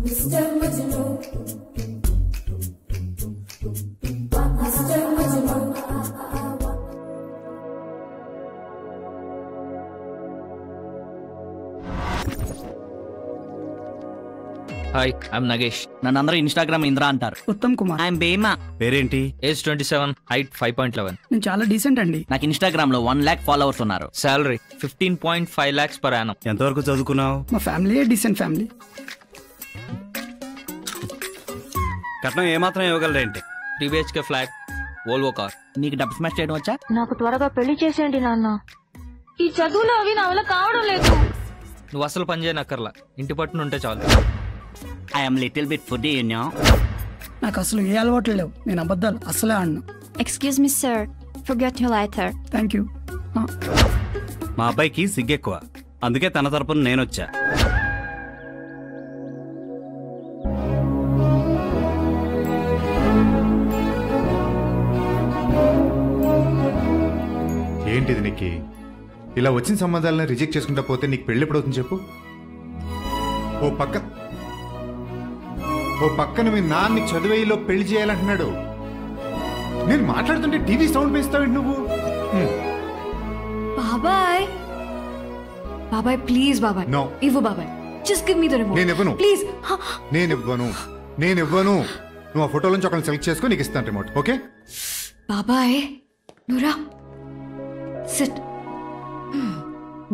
Hi I'm Nagesh. నన్ను అందరూ Instagram Indra అంటారు. ఉత్తమ్ కుమార్. ఐఎమ్ బేమా. పేరేంటి? Age 27, height 5.11. నేను చాలా డీసెంట్ అండి. నాకు ఇన్స్టాగ్రామ్ లో 1 lakh ఫాలోవర్స్ ఉన్నారు. Salary 15.5 lakhs per annum. ఎంతవరకు చదువుకున్నావు? మా ఫ్యామిలీ డీసెంట్ ఫ్యామిలీ. కట్నం ఏమాత్రం ఇవ్వగలరేంటి? 3 BHK ఫ్లాట్, వోల్వో కార్. నీకు డబ్బు స్మాష్ చేయడం వచ్చా? నాకు త్వరగా పెళ్లి చేసేయండి నాన్న. ఈ చదువులు అవి నా వల్ల కావడం లేదు. నువ్వు అసలు పని చేయనక్కర్లా, ఇంటి పట్టున ఉంటే చాలు. I'm little bit food you know. నాకు అసలు ఏ అలవాట్లు లేవు. నేను అబద్ధాలు అసలే ఆడను. Excuse me sir, forget your lighter. Thank you. మా అబ్బాయికి సిగ్గెక్కువ, అందుకే తన తరపున నేనొచ్చా. ఏంటిది నీకు? ఇలా వచ్చిన సంబంధాలను రిజెక్ట్ చేసుకుంటా పోతే నీకు పెళ్లి ఎప్పుడవుతుంది చెప్పు? ఓ పక్కన మీ నాన్న చదువేలో పెళ్లి చేయాలంటున్నాడు. నేను మాట్లాడుతుంటే టీవీ సౌండ్ వేస్తావు నువ్వు. బాబాయ్ బాబాయ్ ప్లీజ్ బాబాయ్. నో. ఇవ్వు బాబాయ్. Just give me the remote. నేను ఇవ్వను. ప్లీజ్. నేను ఇవ్వను. నువ్వు ఆ ఫోటోలో నుంచి ఒకరిని సెలెక్ట్ చేసుకో, నీకు ఇస్తాను రిమోట్. ఓకే బాబాయ్ నువ్వురా. సిట్.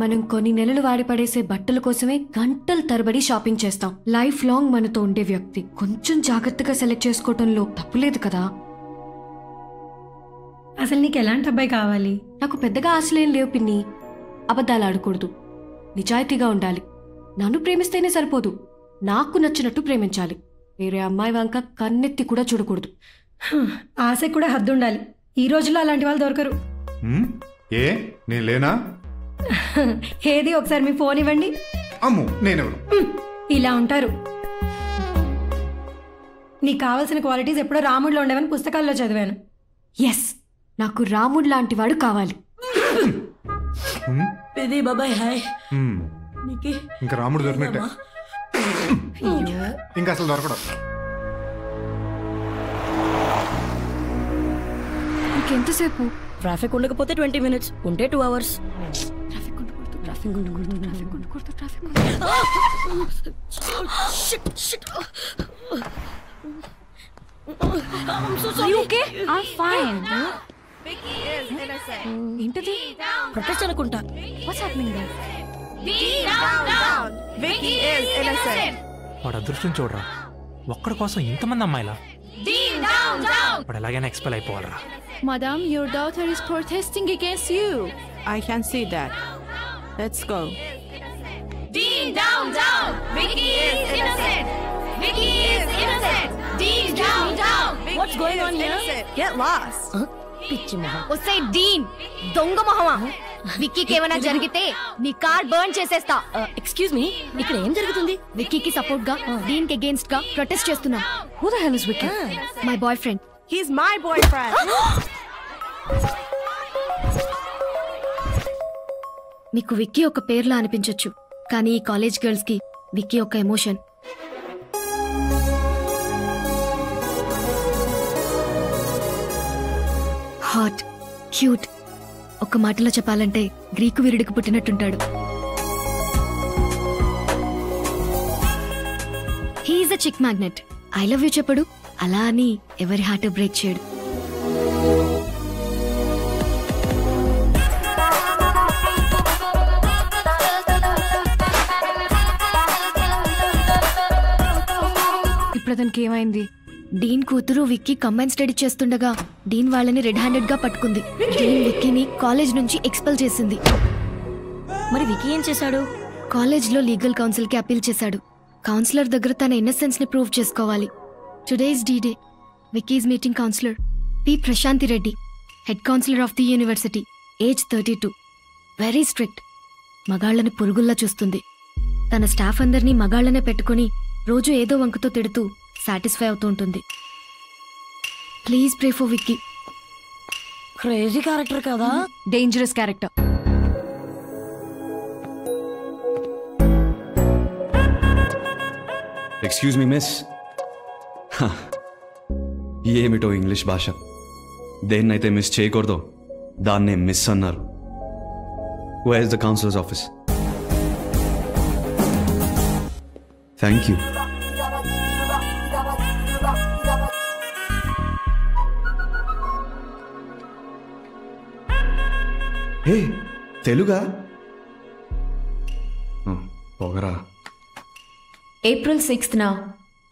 మనం కొన్ని నెలలు వాడి పడేసే బట్టల కోసమే గంటల తరబడి షాపింగ్ చేస్తాం. లైఫ్ లాంగ్ మనతో ఉండే వ్యక్తి కొంచెం జాగ్రత్తగా సెలెక్ట్ చేసుకోవటంలో తప్పులేదు కదా. అసలు నీకు ఎలాంటి అబ్బాయి కావాలి? నాకు పెద్దగా ఆశలేం లేవు పిన్ని. అబద్ధాలు ఆడకూడదు, నిజాయితీగా ఉండాలి. నన్ను ప్రేమిస్తేనే సరిపోదు, నాకు నచ్చినట్టు ప్రేమించాలి. వేరే అమ్మాయి వంక కన్నెత్తి కూడా చూడకూడదు. ఆశ కూడా హద్దు ఉండాలి. ఈ రోజుల్లో అలాంటి వాళ్ళు దొరకరు. ఏ నేను లేనా? ఏది ఒకసారి మీ ఫోన్ ఇవ్వండి. అమ్ము నేనెవరు? ఇలా ఉంటారు. నీకు కావాల్సిన క్వాలిటీస్ ఎప్పుడో రాముడిలో ఉండేవని పుస్తకాల్లో చదివాను. ఎస్, నాకు రాముడు లాంటి వాడు కావాలి. బాబాయ్ హాయ్. ఇంకా రాముడు దొరికినట్టే. ఇంకా అసలు దొరకడం. ఇంకెంతసేపు? ట్రాఫిక్ ఉండకపోతే 20 minutes, ఉంటే 2 hours. ఏంటది? ప్రొటెస్ట్ అనుకుంటా. వాడు అదృష్టం చూడరా, ఒక్కడి కోసం ఇంతమంది అమ్మాయిలా? వాడు ఎలాగైనా expel అయిపోవాలరా. Madam, your daughter is protesting against you. I can see that. Let's go. Dean, down! Vicky is innocent! Vicky is innocent! Dean, down! What's going on here? Get lost. పిచ్చి మొహం. ఒసే డీన్, దొంగ మొహమా! విక్కీకి ఏమైనా జరిగితే నీ కార్ బర్న్ చేసేస్తా. Excuse me, ఇక్కడ ఏం జరుగుతుంది? విక్కీకి సపోర్ట్ గా, డీన్ కి అగేన్స్ట్ గా ప్రొటెస్ట్ చేస్తున్నా. Who the hell is Vicky? My boy friend. He's my boyfriend. మీకు విక్కీ ఒక పేర్లా అనిపించొచ్చు, కానీ ఈ కాలేజ్ గర్ల్స్ కి విక్కీ ఒక ఎమోషన్. Hot, cute. ఒక మాటలో చెప్పాలంటే గ్రీకు వీరుడికి పుట్టినట్టుంటాడు. He's a chick magnet. I love you చెప్పడు, అలా అని ఎవరి హార్ట్ బ్రేక్ చేయడు. ఇప్పుడు అతనికి ఏమైంది? డీన్ కూతురు విక్కీ కంబైన్ స్టడీ చేస్తుండగా డీన్ వాళ్ళని రెడ్ హ్యాండెడ్ గా పట్టుకుంది. డీన్ విక్కీని కాలేజ్ నుంచి ఎక్స్పెల్ చేసింది. మరి విక్కీ ఏం చేశాడు? కాలేజ్ లో లీగల్ కౌన్సిల్ కి అపీల్ చేశాడు. కౌన్సిలర్ దగ్గర తన ఇన్నసెన్స్ ని ప్రూవ్ చేసుకోవాలి. Today is the day. Vicky is meeting counsellor P Prashanti Reddy, head counsellor of the university, age 32. Very strict. మగాళ్లని పురుగుల్లా చూస్తుంది. తన స్టాఫ్ అందరినీ మగాళ్లనే పెట్టుకుని రోజు ఏదో వంకతో తిడుతూ సాటిస్ఫై అవుతూ ఉంటుంది. Please pray for Vicky. Crazy character కదా? Dangerous character. Excuse me miss. ఏమిటో ఇంగ్లీష్ భాష. దేన్నైతే మిస్ చేయకూడదో దాన్నే మిస్ అన్నారు. Where is the counsellors office? Thank you. Hey, తెలుగా? పొగరా. ఏప్రిల్ 6న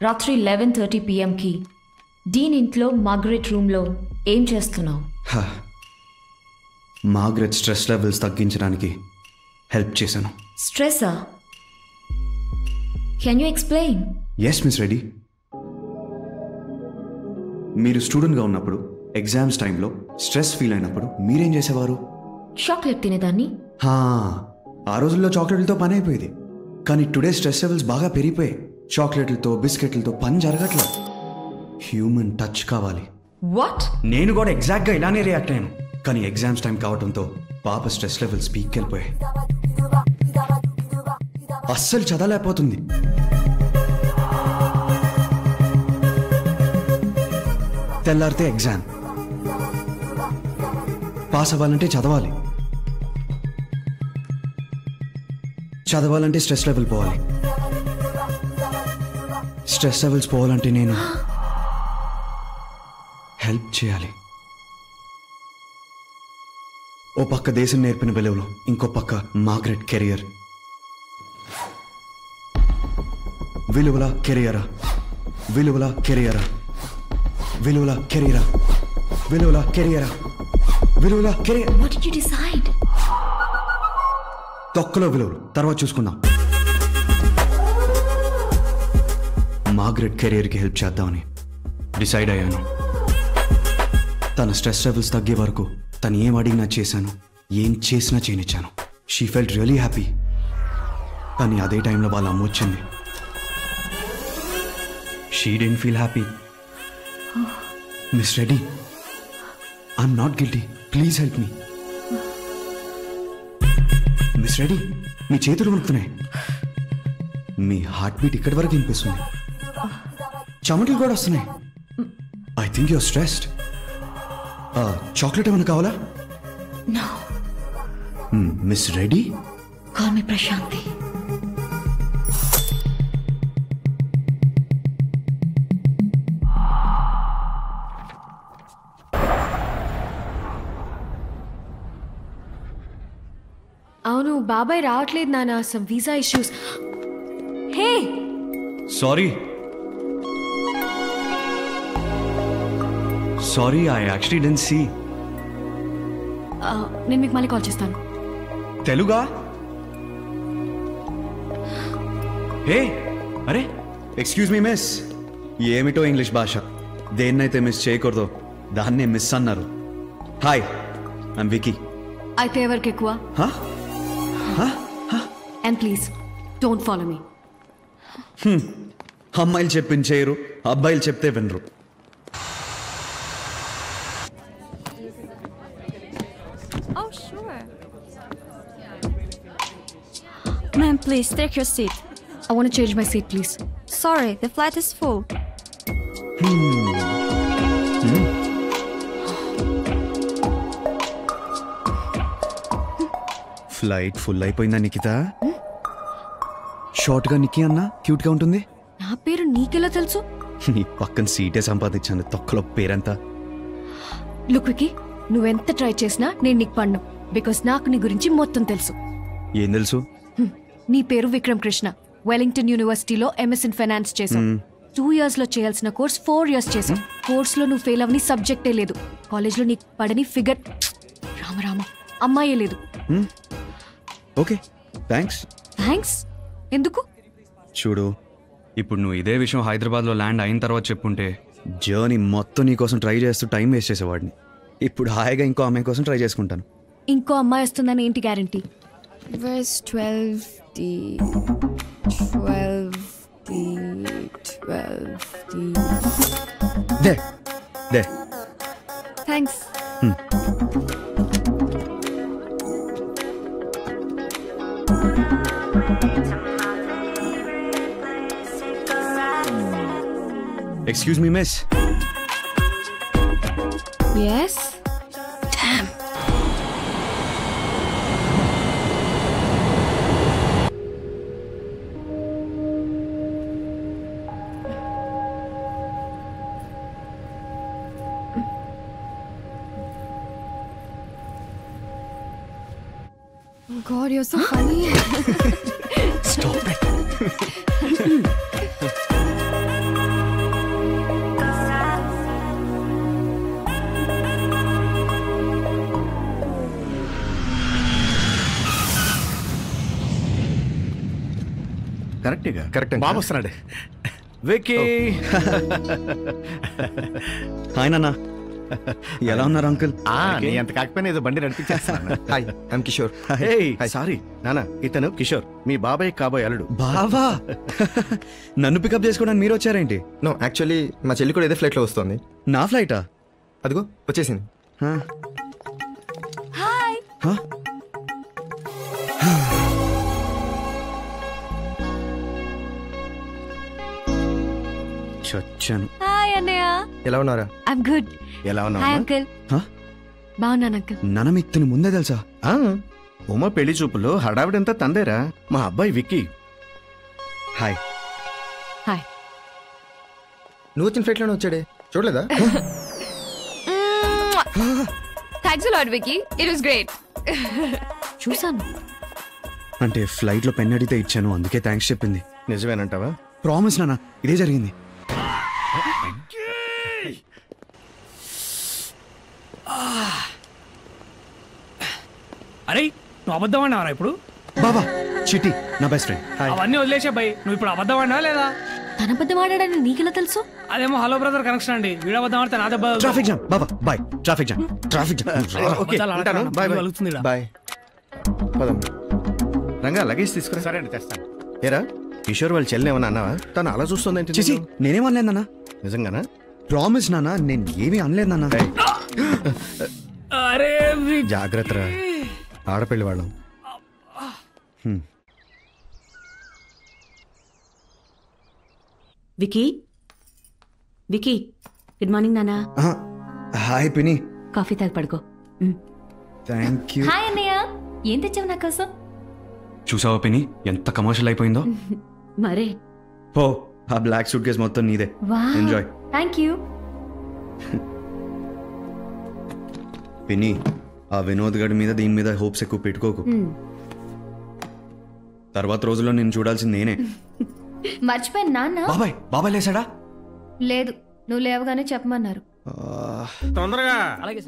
రాత్రి 11:30 PM డీన్ ఇంట్లో మార్గరెట్ రూమ్లో ఏం చేస్తున్నావు? మార్గరెట్ స్ట్రెస్ లెవెల్స్ తగ్గించడానికి హెల్ప్ చేశాను. స్ట్రెస్సా? Can you explain? Yes miss Reddy. మీరు స్టూడెంట్గా ఉన్నప్పుడు ఎగ్జామ్స్ టైంలో స్ట్రెస్ ఫీల్ అయినప్పుడు మీరేం చేసేవారు? చాక్లెట్ తినేదాన్ని. ఆ రోజుల్లో చాక్లెట్లతో పని అయిపోయేది. కానీ టుడే స్ట్రెస్ లెవెల్స్ బాగా పెరిగిపోయాయి. చాక్లెట్లతో బిస్కెట్లతో పని జరగట్లేదు. హ్యూమన్ టచ్ కావాలి. వాట్? నేను కూడా ఎగ్జాక్ట్గా ఇలానే రియాక్ట్ అయ్యాను. కానీ ఎగ్జామ్స్ టైం కావడంతో పాప స్ట్రెస్ లెవెల్స్ పీక్ వెళ్ళిపోయాయి. అస్సలు చదవలేకపోతుంది. తెల్లారితే ఎగ్జామ్. పాస్ అవ్వాలంటే చదవాలి. చదవాలంటే స్ట్రెస్ లెవెల్ పోవాలి. స్ట్రెస్ లెవెల్స్ పోవాలంటే నేను హెల్ప్ చేయాలి. ఓ పక్క దేశం నేర్పిన విలువలు, ఇంకో పక్క మార్గరెట్ కెరియర్. విలువల కెరియరా, విలువల కెరియరా, విలువల కెరియరా, విలువల కెరియరా, విలువల career. What did you decide? తొక్కలో విలువలు తర్వాత చూసుకుందాం. మార్గరెట్ కెరియర్కి హెల్ప్ చేద్దామని డిసైడ్ అయ్యాను. తన స్ట్రెస్ లెవెల్స్ తగ్గే వరకు తను ఏం అడిగినా చేశాను, ఏం చేసినా చేయనిచ్చాను. She felt really happy. కానీ అదే టైంలో వాళ్ళ అమ్మ వచ్చింది. She didn't feel happy. Miss Reddy, I'm not guilty, please help me. Miss Reddy, మీ చేతులు వణుకుతున్నాయి. మీ హార్ట్ బీట్ ఇక్కడి వరకు వినిపిస్తుంది. చెమటలు కూడా వస్తున్నాయి. I think you're stressed. Chocolate ఏమైనా కావాలా? No. Miss Reddy? Call me Prashanti. అవును, బాబాయ్ రావట్లేదు నాన్న, సమ్ వీసా ఇష్యూస్. హే, sorry sorry, I actually didn't see. నేను మీకు మళ్ళీ కాల్ చేస్తాను. తెలుగా? హే, అరే ఎక్స్క్యూజ్ మీ మిస్. ఏమిటో ఇంగ్లీష్ భాష. దేన్నైతే మిస్ చేయకూడదో దాన్నే మిస్ అన్నారు. Hi, I'm Vicky. అయితే ఎవరికి ఎక్కువ? And please don't follow me. అమ్మాయిలు చెప్పింది చేయరు, అబ్బాయిలు చెప్తే వినరు. Oh, sure. Ma'am, please take your seat. I want to change my seat, please. Sorry, the flight is full. Flight full అయిపోయిందా నిఖిత? షార్ట్గా నిక్కి అన్నా క్యూట్గా ఉంటుంది. నా పేరు నీకెలా తెలుసు? నీ పక్కన సీటే సంపాదించాను. తొక్కలో పేరంతా. లుక్ వికీ, నువ్వెంత ట్రై చేసినా నేను నీకు పడ్ను. బికాస్ నాకు నీ గురించి మొత్తం తెలుసు. ఏం తెలుసు? నీ పేరు విక్రమ్ కృష్ణ. వెలింగ్టన్ యూనివర్సిటీలో MS ఇన్ ఫైనాన్స్ చేసావు. 2 years లో చేయాల్సిన కోర్స్ 4 years చేసావు. కోర్సులో నువ్వు ఫెయిల్ అవని సబ్జెక్టే లేదు. కాలేజ్లో నీకు పడని ఫిగర్ రామరామ అమ్మాయే లేదు. Okay, thanks. థ్యాంక్స్ ఎందుకు? చూడు, ఇప్పుడు నువ్వు ఇదే విషయం హైదరాబాద్లో ల్యాండ్ అయిన తర్వాత చెప్పుంటే జర్నీ మొత్తం నీ కోసం ట్రై చేస్తూ టైం వేస్ట్ చేసేవాడిని. ఇప్పుడు హాయిగా ఇంకో అమ్మాయి కోసం ట్రై చేసుకుంటాను. ఇంకో అమ్మాయి వస్తుందని ఏంటి guarantee? Where's 12D? 12D. 12D. They they. Thanks. Excuse me miss. Yes? Damn. Oh God, you're so funny. Stop it. కరెక్ట్గా కరెక్ట్ బాబు వస్తున్నాడు. విక్కీ. హాయ్ నాన్న, ఎలా ఉన్నారు అంకుల్? నీ అంత కాకపోయినా ఏదో బండి నడిపించేస్తాను. Hi I'm Kishore. సారీ నానా, ఇతను కిషోర్, మీ బాబాయ్ కాబోయే అల్లుడు. బావా, నన్ను పికప్ చేసుకోవడానికి మీరు వచ్చారేంటి? నో, యాక్చువల్లీ మా చెల్లి కూడా ఇదే ఫ్లైట్లో వస్తుంది. నా ఫ్లైటా? అదిగో వచ్చేసింది. హాయ్. చచ్చాను. హాయ్ అన్నయ్య. ఎలా ఉన్నారా? I'm good. ఎలా హాయ్ ఉన్నావు? అంకుల్. బాగున్నాను అంకుల్. నాన్న మీకు తిని ముందే తెలుసా? ఉమ పెళ్లి చూపులో హడావిడంతా తందేరా, మా అబ్బాయి విక్కీ. హాయ్. హాయ్. నువ్వు వచ్చిన ఫ్లైట్లోనే వచ్చాడే, చూడలేదా? Thanks lot Vicky, it was great. చూసాను. అంటే ఫ్లైట్లో పెన్ అడిగితే ఇచ్చాను, అందుకే థ్యాంక్స్ చెప్పింది. నిజమేనంటావా? ప్రామిస్ నాన్న, ఇదే జరిగింది. అరే నువ్వు అబద్ధం అన్నావరా ఇప్పుడు? బాబా చిటి, నా బెస్ట్ ఫ్రెండ్. అవన్నీ వదిలేసే భయ్, నువ్వు ఇప్పుడు అబద్ధం అన్నావా లేదా? తన అబద్ధం ఆడాడని నీకెలా తెలుసు? అదేమో హలో బ్రదర్ కనెక్షన్ అండి, వీడు అబద్ధం ఆడితే నా దెబ్బ. ట్రాఫిక్ జామ్ బాబా, bye. Traffic jam, traffic jam. Okay ఉంటాను, బాయ్ బాయ్. బాయ్. పదం. రంగా లగేజ్ తీసుకురా. సరే అండి, తెస్తాను. ఏరా కిషోర్ వాళ్ళ చెల్లి ఏమన్నా అన్నావా? తను అలా చూస్తుందేంటి? చిచి, నేనేం అనలేదు నాన్న. నిజంగానా? ప్రామిస్ నాన్న, నేను ఏమీ అనలేదు నాన్న. అరే జాగ్రత్త రా, ఆడపిల్లి వాళ్ళం. వికీ, వికీ, గుడ్ మార్నింగ్ నానా. హాయ్ పిని. కాఫీ తాగి పడుకో. Thank you. హాయ్ అన్నయ్య, ఏం తెచ్చావు నా కోసం? చూసావా పిని, ఎంత కమర్షియల్ అయిపోయిందో. మరే. పో, ఆ బ్లాక్ సూట్ కేస్ మొత్తం నీదే. ఎంజాయ్. Thank you. పిని, ఆ వినోద్ గడి మీద దీని మీద హోప్స్ ఎక్కువ పెట్టుకోకు. తర్వాత రోజుల్లో నేను చూడాల్సింది నేనే. మర్చిపోయాను నాన్న. బాబాయ్, బాబాయ్ లేసాడా? లేదు, నువ్వు లేవగానే చెప్పమన్నారు. తొందరగా,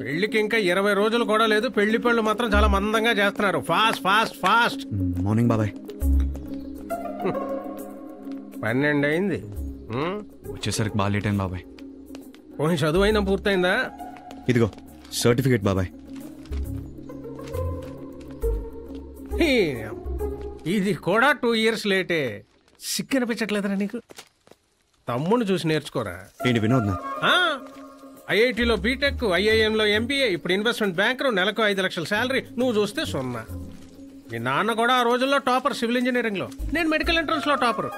పెళ్లికి ఇంకా 20 రోజులు కూడా లేదు. పెళ్లి పళ్ళు మాత్రం చాలా మందంగా చేస్తున్నారు. Fast fast fast. మార్నింగ్ బాబాయ్. 12 అయింది. వచ్చేసరికి బాగా లేట్ అయింది బాబాయ్. పోనీ చదువు అయినా పూర్తయిందా? ఇదిగో సర్టిఫికేట్ బాబాయ్. ఇది కూడా 2 years లేటే. సిక్కు అనిపించట్లేదురా నీకు? తమ్ముడిని చూసి నేర్చుకోరా. ఏంటి వినోద్? ఐఐటిలో బీటెక్, ఐఐఎంలో ఎంబీఏ, ఇప్పుడు ఇన్వెస్ట్మెంట్ బ్యాంకర్, నెలకు 5 లక్షల శాలరీ. నువ్వు చూస్తే 0. మీ నాన్న కూడా ఆ రోజుల్లో టాపర్ సివిల్ ఇంజనీరింగ్ లో, నేను మెడికల్ ఎంట్రన్స్ లో టాపర్.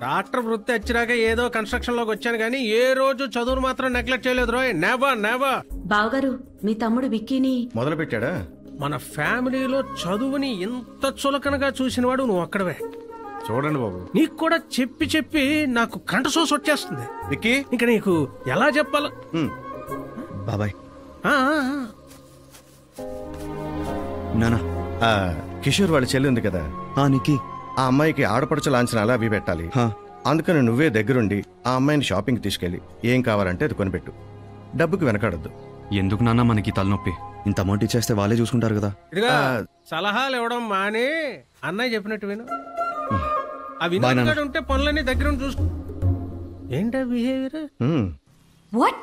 డాక్టర్ వృత్తి వచ్చినాక ఏదో కన్స్ట్రక్షన్ లోకి వచ్చాను కానీ ఏ రోజు చదువును మాత్రం నెగ్లెక్ట్ చేయలేదు రోయ్. Never never. బావగారు, మీ తమ్ముడు విక్కీని మొదలు పెట్టాడా? మన ఫ్యామిలీలో చదువుని ఇంత చులకనగా చూసినవాడు నువ్వు ఒక్కడవే. చూడండి బాబు, నీకు కూడా చెప్పి చెప్పి నాకు కంఠశోష వచ్చేస్తుంది విక్కీ. ఇంక నీకు ఎలా చెప్పాలో. బాబాయ్. నానా, కిషోర్ వాళ్ళ చెల్లి ఉంది కదా నీకి, ఆ అమ్మాయికి ఆడపడుచు లాంఛనాలు అవి పెట్టాలి. అందుకని నువ్వే దగ్గరుండి ఆ అమ్మాయిని షాపింగ్ తీసుకెళ్ళి ఏం కావాలంటే అది కొనిపెట్టు. డబ్బుకి వెనకాడద్దు. ఎందుకు నాన్న మనకి తలనొప్పి? ఇంత అమౌంట్ ఇచ్చేస్తే వాళ్ళే చూసుకుంటారు కదా. ఇదిగా సలహాలు ఇవ్వడం మానే అన్నయ్య చెప్పినట్టు విను. ఆ వినోద్ ఉంటే పనులన్నీ దగ్గర చూసుకో. ఏంటా బిహేవియర్? వాట్?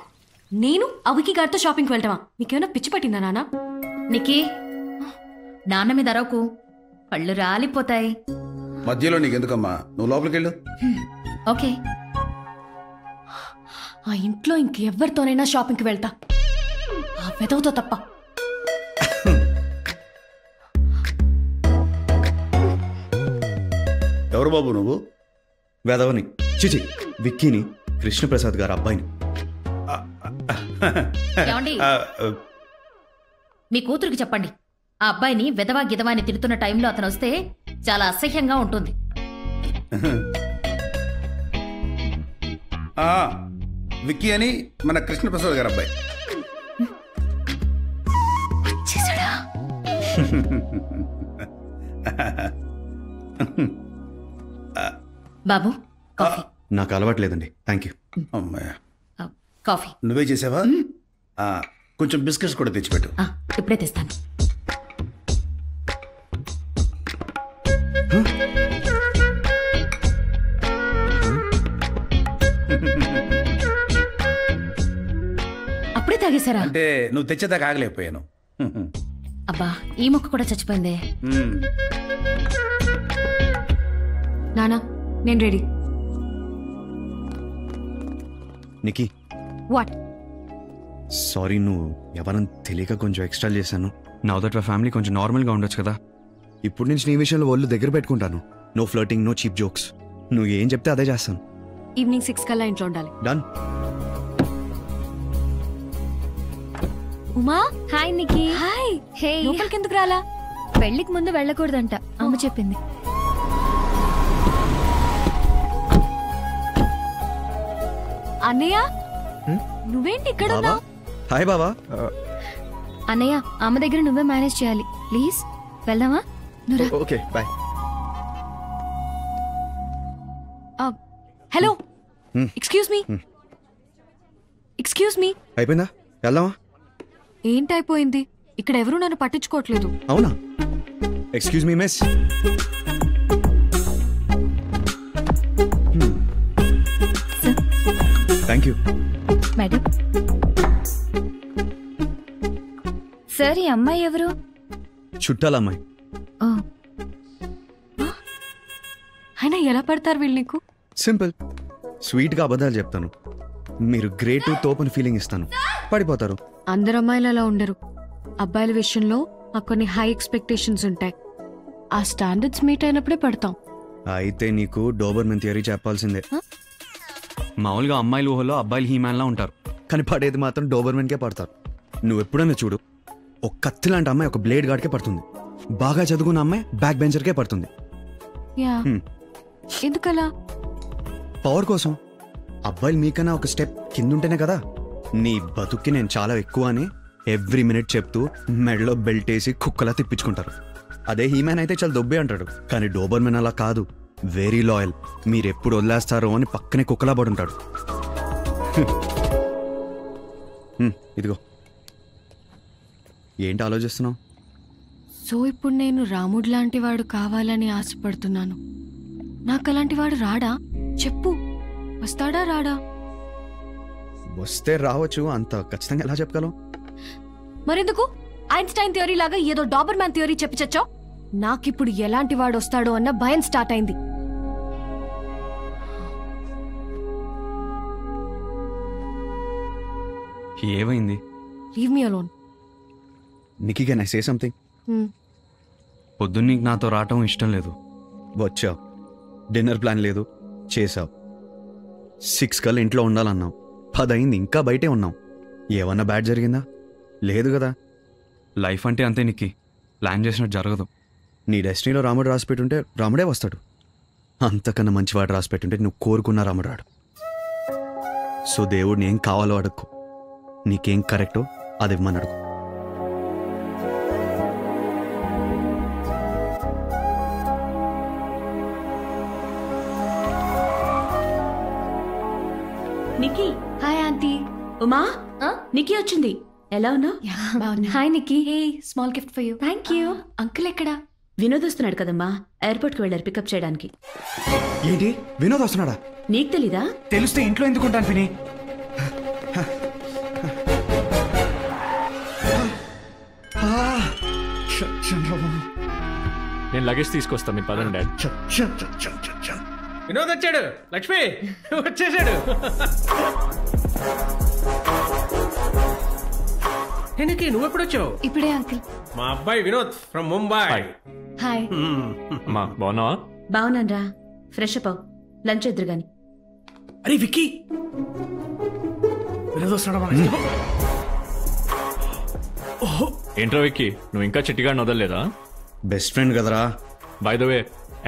నేను అవికి గారితో షాపింగ్కి వెళ్ళటమా? మీకేమైనా పిచ్చి పట్టిందా నాన్న? నికీ, నాన్న మీద అరవకు, పళ్ళు రాలిపోతాయి. మధ్యలో నీకెందుకమ్మా, నువ్వు లోపలికి వెళ్ళు. ఓకే. ఆ ఇంట్లో ఇంకెవ్వరితోనైనా షాపింగ్కి వెళ్తా, ఆ వెదవుతో తప్ప. ఎవరు బాబు నువ్వు? వెదవని, చిచి, విక్కీని. కృష్ణప్రసాద్ గారు అబ్బాయిని. ఏమండి? మీ కూతురికి చెప్పండి, ఆ అబ్బాయిని విధవా గిధవా అని తిడుతున్న టైంలో అతను వస్తే చాలా అసహ్యంగా ఉంటుంది. విక్కీ అని మన కృష్ణప్రసాద్ గారు అబ్బాయి. బాబు కాఫీ. నాకు అలవాట్లేదండి, థ్యాంక్ యూ. అమ్మాయి కాఫీ నువ్వే చేసావా? కొంచెం బిస్కెట్స్ కూడా తెచ్చిపెట్టు. ఇప్పుడే తెస్తాను. అప్పుడే తాగేశారా? అంటే నువ్వు తెచ్చేదాకా ఆగలేకపోయాను. అబ్బా, ఈ మొక్క కూడా చచ్చిపోయిందే. నానా నేను రెడీ. నికీ, వాట్? సారీ, నువ్వు ఎవరని తెలియక కొంచెం ఎక్స్ట్రా చేశాను. నా దట్ ఫ్యామిలీ కొంచెం నార్మల్గా ఉండొచ్చు కదా. ఇప్పుడు నుంచి నీ విషయంలో ఒళ్ళు దగ్గర పెట్టుకుంటాను. No flirting, no cheap jokes. నువ్వు ఏం చెప్తే అదే చేస్తాను. ఈవినింగ్ 6 కల్లా ఇంట్లో ఉండాలి. డన్. ఉమా, హాయ్ నికీ. హాయ్. హే, లోపలికి ఎందుకు రాలా? పెళ్లికి ముందు వెళ్ళకూడదంట, అమ్మ చెప్పింది. అన్నయ్య, నువ్వేంటి ఇక్కడ ఉన్నావు? హాయ్ బాబా. అన్నయ్య, అమ్మ దగ్గర నువ్వే మేనేజ్ చేయాలి ప్లీజ్. వెళ్దామా? Okay, bye. Hello, excuse me. Excuse me. అయిపోయిందా? వెళ్దామా? ఏంటైపోయింది? ఇక్కడ ఎవరు నన్ను పట్టించుకోవట్లేదు. అవునా? Excuse me miss. Thank you madam. Sir, ఈ అమ్మాయి ఎవరు? చుట్టాల అమ్మాయి. అయినా ఎలా పడతారు వీళ్ళు నీకు? సింపుల్, స్వీట్గా అబద్ధాలు చెప్తాను. మీరు గ్రేట్ తోపని ఫీలింగ్ ఇస్తాను, పడిపోతారు. అందరు అమ్మాయిలు అలా ఉండరు. అబ్బాయిల విషయంలో మాకు కొన్ని హై ఎక్స్పెక్టేషన్స్ ఉంటాయి. ఆ స్టాండర్డ్స్ మీట్ అయినప్పుడే పడతాం. అయితే నీకు డోబర్మెన్ థియరీ చెప్పాల్సిందే. మామూలుగా అమ్మాయిల ఊహలో అబ్బాయిలు హీమ్యాన్లా ఉంటారు, కానీ పడేది మాత్రం డోబర్మెన్కే పడతారు. నువ్వు ఎప్పుడైనా చూడు, ఒక కత్తి లాంటి అమ్మాయి ఒక బ్లేడ్ గార్డ్కే పడుతుంది. బాగా చదువుకున్న అమ్మాయి బ్యాక్ బెంచర్కే పడుతుంది. యా, ఎందుకలా? పవర్ కోసం. అబ్బాయిలు మీకన్నా ఒక స్టెప్ కిందుంటేనే కదా నీ బతుక్కి నేను చాలా ఎక్కువ అని ఎవ్రీ మినిట్ చెప్తూ మెడలో బెల్ట్ వేసి కుక్కలా తిప్పించుకుంటారు. అదే హీమ్యాన్ అయితే చాలా దొబ్బే అంటాడు, కానీ డోబర్మెన్ అలా కాదు, వెరీ లాయల్. మీరెప్పుడు వదిలేస్తారో అని పక్కనే కుక్కలా పడుంటాడు. ఇదిగో. ఏంటి ఆలోచిస్తున్నావు? సో ఇప్పుడు నేను రాముడు లాంటి వాడు కావాలని ఆశపడుతున్నాను. నాకు అలాంటి వాడు రాడా? చెప్పు, వస్తాడా రాడా? వస్తే రావచ్చు, అంత ఖచ్చితంగా ఎలా చెప్పగలవు? మరెందుకు ఐన్స్టైన్ థియరీ లాగా ఏదో డాబర్మ్యాన్ థియరీ చెప్పి చచ్చావు? నాకిప్పుడు ఎలాంటి వాడు వస్తాడో అన్న భయం స్టార్ట్ అయింది. ఏమైంది? Leave me alone. Nikki, can I say something? పొద్దున్న నీకు నాతో రావటం ఇష్టం లేదు. వచ్చావు, డిన్నర్ ప్లాన్ లేదు, చేసావు. 6 కల్లా ఇంట్లో ఉండాలన్నావు, 10 అయింది, ఇంకా బయటే ఉన్నావు. ఏమన్నా బ్యాడ్ జరిగిందా? లేదు కదా. లైఫ్ అంటే అంతే నిక్కి, ప్లాన్ చేసినట్టు జరగదు. నీ డెస్టినీలో రాముడు రాసి పెట్టుంటే రాముడే వస్తాడు. అంతకన్నా మంచివాడు రాసి పెట్టుంటే నువ్వు కోరుకున్న రాముడు రాడు. సో దేవుడిని ఏం కావాలో అడుక్కో, నీకేం కరెక్టో అది ఇవ్వమని అడుగు. నికీ. Hi aunty. ఉమా, నికీ వచ్చింది. ఎలా ఉన్నావు? Hi Nikki. Hey, small gift for you. Thank you. Uncle ఎక్కడా? వినోద్ వస్తున్నాడు కదమ్మా, ఎయిర్పోర్ట్కి వెళ్ళారు పికప్ చేయడానికి. ఏంటి, వినోద్ వస్తున్నాడా? నీకు తెలీదా? తెలిస్తే ఇంట్లో ఎందుకుంటాను పిని. నేను లగేజ్ తీసుకొస్తా, మీరు పదండి డాడ్. వినోద్ వచ్చాడు. లక్ష్మి వచ్చేసాడు. ఎనికి నువ్వు ఎప్పుడు వచ్చావు? ఇప్పుడే అంకుల్. మా అబ్బాయి వినోద్ ఫ్రమ్ ముంబై. హాయ్. అమ్మా, బాగున్నావా? బాగున్నానరా. ఫ్రెష్ అప్ అవ్, లంచ్ ఎదురు గాని. అరే విక్కీ ఏంట్రా విక్కీ, నువ్వు ఇంకా చిట్టిగాడిని వదలలేదా? బెస్ట్ ఫ్రెండ్ కదరా. By the way,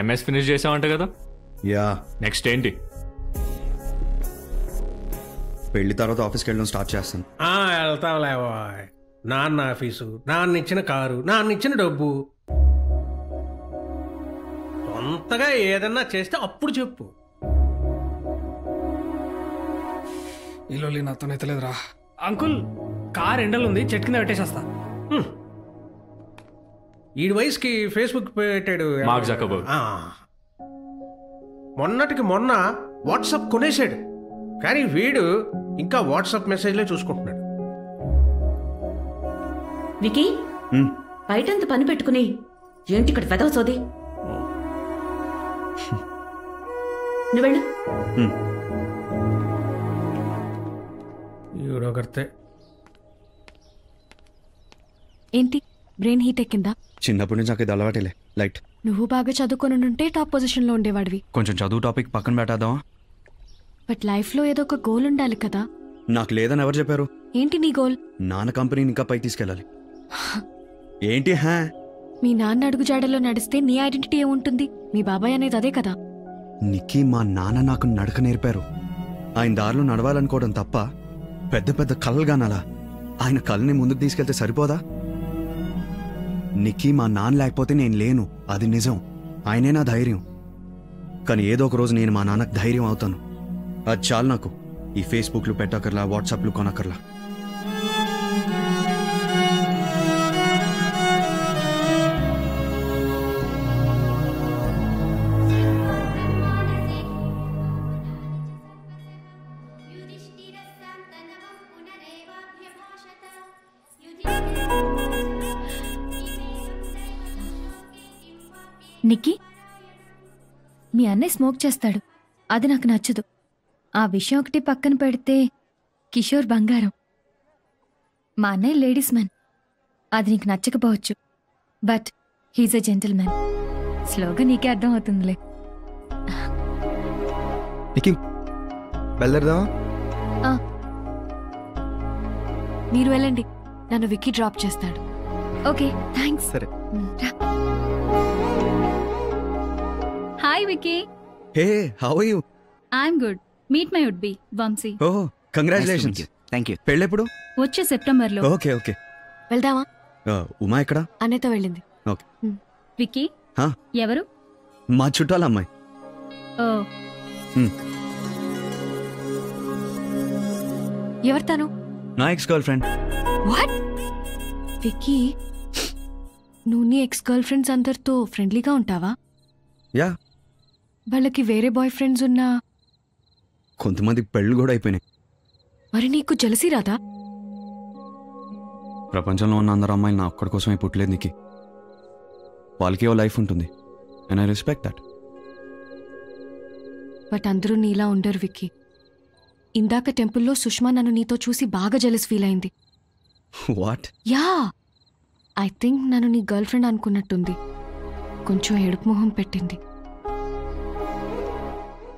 MS finish చేసావంట కదా? యా. నెక్స్ట్ ఏంటి? పెళ్లి తర్వాత ఆఫీస్కి వెళ్ళడం స్టార్ట్ చేస్తాను. వెళ్తావులే బాయ్. నాన్న ఆఫీసు, నాన్న ఇచ్చిన కారు, నాన్న ఇచ్చిన డబ్బు, సొంతగా ఏదన్నా చేస్తే అప్పుడు చెప్పు. ఇల్లు నాతోనైతే లేదురా. అంకుల్ కార్ ఎండలు ఉంది, చెట్టు కింద పెట్టేసేస్తా. ఈ వయసుకి ఫేస్బుక్ పెట్టాడు మార్క్ జకర్బర్గ్. మొన్నటికి మొన్న వాట్సాప్ కొనేసాడు, కానీ వీడు ఇంకా వాట్సాప్ మెసేజ్లే చూసుకుంటున్నాడు. వికీ, బయటంత పని పెట్టుకుని ఏంటి ఇక్కడ వెదవ సోది? నువ్వెళ్ళు. ఏంటి బ్రెయిన్ హీట్ ఎక్కిందా? చిన్నప్పటి నుంచి నాకు ఇది అలవాటేలే. లైట్. నువ్వు బాగా చదువుకొని ఉంటే టాప్ పొజిషన్లో ఉండేవాడివి. కొంచెం చదువు టాపిక్ పక్కన పెట్టేద్దామా? బట్ లైఫ్లో ఏదో ఒక గోల్ ఉండాలి కదా. నాకు లేదని ఎవరు చెప్పారు? ఏంటి నీ గోల్? నాన్న కంపెనీని ఇంకా పైకి తీసుకెళ్ళాలి. ఏంటి హా? మీ నాన్న అడుగు జాడలో నడిస్తే నీ ఐడెంటిటీ ఏముంటుంది? మీ బాబాయ్ అనేది అదే కదా. నిక్కీ, మా నాన్న నాకు నడక నేర్పారు. ఆయన దారిలో నడవాలనుకోవడం తప్ప పెద్ద పెద్ద కలలుగానాలా? ఆయన కళ్ళని ముందుకు తీసుకెళ్తే సరిపోదా? నిక్కీ, మా నాన్న లేకపోతే నేను లేను, అది నిజం. ఆయనే నా ధైర్యం. కానీ ఏదో ఒక రోజు నేను మా నాన్నకు ధైర్యం అవుతాను. అది చాలు నాకు. ఈ ఫేస్బుక్లు పెట్టకర్లా, వాట్సాప్లు కొనకర్లా. నిక్కీ, మీ అన్నయ్య స్మోక్ చేస్తాడు, అది నాకు నచ్చదు. ఆ విషయం ఒకటి పక్కన పెడితే కిషోర్ బంగారం. మా అన్నయ్య లేడీస్ మ్యాన్, అది నీకు నచ్చకపోవచ్చు, but he's a gentleman. స్లోగా నీకే అర్థం అవుతుందిలే. మీరు వెళ్ళండి, నన్ను విక్కీ డ్రాప్ చేస్తాడు. Okay, thanks. సరే. Hi Vicky. Hey, how are you? I'm good. Meet my would be Vamsi. Oh, congratulations. Thank you. పెళ్ళెప్పుడు? వచ్చే సెప్టెంబర్లో. Okay okay. వెళ్దామా? ఉమా ఎక్కడ? అన్నయ్యతో వెళ్ళింది. ఓకే. విక్కీ, ఎవరు? మా చుట్టాల అమ్మాయి. ఓ. ఎవరు తను? నా ex girl friend. What? Vicky, నువ్వు నీ ఎక్స్ గర్ల్ ఫ్రెండ్స్ అందరితో ఫ్రెండ్లీగా ఉంటావా? యా. వాళ్ళకి వేరే బాయ్ ఫ్రెండ్స్ ఉన్నా? కొంతమంది పెళ్ళు కూడా అయిపోయినాయి. మరి నీకు జలసీ రాదా? ప్రపంచంలో ఉన్న అందరు అమ్మాయిలు నా ఒక్కడి కోసమే పుట్టలేదు నీకు. వాళ్ళకి ఓ లైఫ్ ఉంటుంది, and I respect that. But అందరూ నీలా ఉండరు విక్కీ. ఇందాక టెంపుల్లో సుష్మా నన్ను నీతో చూసి బాగా జెలస్ ఫీల్ అయింది. వాట్? యా, ఐ థింక్ నన్ను నీ గర్ల్ ఫ్రెండ్ అనుకున్నట్టుంది. కొంచెం ఏడుపు మొహం పెట్టింది.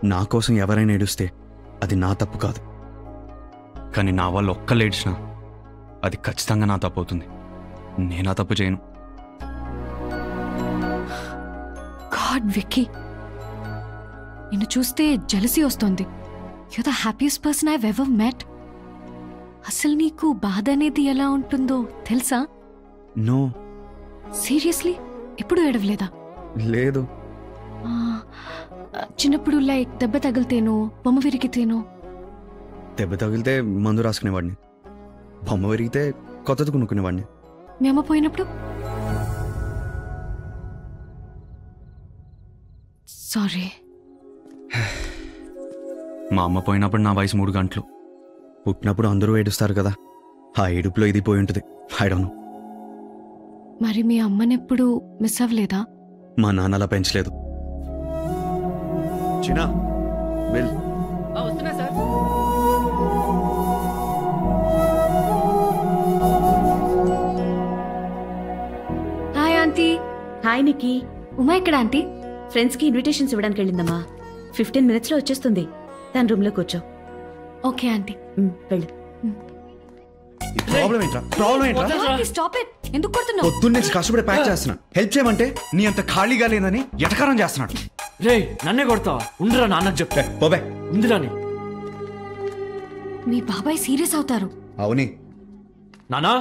నా కోసం ఎవరైనా ఏడుస్తే అది నా తప్పు కాదు, కానీ నా వాళ్ళు ఒక్కళ్ళు ఏడ్చినా అది ఖచ్చితంగా నా తప్పు అవుతుంది. నేనా తప్పు చేయను. గాడ్ విక్కీ, నిన్ను చూస్తే జెలసీ వస్తుంది. You the happiest person I ever met. అసలు నీకు బాధ అనేది ఎలా ఉంటుందో తెలుసా? నో. సీరియస్లీ? ఎప్పుడు ఏడవలేదా? లేదు. చిన్నప్పుడు లైక్ దెబ్బ తగిలితేనో, బొమ్మ విరిగితేనో? దెబ్బ తగిలితే మందు రాసుకునేవాడిని, బొమ్మ విరిగితే కొత్తది కొనుక్కునేవాడిని. మీ అమ్మ పోయినప్పుడు? సారీ. మా అమ్మ పోయినప్పుడు నా వయసు 3 గంటలు. పుట్టినప్పుడు అందరూ ఏడుస్తారు కదా, ఆ ఏడుపులో ఇది పోయి ఉంటుంది. I don't know. మరి మీ అమ్మనెప్పుడు మిస్ అవ్వలేదా? మా నాన్న అలా పెంచలేదు. చిన్నా, వెల్. వస్తున్నా sir. Hi aunty. Hi Nikki. Uma ఎక్కడ ఆంటీ? ఫ్రెండ్స్కి ఇన్విటేషన్స్ ఇవ్వడానికి వెళ్ళిందమ్మా. 15 minutesలో వచ్చేస్తుంది. తన రూమ్లో కూర్చో. Okay aunty. వెళ్ళు. ప్రాబ్లం ఏంట్రా? ప్రాబ్లం ఏంట్రా? Stop it. ఎందుకు కొడుతున్నావు? పొద్దున్నే కష్టపడి ప్యాక్ చేస్తున్నా. హెల్ప్ చేయమంటే నీ అంత ఖాళీగా లేదని ఎటకారం చేస్తున్నాడు. రే నన్నే కొడతావా? ఉందిరా నాన్నకు చెప్తే. పోబే. ఉందిరాని. మీ బాబాయ్ సీరియస్ అవుతారు. అవుని. నానా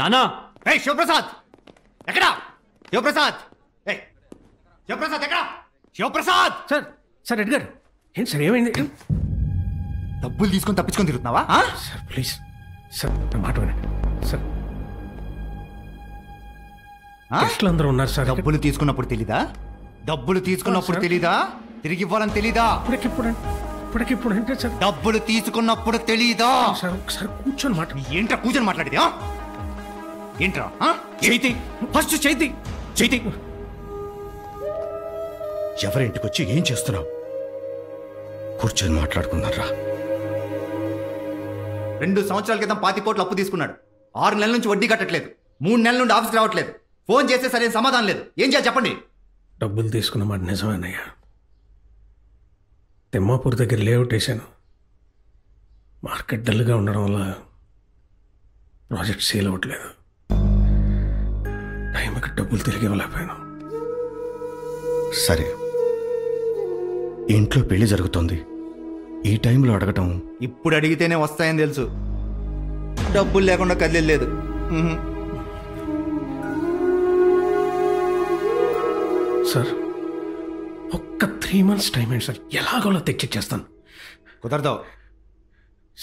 నానా. ఏయ్ శివప్రసాద్ ఎక్కడా? శివప్రసాద్ శివప్రసాద్ ఎక్కడా? శివప్రసాద్. సార్ సార్ ఎడ్గారు ఏంటి సార్ ఏమైంది? డబ్బులు తీసుకొని తప్పించుకొని తిరుగుతున్నావా? సార్ ప్లీజ్ సార్ నా మాట వినండి సార్. గెస్ట్లు అందరూ ఉన్నారు సార్. డబ్బులు తీసుకున్నప్పుడు తెలీదా? డబ్బులు తీసుకున్నప్పుడు తెలీదా? తిరిగి ఇవ్వాలని తెలీదా? ఇప్పటికిప్పుడు అంటే సార్ డబ్బులు తీసుకున్నప్పుడు తెలీదా? సార్ ఒకసారి కూర్చొని మాట. ఏంట్రా కూర్చొని మాట్లాడేది? ఏంట్రా? చైతి ఫస్ట్ చైతి చైతి ఎవరింటికి వచ్చి ఏం చేస్తున్నావు? కూర్చొని మాట్లాడుకున్నారా? 2 సంవత్సరాల క్రితం 25 కోట్లు అప్పు తీసుకున్నాడు. 6 నెలల నుంచి వడ్డీ కట్టట్లేదు. 3 నెలల నుండి ఆఫీస్కి రావట్లేదు. ఫోన్ చేస్తే సరైన సమాధానం లేదు. ఏం చేయాలి చెప్పండి? డబ్బులు తీసుకున్న మాట నిజమేనయ్యా. తిమ్మాపూర్ దగ్గర లేఅవుట్ వేసాను. మార్కెట్ డల్గా ఉండడం వల్ల ప్రాజెక్ట్ సేల్ అవ్వట్లేదు. టైంకి డబ్బులు తిరిగి ఇవ్వలేకపోయాను. సరే, ఇంట్లో పెళ్లి జరుగుతోంది. ఈ టైంలో అడగటం. ఇప్పుడు అడిగితేనే వస్తాయని తెలుసు. డబ్బులు లేకుండా కదిలేదు. సార్ ఒక్క 3 months టైం ఏంటి సార్? ఎలాగోలా తెచ్చిచ్చేస్తాను. కుదరదు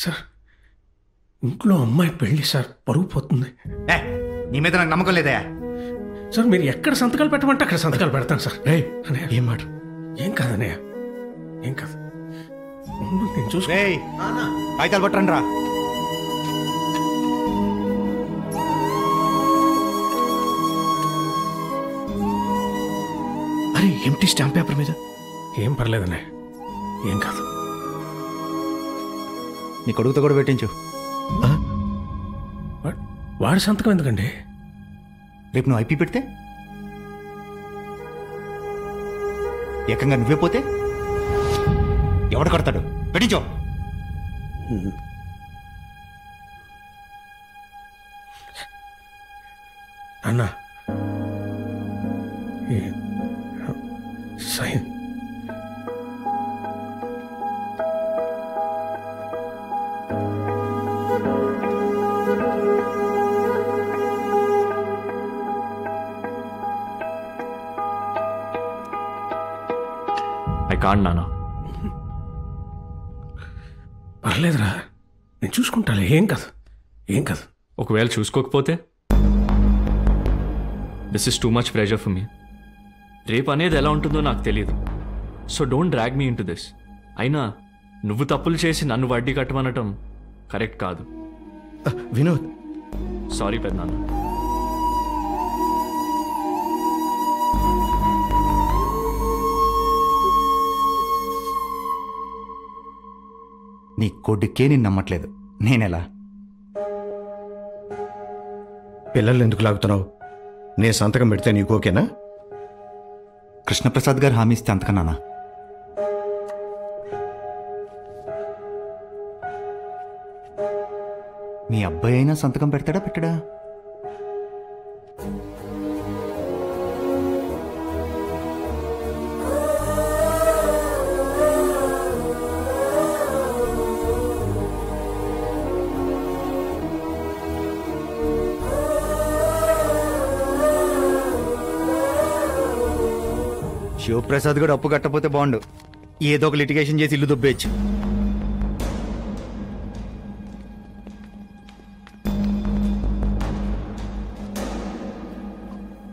సార్. ఇంట్లో అమ్మాయి పెళ్లి సార్, పరుగు పోతుంది. నీ మీద నాకు నమ్మకం లేదా? సార్ మీరు ఎక్కడ సంతకాలు పెట్టమంటే అక్కడ సంతకాలు పెడతాను సార్. ఏం మాట? ఏం కాదన్నయ్య, ఏం కాదు. నేను చూసుకో. కాగితాలు పట్టండి రా. అరే ఎంటీ స్టాంప్ పేపర్ మీద. ఏం పర్లేదన్నయ్య, ఏం కాదు. నీ కొడుకుతో కూడా పెట్టించు. వాడి సంతకం ఎందుకండి? రేపు నువ్వు ఐపీ పెడితే, ఏకంగా నువ్వే పోతే ఎవడు కడతాడు? పెట్టించో. అన్నా సైన్. ఐ కాంట్ నానా. పర్లేదురా, నేను చూసుకుంటాలే. ఏం కాదు, ఏం కాదు. ఒకవేళ చూసుకోకపోతే? This is too much pressure for me. రేపు అనేది ఎలా ఉంటుందో నాకు తెలియదు. So don't drag me into this. అయినా నువ్వు తప్పులు చేసి నన్ను వడ్డీ కట్టమనటం కరెక్ట్ కాదు. వినోద్, సారీ పెద్దనాన్న. నీ కొడుకే నేను నమ్మట్లేదు. నేనెలా? పిల్లల్ని ఎందుకు లాగుతున్నావు? నేను సంతకం పెడితే నీకు ఓకేనా? కృష్ణప్రసాద్ గారు హామీ ఇస్తే అంతకన్నానా? మీ అబ్బాయి అయినా సంతకం పెడతాడా పెట్టడా? శివప్రసాద్ కూడా అప్పు కట్టపోతే బాగుండు. ఏదో ఒక లిటిగేషన్ చేసి ఇల్లు దుబ్బేయచ్చు.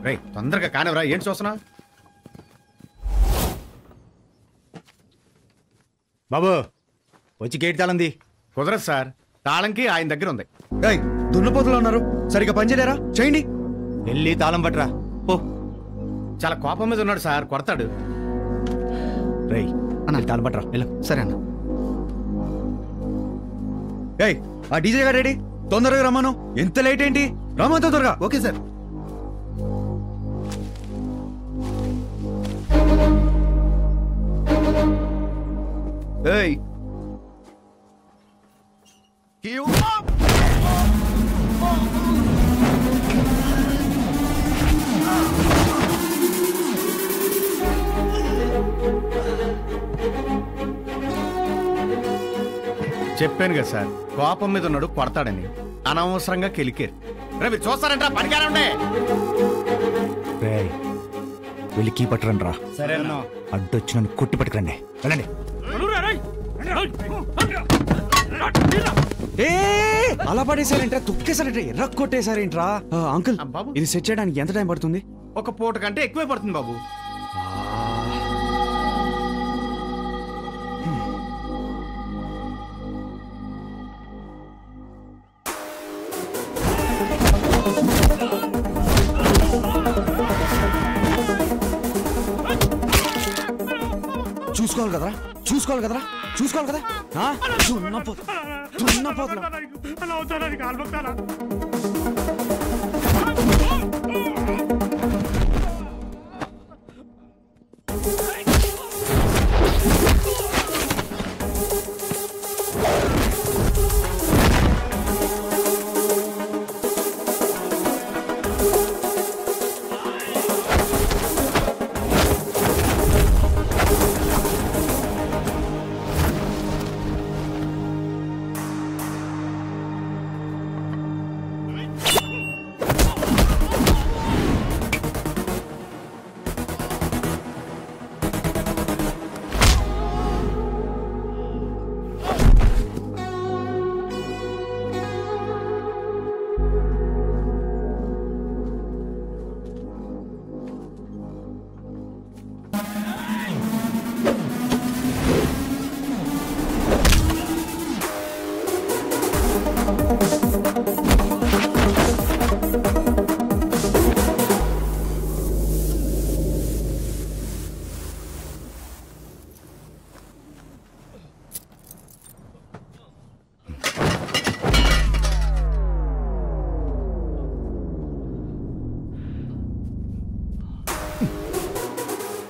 రేయ్ తొందరగా కానివరా, ఏంటి చూస్తున్నా? బాబు వచ్చి గేట్ తాళంది. కుదరదు సార్, తాళంకి ఆయన దగ్గర ఉంది. దున్నపోతులు ఉన్నారు, సరిగ్గా పనిచేయలేరా? చేయండి. వెళ్ళి తాళం పట్టరా. ఓ చాలా కోపం మీద ఉన్నాడు సార్, కొడతాడు. రేయ్ అన్న తాళం పట్టరా. వెళ్ళు. సరే అన్న. ఏయ్ ఆ డీజే గారు రెడీ, తొందరగా రమ్మను. ఎంత లేట్ ఏంటి? రమ్మను తొందరగా. Okay sir. ఏయ్ చెప్పాను కదా సార్, కోపం మీద ఉన్నాడు కొడతాడని. అనవసరంగా కెలికారు. రవి చూస్తారంట పనికానే ఉండే. వెళ్ళి కీ పట్టురండి రా. సరేనా? అడ్డొచ్చి నన్ను కొట్టి పట్టుకురండి. వెళ్ళండి. అలా పడేసారేంట్రా? తొక్కేసారేంట్రా? ఎర్ర కొట్టేసారేంట్రా? అంకుల్ ఇది సెట్ చేయడానికి ఎంత టైం పడుతుంది? ఒక పూట కంటే ఎక్కువే పడుతుంది బాబు. చూసుకోవాలి కదరా, చూసుకోవాలి కదరా, చూసుకోవాలి కదా.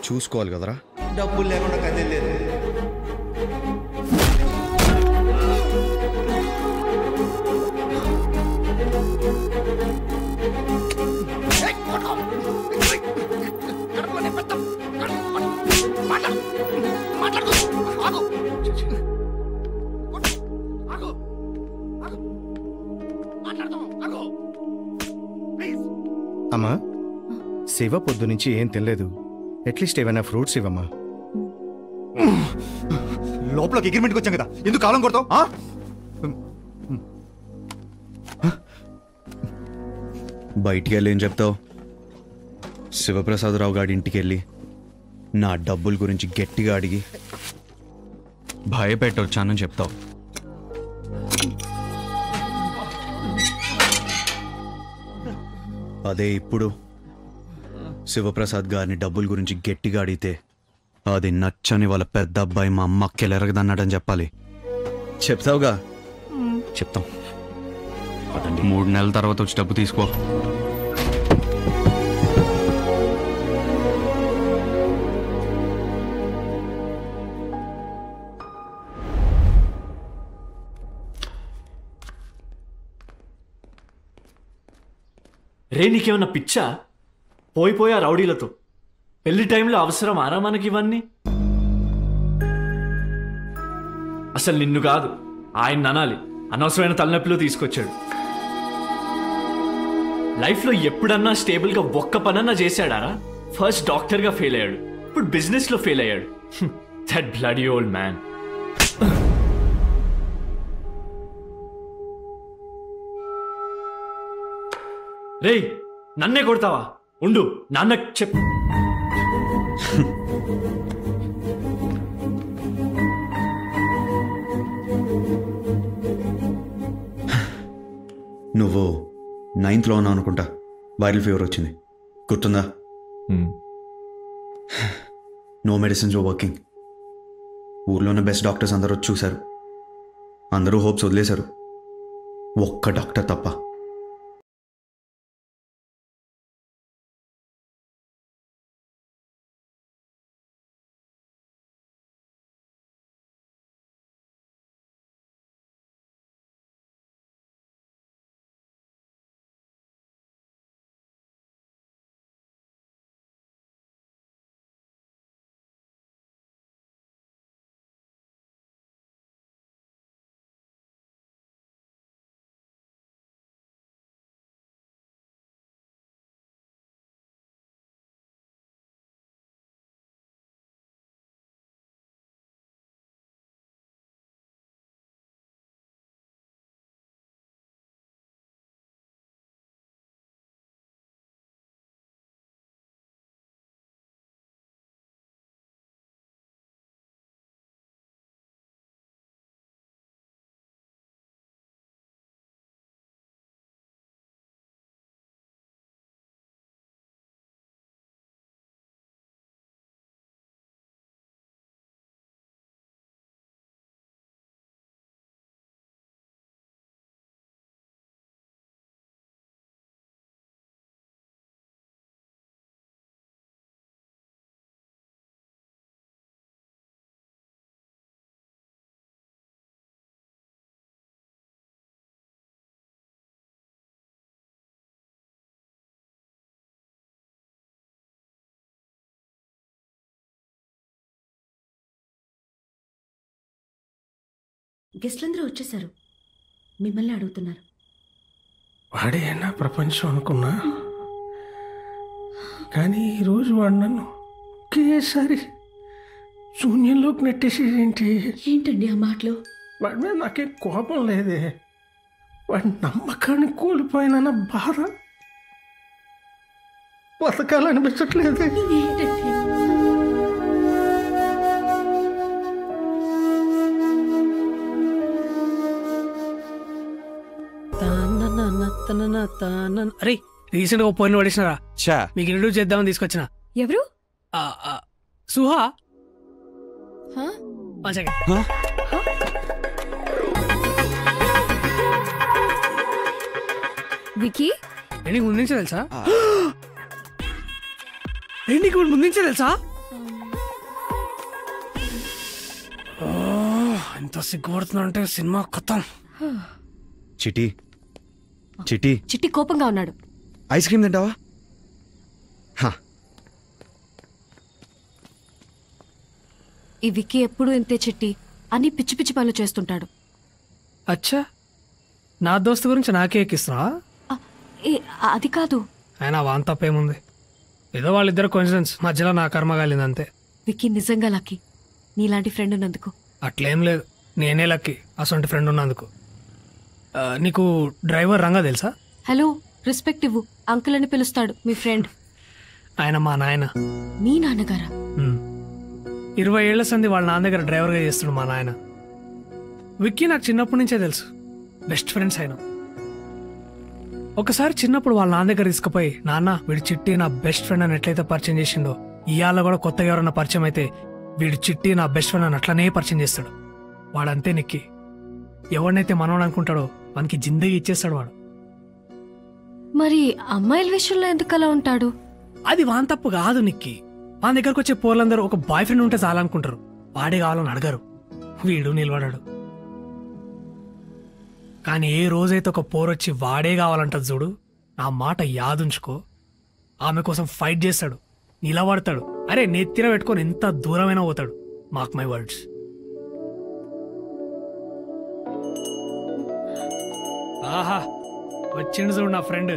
చూసుకోవాలి కదరా. డబ్బులు లేకుండా కదిలేదు. అమ్మా, శివ పొద్దు నుంచి ఏం తినలేదు. అట్లీస్ట్ ఏమైనా ఫ్రూట్స్ ఇవ్వమ్మా. లోపలికి అగ్రిమెంట్కి వచ్చాం కదా, ఎందుకు కాలం కొడతావు? బయటికి వెళ్ళి ఏం చెప్తావు? శివప్రసాదరావు గారి ఇంటికి వెళ్ళి నా డబ్బుల గురించి గట్టిగా అడిగి భయపెట్టొచ్చానని చెప్తావు. అదే ఇప్పుడు శివప్రసాద్ గారిని డబ్బుల గురించి గట్టిగా అడిగితే అది నచ్చని వాళ్ళ పెద్ద అబ్బాయి మా అమ్మ కెలరగదన్నాడని చెప్పాలి. చెప్తావుగా? చెప్తాం. 3 నెలల తర్వాత వచ్చి డబ్బు తీసుకో. రే నీకేమన్నా పిచ్చా? పోయిపోయా రౌడీలతో పెళ్లి టైంలో అవసరం ఆరా మనకి ఇవన్నీ? అసలు నిన్ను కాదు ఆయన అనాలి. అనవసరమైన తలనొప్పిలో తీసుకొచ్చాడు. లైఫ్లో ఎప్పుడన్నా స్టేబుల్గా ఒక్క పనన్నా చేశాడారా? ఫస్ట్ డాక్టర్గా ఫెయిల్ అయ్యాడు, ఇప్పుడు బిజినెస్లో ఫెయిల్ అయ్యాడు. That bloody old man. రేయ్ నన్నే కొడతావా? ఉండు నాన్నకు చెప్పు. నువ్వు 9th ఉన్నావు అనుకుంటా, వైరల్ ఫీవర్ వచ్చింది, గుర్తుందా? No medicines working. ఊర్లోనే బెస్ట్ డాక్టర్స్ అందరూ వచ్చి చూశారు. అందరూ హోప్స్ వదిలేశారు, ఒక్క డాక్టర్ తప్ప. గెస్ట్లందరూ వచ్చేసారు, మిమ్మల్ని అడుగుతున్నారు. వాడేనా ప్రపంచం అనుకున్నా, కానీ ఈరోజు వాడు నన్ను ఒకేసారి శూన్యంలోకి నెట్టేసి ఏంటండి ఆ మాటలు? వాడి మీద నాకేం కోపం లేదే, వాడి నమ్మకాన్ని కోల్పోయిన బాధ బతకాలనిపించట్లేదే. అరే రీసెంట్ గా పోయిన పడేసినారా? చా మీకు ఇంట్రడ్యూస్ చేద్దామని తీసుకొచ్చిన. ఎవరు? సుహా. వికీ నీకు ముందు నుంచే తెలుసా? నీకు ముందు నుంచే తెలుసా? ఎంత సిగ్గుపడుతున్నా అంటే సినిమా కొత్త. చిటి చిటి చిట్టి కోపంగా ఉన్నాడు. ఐస్ క్రీమ్ తింటావా? ఈ వికీ ఎప్పుడు ఇంతే చిట్టి, అని పిచ్చి పిచ్చి పనులు చేస్తుంటాడు. అచ్చా, నా దోస్తు గురించి నాకే ఎక్కిస్తున్నా? అది కాదు. ఆయన వాన్ తప్పేముంది, ఏదో వాళ్ళిద్దరు కోఇన్సిడెన్స్, మధ్యలో నా కర్మ కాలింది అంతే. వికీ నిజంగా లక్కీ నీలాంటి ఫ్రెండ్ ఉన్నందుకు. అట్లేం లేదు, నేనే లక్కీ అసొంటి ఫ్రెండ్ ఉన్నందుకు. నీకు డ్రైవర్ రంగా తెలుసా? హలో, రెస్పెక్ట్ ఇవ్వు. అంకుల్ అని పిలుస్తాడు మీ ఫ్రెండ్. ఆయన మా నాయన. మీ నాన్నగారా? 20 ఏళ్ల సంది వాళ్ళ నాన్న దగ్గర డ్రైవర్గా చేస్తాడు మా నాయన. విక్కీ నాకు చిన్నప్పటి నుంచే తెలుసు, బెస్ట్ ఫ్రెండ్స్ అయినా. ఒకసారి చిన్నప్పుడు వాళ్ళ నాన్న దగ్గర తీసుకుపోయి, నాన్న వీడి చిట్టి నా బెస్ట్ ఫ్రెండ్ అని ఎట్లయితే పరిచయం చేసిండో, ఇవాళ కూడా కొత్తగా ఎవరన్నా పరిచయం అయితే వీడి చిట్టి నా బెస్ట్ ఫ్రెండ్ అని అట్లనే పరిచయం చేస్తాడు. వాడంతే నిక్కి, ఎవరినైతే మనవాడు అనుకుంటాడో మనకి జిందగీ ఇచ్చేస్తాడు వాడు. మరి అమ్మాయిల విషయంలో ఎందుకు అలా ఉంటాడు? అది వాన్ తప్పు కాదు నిక్కి. మన దగ్గరకు వచ్చే పోర్లందరూ ఒక బాయ్ ఫ్రెండ్ ఉంటే చాలనుకుంటారు, వాడే కావాలని అడగరు. వీడు నిలబడాడు. కానీ ఏ రోజైతే ఒక పోరొచ్చి వాడే కావాలంటది చూడు, నా మాట యాదుంచుకో, ఆమె కోసం ఫైట్ చేస్తాడు, నిలబడతాడు. అరే నెత్తిన పెట్టుకొని ఎంత దూరమైనా పోతాడు. Mark my words. ఆహా, వచ్చిండు చూడు నా ఫ్రెండ్.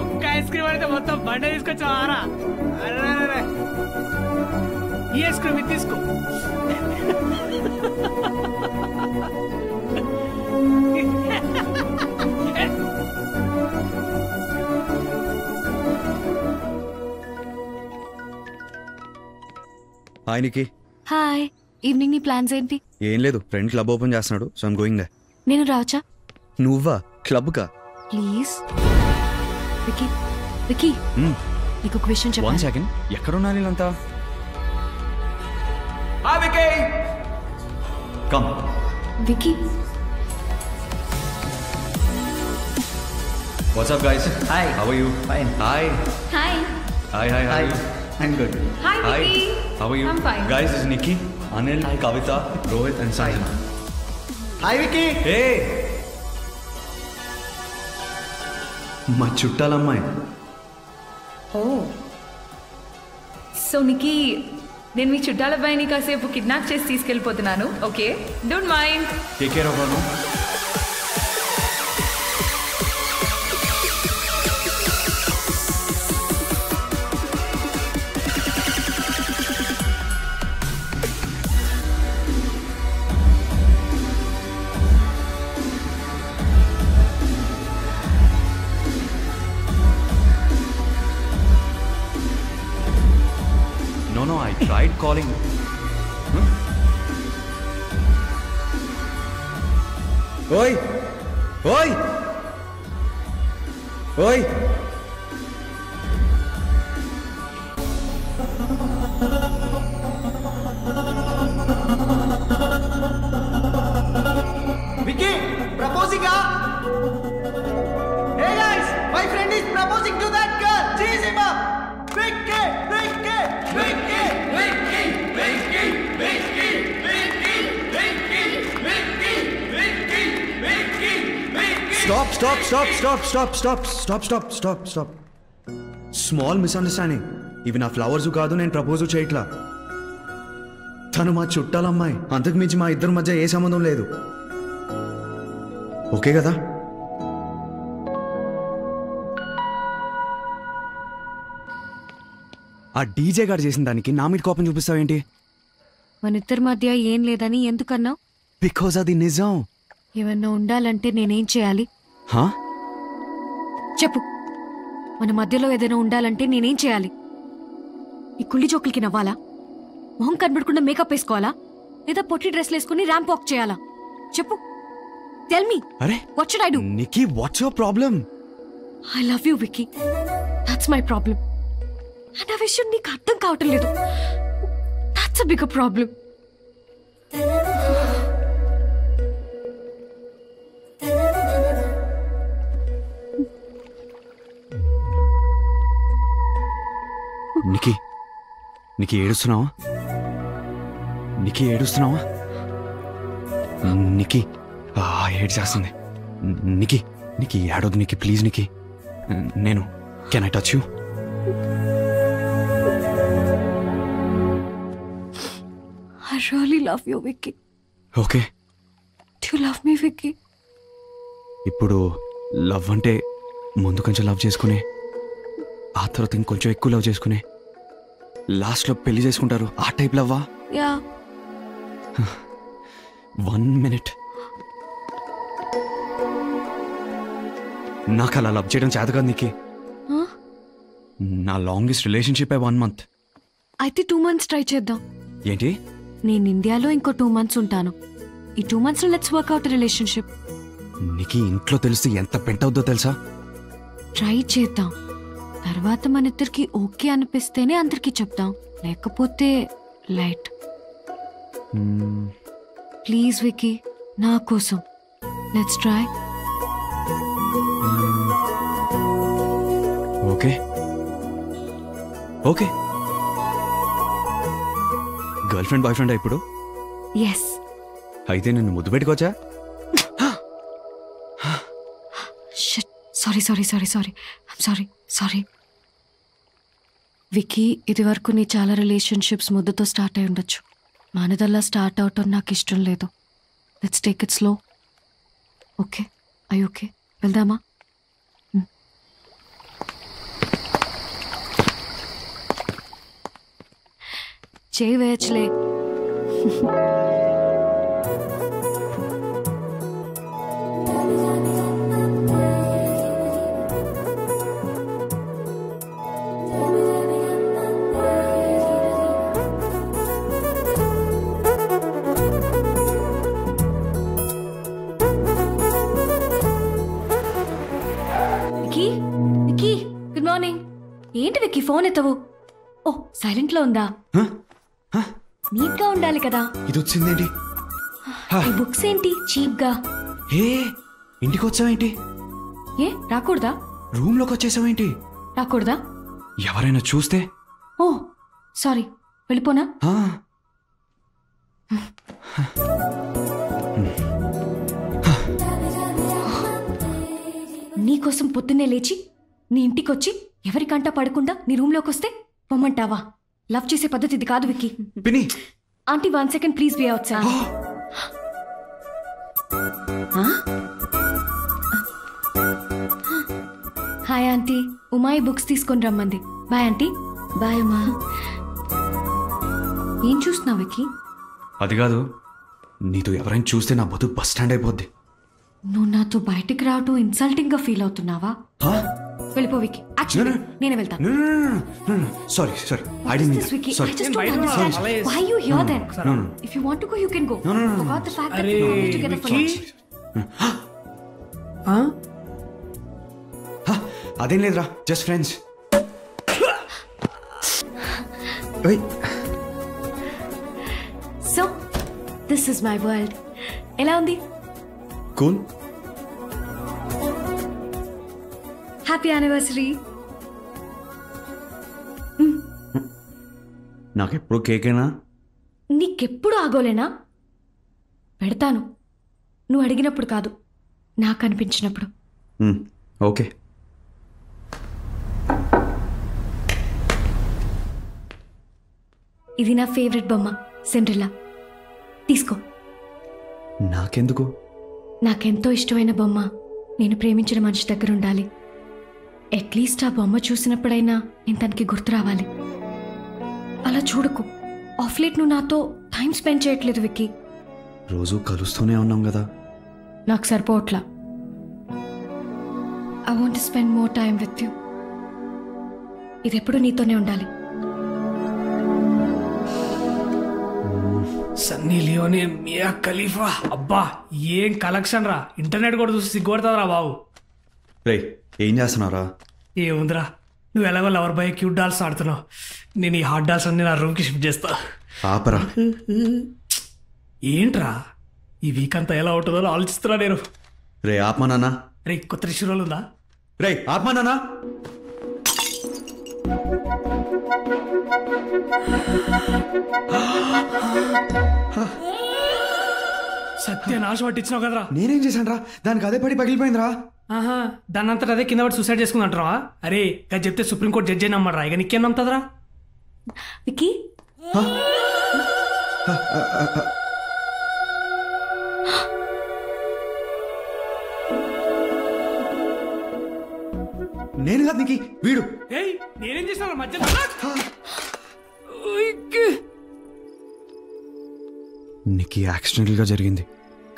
ఒక్క ఐస్ క్రీమ్ అయితే మొత్తం బండ తీసుకొచ్చావారా? ఈ ఐస్ క్రీమ్ ఇది తీసుకో. హాయ్ నికి. హాయ్. ఈవినింగ్ నీ ప్లాన్స్ ఏంటి? ఏం లేదు, ఫ్రెండ్ క్లబ్ ఓపెన్ చేస్తున్నాడు, సో ఐమ్ గోయింగ్ దే. నేను రావచ్చా? నువ్వా? క్లబ్ కా? ప్లీజ్. వికీ వికీ నీకు ఒక విషయం చెప్పాలి. 1 సెకండ్, ఎక్కడున్నారు వీళ్ళంతా? Come. Vicky. What's up guys? Hi. How are you? Fine. Hi. Hi. Hi hi hi. I'm good. Hi, Vicky. How are you? I'm fine. Guys, this is Nikki, Anil, Kavita, Rohit and Sajna. Hi Vicky. Hey! మా చుట్టాలమ్మాయి. So నికీ, నేను మీ చుట్టాల అబ్బాయిని కాసేపు kidnap చేసి తీసుకెళ్ళిపోతున్నాను. Okay, don't mind. Take care of her, no? No, I tried calling. Oi! Oi! Oi! Vicky, proposing ah? Hey guys, my friend is proposing to that girl. Cheese him up. Vicky, Vicky, Vicky, Vicky, Vicky, Vicky, Vicky, Vicky, Vicky, Vicky, Vicky, Vicky. Stop. Small misunderstanding. ఇవి నా flowers కాదు, నేను propose చేయట్లా. తను మా చుట్టాలమ్మాయి, అంతకు మించి మా ఇద్దరి మధ్య ఏ సంబంధం లేదు. ఓకే కదా? ఆ డీజే గారు చేసిన దానికి నా మీద కోపం చూపిస్తావేంటి? మన ఇద్దరి మధ్య ఏం లేదని ఎందుకన్నావు? బికాజ్ అది నిజం. ఏమన్నా ఉండాలంటే నేనేం చేయాలి హా? చెప్పు. మన మధ్యలో ఏదైనా ఉండాలంటే నేనేం చేయాలి? ఈ కుళ్ళి జోకులకి నవ్వాలా? మొహం కనబడకుండా మేకప్ వేసుకోవాలా? లేదా పొట్టి డ్రెస్లు వేసుకుని ర్యాంప్ వాక్ చేయాలా? చెప్పు. Tell me. అరే what should I do? Nikki, what's your problem? I love you Vicky. That's my problem. And ఆ విషయం నీకు అర్థం కావటం లేదు. That's a bigger problem. Nikki, నీకు ఏడుస్తున్నావా? నీకు ఏడుస్తున్నావా? నికీ, ఏడు చేస్తుంది. నికీ, నీకు ఏడవద్దు నికీ, ప్లీజ్ నికీ. నేను can I touch you? I really love you, Vicky. Okay. Do you love me, Vicky? ఇప్పుడు లవ్ అంటే ముందు కొంచెం లవ్ చేసుకునే, ఆ తర్వాత ఇంకొంచెం ఎక్కువ లవ్ చేసుకునే, లాస్ట్లో పెళ్లి చేసుకుంటారు, ఆ టైప్ లవ్వా? Yeah. 1 minute. నాకు అలా లవ్ చేయడం చేత కాదు నీకు. Huh? నా లాంగెస్ట్ రిలేషన్షిప్ 1 month. అయితే 2 months ట్రై చేద్దాం. ఏంటి? నేను ఇండియాలో ఇంకో 2 months ఉంటాను. ఈ 2 months లో లెట్స్ వర్క్ అవుట్ రిలేషన్షిప్. నీకు ఇంట్లో తెలిస్తే ఎంత పెంట్ అవుద్దో తెలుసా? ట్రై చేద్దాం. తర్వాత మన ఇద్దరికి ఓకే అనిపిస్తేనే అందరికి చెప్దాం, లేకపోతే లైట్. ప్లీజ్ విక్కీ, నా కోసం let's try. Okay okay. Girl friend boy friend ఇప్పుడు? ఎస్. అయితే నిన్ను ముద్దు పెట్టుకోవచ్చా? Sorry sorry sorry sorry sorry sorry Vicky, ఇది వరకు నీ చాలా రిలేషన్షిప్స్ ముద్దుతో స్టార్ట్ అయి ఉండొచ్చు. మనదల్లా స్టార్ట్ అవటం నాకు ఇష్టం లేదు. Let's take it slow. Okay? I okay? వెళ్దామా? చేయి వేయచ్చులే. Vicky, Vicky, good morning. ఏంటి విక్కీ ఫోన్ ఎత్తవు? ఓ, సైలెంట్ లో ఉందా? నీట్ గా ఉండాలి కదా. ఇది వచ్చిందేంటి? ఈ బుక్స్ ఏంటి చీప్ గా? ఏ, ఇంటికి వచ్చావేంటి? ఏ, రాకూడదా? రూమ్ లోకి వచ్చేసావేంటి? రాకూడదా? ఎవరైనా చూస్తే? ఓ సారీ, వెళ్ళిపోనా? నీకోసం పొద్దున్నే లేచి నీ ఇంటికొచ్చి ఎవరికంటా పడకుండా నీ రూమ్లోకి వస్తే పొమ్మంటావా? లవ్ చేసే పద్ధతి ఇది కాదు Vicky. Aunty 1 second please be outside. Hi aunty, ఉమాయి బుక్స్ తీసుకొని రమ్మంది. Bye aunty. బాయ్ అమ్మా. ఏం చూస్తున్నావు విక్కీ? అది కాదు, నీతో ఎవరైనా చూస్తే నా బతుకు బస్ స్టాండ్ అయిపోద్ది. నువ్వు నాతో బయటికి రావటం ఇన్సల్టింగ్ గా ఫీల్ అవుతున్నావా? వెళ్ళిపో విక్కీ. యాక్చువల్లీ నేనే వెళ్తాను. Sorry sorry, I didn't mean that. Sorry. I just don't understand why you here then. No, no. If you want to go, you can go. No, no, no. Forgot the fact that we will be together for lunch. అదేం లేదురా, just friends. So, this is my world. ఎలా ఉంది? Cool. Happy anniversary. నాకెప్పుడు కేకేనా? నీకెప్పుడు ఆగోలేనా? పెడతాను, నువ్వు అడిగినప్పుడు కాదు, నాకు అనిపించినప్పుడు. ఓకే. ఇది నా ఫేవరెట్ బొమ్మ సిండ్రెల్లా. తీసుకో. నాకెందుకు? నాకెంతో ఇష్టమైన బొమ్మ నేను ప్రేమించిన మనిషి దగ్గర ఉండాలి. అట్లీస్ట్ ఆ బొమ్మ చూసినప్పుడైనా నేను తనకి గుర్తు రావాలి. అలా చూడకు. ఆఫ్ లేట్ నువ్వు నాతో టైం స్పెండ్ చేయట్లేదు విక్కీ. రోజు కలుస్తూనే ఉన్నాం కదా. నాకు సరిపోవట్లా. I want spend more time with you. ఇది ఎప్పుడు నీతోనే ఉండాలి. సన్నీ లియోనే, మియా ఖలీఫా, అబ్బా ఏం కలెక్షన్ రా. ఇంటర్నెట్ కూడా చూసి సిగ్గుపడతావురా బాబు. రే ఏం చేస్తున్నావురా? ఏముందిరా, నువ్వు ఎలాగో లవర్ బాయ్ క్యూట్ డాల్స్ ఆడుతున్నావు. నేను ఈ హాట్ డాల్స్ అన్ని నా రూమ్కి షిఫ్ట్ చేస్తా. ఆపరా. ఏంట్రా ఈ వీక్ అంతా ఎలా ఉంటుందో ఆలోచిస్తున్నా నేను. రే ఆత్మా నాన్న. రే కొత్త రిషురోలు ఉందా? రే ఆత్మా నాన్న. సత్యనాశ పట్టించినావు కదరా. నేనేం చేశాను రా? దానికి అదే పడి పగిలిపోయిందిరా. ఆహా, దాన్ని అంతటా అదే కింద పడి సూసైడ్ చేసుకుందంటారా? అరే అది చెప్తే సుప్రీంకోర్టు జడ్జి అయినా నమ్మరా? ఇక నీకేం నమ్ముతుందిరా? విక్కీ నేను కాదు నీకు వీడు. నేనేం చేస్తాను మధ్య? నీకు యాక్సిడెంటల్గా జరిగింది.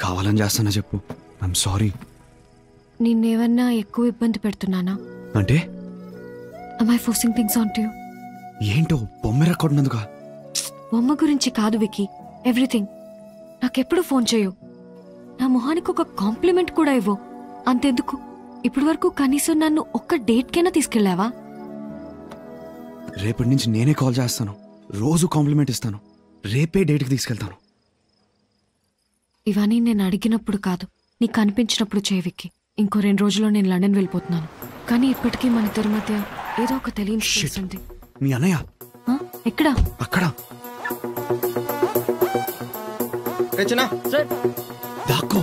కావాలని చేస్తానా చెప్పు. I'm sorry. నిన్నేమన్నా ఎక్కువ ఇబ్బంది పెడుతున్నానా? అంటే am I forcing things onto you? ఏంటో బొమ్మ రెక్కొట్టినందుక? బొమ్మ గురించి కాదు విక్కీ, ఎవ్రీథింగ్. నాకెప్పుడు ఫోన్ చేయు. నా మొహానికి ఒక కాంప్లిమెంట్ కూడా ఇవ్వు. అంతెందుకు, ఇప్పటి వరకు కనీసం నన్ను ఒక్క డేట్కైనా తీసుకెళ్ళావా? రేపటి నుంచి నేనే కాల్ చేస్తాను. రోజు కాంప్లిమెంట్ ఇస్తాను. రేపే డేట్కి తీసుకెళ్తాను. ఇవన్నీ నేను అడిగినప్పుడు కాదు, నీకు అనిపించినప్పుడు చేయి విక్కీ. ఇంకో 2 రోజుల్లో నేను లండన్ వెళ్ళిపోతున్నాను. కానీ ఇప్పటికీ మన ఇద్దరి మధ్య ఏదో ఒక తెలియని స్పేస్ ఉంది. మీ అన్నయ్య ఎక్కడా? అక్కడ. దాక్కో.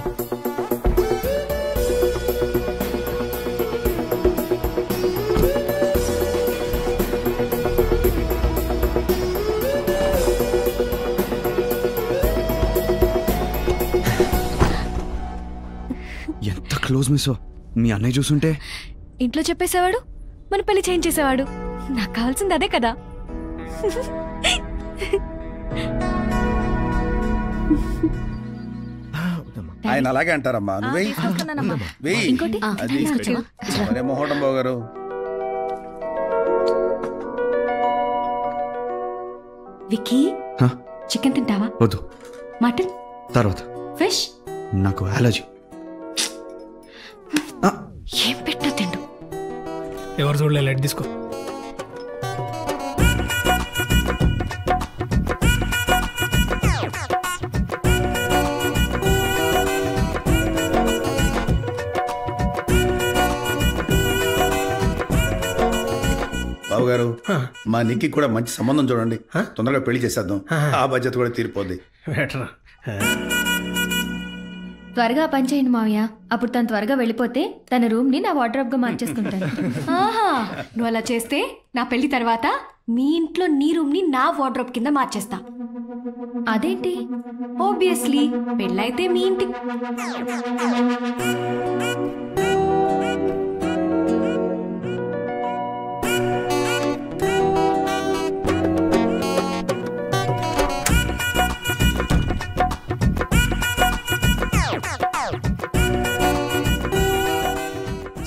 ఎంత క్లోజ్ మిస్సో. మీ అన్నయ్య చూసుంటే ఇంట్లో చెప్పేసేవాడు, మన పెళ్లి చేయించేసేవాడు. నాకు కావాల్సింది అదే కదా. ఆయన అలాగే అంటారమ్మా. నువ్వే ఇంకోటి అది మొహోటం బాగారు. విక్కీ చికెన్ తింటావా? వద్దు. మటన్? తర్వాత. ఫిష్? నాకు అలర్జీ. ఏం పెట్టా తిండు. ఎవరు చూడలే, లైట్ తీసుకో. బాబు గారు, మా నిక్కి కూడా మంచి సంబంధం చూడండి. తొందరగా పెళ్లి చేసేద్దాం. ఆ బాధ్యత కూడా తీరిపోద్ది. త్వరగా పని చేయండి మావయ్య. అప్పుడు తను త్వరగా వెళ్ళిపోతే తన రూమ్ ని నా వార్డ్రోబ్ గా మార్చేసుకుంటాను. ఆహా, నువ్వు అలా చేస్తే నా పెళ్లి తర్వాత మీ ఇంట్లో నీ రూమ్ ని నా వార్డ్రోబ్ కింద మార్చేస్తా. అదేంటి? ఆబ్వియస్లీ పెళ్ళైతే మీ ఇంటి.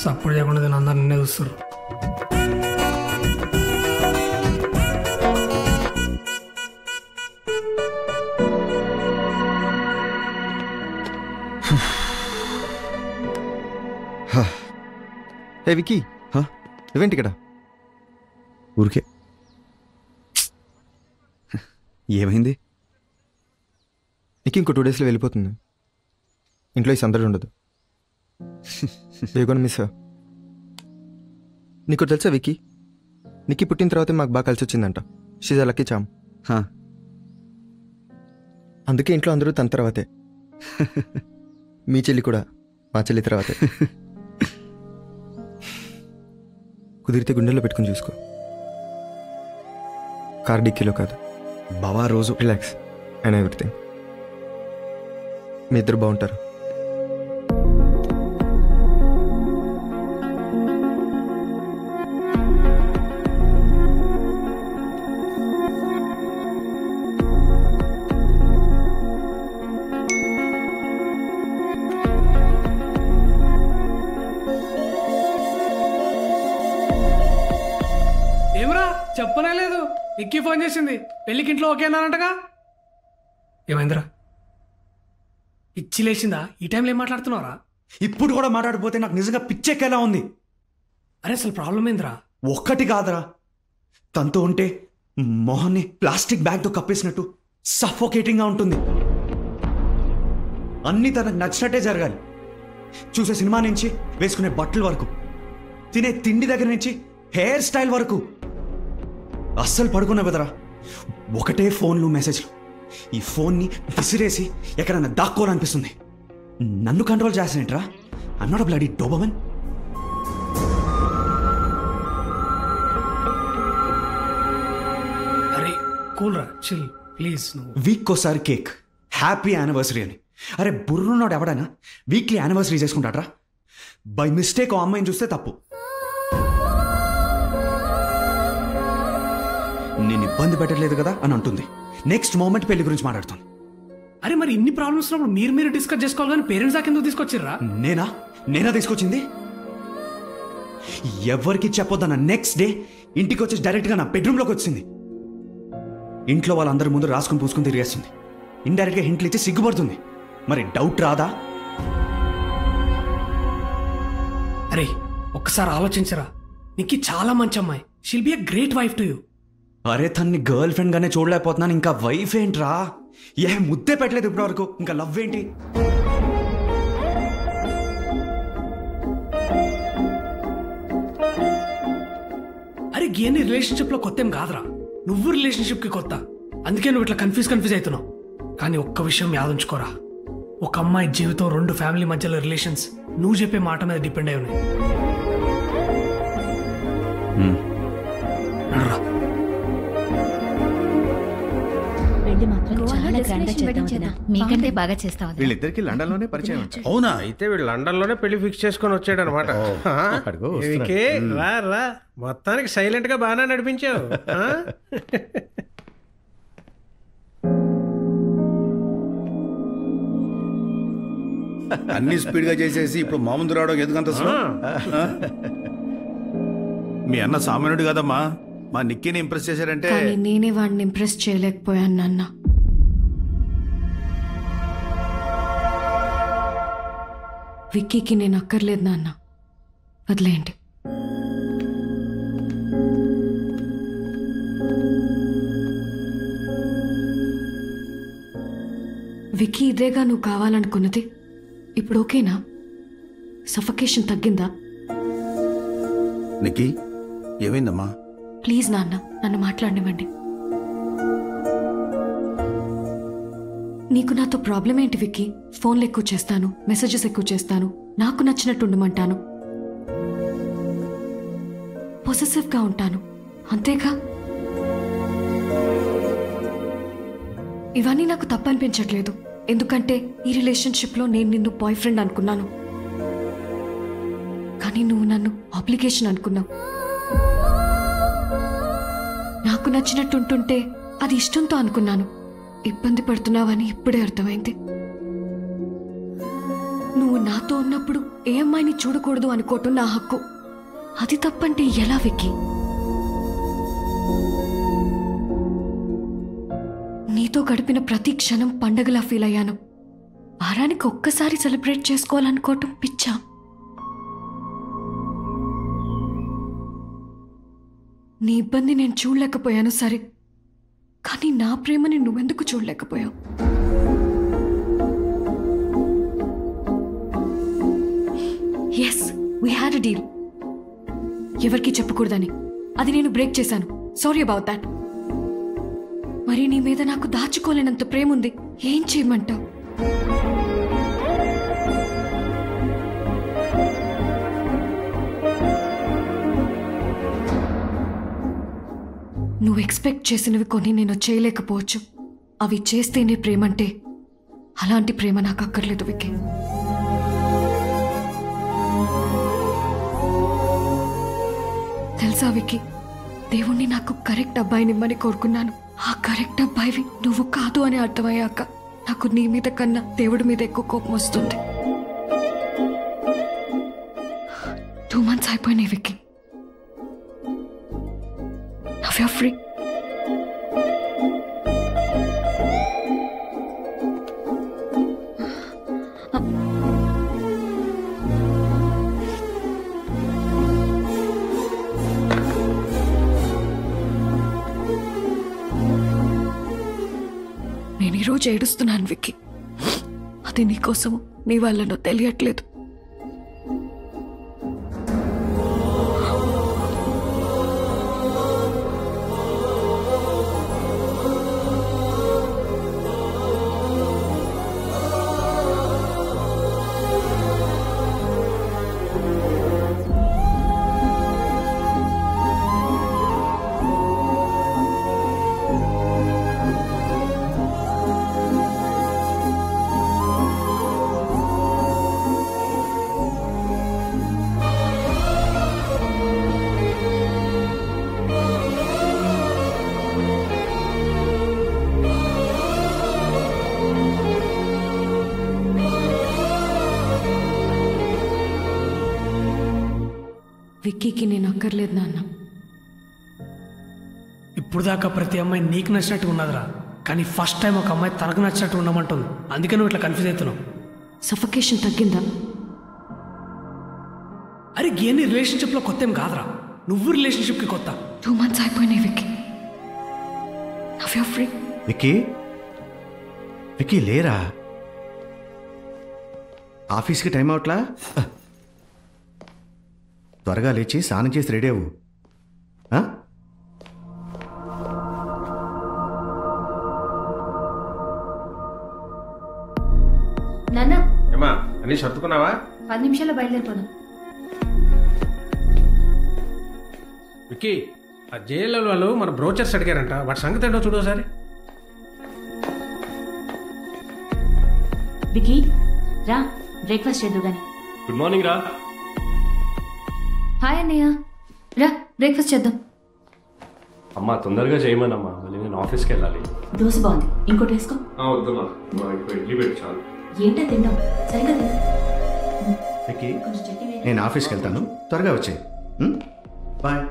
సపోర్ట్ చేయకుండా నేను అందరు నిన్నే చూస్తారు. ఏ విక్కీ, నువ్వేంటి ఇక్కడ? ఊరికే. ఏమైంది? నీకు ఇంకో 2 డేస్లో వెళ్ళిపోతుంది. ఇంట్లో ఈ సందడి ఉండదు. వేగొని మిస్. నీకు తెలుసా విక్కీ, నీకు పుట్టిన తర్వాతే మాకు బాగా కలిసి వచ్చిందంట. She's a lucky charm. అందుకే ఇంట్లో అందరూ తన తర్వాతే. మీ చెల్లి కూడా మా చెల్లి తర్వాతే. కుదిరితే గుండెల్లో పెట్టుకుని చూసుకో. కార్ డిక్కీలో కాదు, బావా రోజు రిలాక్స్ అండ్ ఎవ్రీథింగ్. మీ ఇద్దరు బాగుంటారు. ఏమరా చెప్పనే లేదు. నిక్కీ ఫోన్ చేసింది, పెళ్ళికి ఇంట్లో ఓకే అన్నారంటగా. ఏమైందిరా, పిచ్చి లేచిందా? ఈ టైంలో ఏం మాట్లాడుతున్నారా? ఇప్పుడు కూడా మాట్లాడిపోతే నాకు నిజంగా పిచ్చెక్కేలా ఉంది. అరే అసలు ప్రాబ్లం ఏందిరా? ఒక్కటి కాదురా, తనతో ఉంటే మొహాన్ని ప్లాస్టిక్ బ్యాగ్తో కప్పేసినట్టు సఫోకేటింగ్గా ఉంటుంది. అన్నీ తనకు నచ్చినట్టే జరగాలి. చూసే సినిమా నుంచి వేసుకునే బట్టల వరకు, తినే తిండి దగ్గర నుంచి హెయిర్ స్టైల్ వరకు. అస్సలు పడుకున్నా కదరా, ఒకటే ఫోన్లు మెసేజ్లు. ఈ ఫోన్ని విసిరేసి ఎక్కడన్నా దాక్కోవాలనిపిస్తుంది. నన్ను కంట్రోల్ చేస్తానేంట్రా? I'm not a bloody Doberman. అరే కూల్ రా, చిల్ ప్లీజ్. వీక్ ఒకసారి కేక్, హ్యాపీ యానివర్సరీ అని. అరే బుర్రున్నాడు ఎవడైనా వీక్లీ యానివర్సరీ చేసుకుంటాడ్రా? బై మిస్టేక్ ఆ అమ్మాయిని చూస్తే తప్పు. నేను ఇబ్బంది పెట్టలేదు కదా అని అంటుంది. నెక్స్ట్ మూమెంట్ పెళ్లి గురించి మాట్లాడుతాను. అరే మరి ఇన్ని ప్రాబ్లమ్స్ ఉన్నప్పుడు మీరు డిస్కస్ చేసుకోవాలి కానీ పేరెంట్స్ దాకా ఎందుకు తీసుకొచ్చిర్రా? నేనా తీసుకొచ్చింది? ఎవరికి చెప్పొద్దన్న నెక్స్ట్ డే ఇంటికి వచ్చి డైరెక్ట్గా నా బెడ్రూమ్లోకి వచ్చింది. ఇంట్లో వాళ్ళందరి ముందు రాసుకుని పూసుకుని తిరిగేస్తుంది. ఇండైరెక్ట్గా హింట్లు ఇచ్చి సిగ్గుపడుతుంది. మరి డౌట్ రాదా? అరే ఒక్కసారి ఆలోచించరా, నీకు చాలా మంచి అమ్మాయి. షిల్ B a great wife to you. అరే తన్ని గర్ల్ ఫ్రెండ్ గానే చూడలేకపోతున్నాను, ఇంకా వైఫ్ ఏంట్రా? ఏ ముద్దే పెట్టలేదు ఇప్పటి వరకు, ఇంకా లవ్ ఏంటి? అరే గేని రిలేషన్షిప్ లో కొత్త ఏం కాదురా, నువ్వు రిలేషన్షిప్ కి కొత్త. అందుకే నువ్వు ఇట్లా కన్ఫ్యూజ్ అవుతున్నావు. కానీ ఒక్క విషయం యాదుంచుకోరా, ఒక అమ్మాయి జీవితం 2 ఫ్యామిలీ మధ్యలో రిలేషన్స్ నువ్వు చెప్పే మాట మీద డిపెండ్ అయి ఉన్నాయి. మీకంటే బాగా చేస్తావు. వీళ్ళిద్దరికి లండన్ లోనే పరిచయం ఉంటాయి. అవునా? అయితే వీళ్ళు లండన్ లోనే పెళ్లి ఫిక్స్ చేసుకొని వచ్చాడు అనమాట. రా రా, మొత్తానికి సైలెంట్ గా బాగానే నడిపించావు. అన్ని స్పీడ్ గా చేసేసి ఇప్పుడు మా ముందు రావడం ఎందుకంత స్లో? మీ అన్న సామాన్యుడు కదమ్మా, మా నిక్కీని ఇంప్రెస్ చేశారంటే. కానీ నేనే వాడిని ఇంప్రెస్ చేయలేకపోయాను నాన్న. విక్కీకి నేను అక్కర్లేదు నాన్న, వదిలేయండి. విక్కీ ఇదేగా నువ్వు కావాలనుకున్నది? ఇప్పుడు ఓకేనా? సఫకేషన్ తగ్గిందా? నిక్కీ ఏమైందమ్మా? ప్లీజ్ నాన్న, నన్ను మాట్లాడనివ్వండి. నీకు నాతో ప్రాబ్లం ఏంటి విక్కీ? ఫోన్లు ఎక్కువ చేస్తాను, మెసేజెస్ ఎక్కువ చేస్తాను, నాకు నచ్చినట్టు ఉండమంటాను, పొసెసివ్గా ఉంటాను, అంతేగా? ఇవన్నీ నాకు తప్పనిపించట్లేదు, ఎందుకంటే ఈ రిలేషన్షిప్లో నేను నిన్ను బాయ్ ఫ్రెండ్ అనుకున్నాను, కానీ నువ్వు నన్ను ఆబ్లిగేషన్ అనుకున్నావు. నాకు నచ్చినట్టు ఉంటుంటే అది ఇష్టంతో అనుకున్నాను. ఇబ్బంది పడుతున్నావని ఇప్పుడే అర్థమైంది. నువ్వు నాతో ఉన్నప్పుడు ఏ అమ్మాయిని చూడకూడదు అనుకోవటం నా హక్కు. అది తప్పంటే ఎలా విక్కీ? నీతో గడిపిన ప్రతి క్షణం పండగలా ఫీల్ అయ్యాను. వారానికి ఒక్కసారి సెలబ్రేట్ చేసుకోవాలనుకోవటం పిచ్చా? నీ ఇబ్బంది నేను చూడలేకపోయాను సరే, కానీ నా ప్రేమని నువ్వెందుకు చూడలేకపోయావు? Yes, we had a deal. ఎవరికి చెప్పకూడదని అది నేను బ్రేక్ చేశాను. Sorry about that. మరి నీ మీద నాకు దాచుకోలేనంత ప్రేమ ఉంది. ఏం చేయమంటావు? నువ్వు నువ్వు ఎక్స్పెక్ట్ చేసినవి కొన్ని నేను చేయలేకపోవచ్చు. అవి చేస్తేనే ప్రేమంటే అలాంటి ప్రేమ నాకు అక్కర్లేదు విక్కీ. తెలుసా విక్కీ, దేవుణ్ణి నాకు కరెక్ట్ అబ్బాయినిమ్మని కోరుకున్నాను. ఆ కరెక్ట్ అబ్బాయివి నువ్వు కాదు అని అర్థమయ్యాక నాకు నీ మీద కన్నా దేవుడి మీద ఎక్కువ కోపం వస్తుంది. 2 months అయిపోయినాయి విక్కీ. Now you're free. నేను ఈరోజు ఏడుస్తున్నాను విక్కీ. అది నీకోసము, నీ వల్లనో తెలియట్లేదు. విక్కీకి నేను అక్కర్లేదు నాన్న. ఇప్పుడు దాకా ప్రతి అమ్మాయి నీకు నచ్చినట్టు ఉన్నదిరా, కానీ ఫస్ట్ టైం ఒక అమ్మాయి తనకు నచ్చినట్టు ఉండమంటుంది. అందుకే నువ్వు ఇట్లా కన్ఫ్యూజ్ అవుతున్నావు. సఫకేషన్ తగ్గిందా? అరే గేని రిలేషన్షిప్లో కొత్త ఏం కాదురా, నువ్వు రిలేషన్షిప్కి కొత్త. 2 months అయిపోయినాయి Vicky. Now you're free. Vicky, Vicky లేరా? ఆఫీస్కి టైం అవట్లా? త్వరగా లేచి స్నానం చేసి రెడీ అవ్వు. నాన్న ఏమా అన్ని సర్దుకున్నావా? 10 నిమిషాల్లో బయలుదేరిపోదాం. విక్కీ, ఆ జేఎల్ఎల్ వాళ్ళు మన బ్రోచర్స్ అడిగారంట, వాటి సంగతి ఏంటో చూడు ఒకసారి. విక్కీ రా, బ్రేక్ఫాస్ట్ చేద్దు గాని. గుడ్ మార్నింగ్ రా. హాయ్ అన్నయ్య, రా బ్రేక్ఫాస్ట్ చేద్దాం. అమ్మా తొందరగా చేయమనమ్మా, మళ్ళీ నేను ఆఫీస్కి వెళ్ళాలి. దోశ బాగుంది, ఇంకోటి వేసుకో. వద్దమ్మా, ఇడ్లీ పెట్టి చాలు. ఏంటో తింటాం, సరిగా తింటాం. విక్కీ, నేను ఆఫీస్కి వెళ్తాను, త్వరగా వచ్చేయి. బాయ్.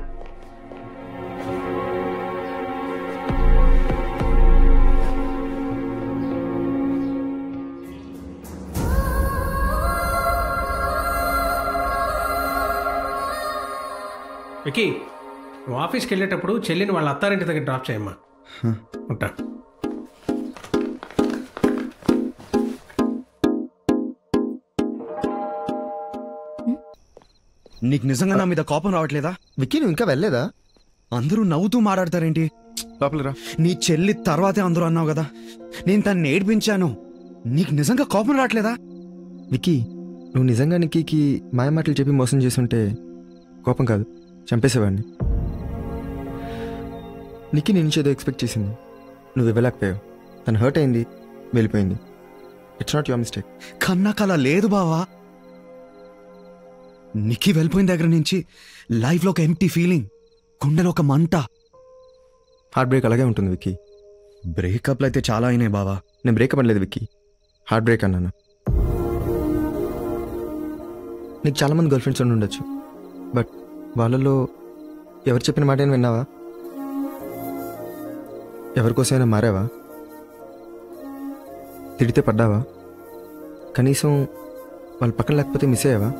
విక్కీ, నువ్వు ఆఫీస్కి వెళ్ళేటప్పుడు చెల్లిని వాళ్ళ అత్తారింటి దగ్గర డ్రాప్ చేయమ్మా. ఉంటా. నీకు నిజంగా నా మీద కోపం రావట్లేదా? విక్కీ నువ్వు ఇంకా వెళ్ళలేదా? అందరూ నవ్వుతూ మాట్లాడతారేంటి? లోపలరా. నీ చెల్లి తర్వాతే అందరూ అన్నావు కదా, నేను తన్ని ఏడ్పించాను. నీకు నిజంగా కోపం రావట్లేదా? విక్కీ, నువ్వు నిజంగా నిక్కీకి మాయమాటలు చెప్పి మోసం చేస్తుంటే కోపం కాదు, చంపేసేవాడిని. నిక్కీ నీ నుంచి ఏదో ఎక్స్పెక్ట్ చేసింది, నువ్వు ఇవ్వలేకపోయావు. తను హర్ట్ అయింది, వెళ్ళిపోయింది. It's not your mistake. కన్నాక అలా లేదు బావా. నిక్కీ వెళ్ళిపోయిన దగ్గర నుంచి లైఫ్లో ఒక ఎంప్టీ ఫీలింగ్, గుండెలో ఒక మంట. హార్ట్ బ్రేక్ అలాగే ఉంటుంది విక్కీ. బ్రేకప్లు అయితే చాలా అయినాయి బావా. నేను బ్రేకప్ అనలేదు విక్కీ, హార్ట్ బ్రేక్ అన్నాను. నీకు చాలామంది గర్ల్ ఫ్రెండ్స్ ఉండి ఉండొచ్చు, బట్ వాళ్ళలో ఎవరు చెప్పిన మాట అయినా విన్నావా? ఎవరికోసమైనా మారావా? తిడితే పడ్డావా? కనీసం వాళ్ళ పక్కన లేకపోతే మిస్ అయ్యావా?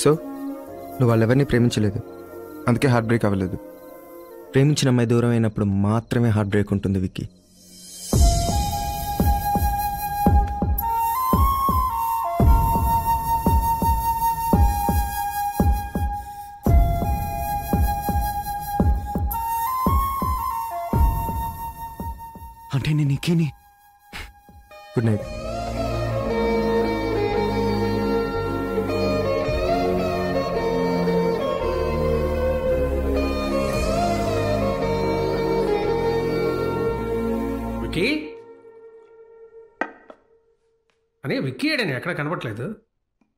సో నువ్వు వాళ్ళెవరిని ప్రేమించలేదు, అందుకే హార్ట్ బ్రేక్ అవ్వలేదు. ప్రేమించిన అమ్మాయి దూరం అయినప్పుడు మాత్రమే హార్ట్ బ్రేక్ ఉంటుంది విక్కీ. అంటే నేను నిక్కీని. Good night. విక్కీ అని విక్కీ ఏడని ఎక్కడ కనపట్లేదు.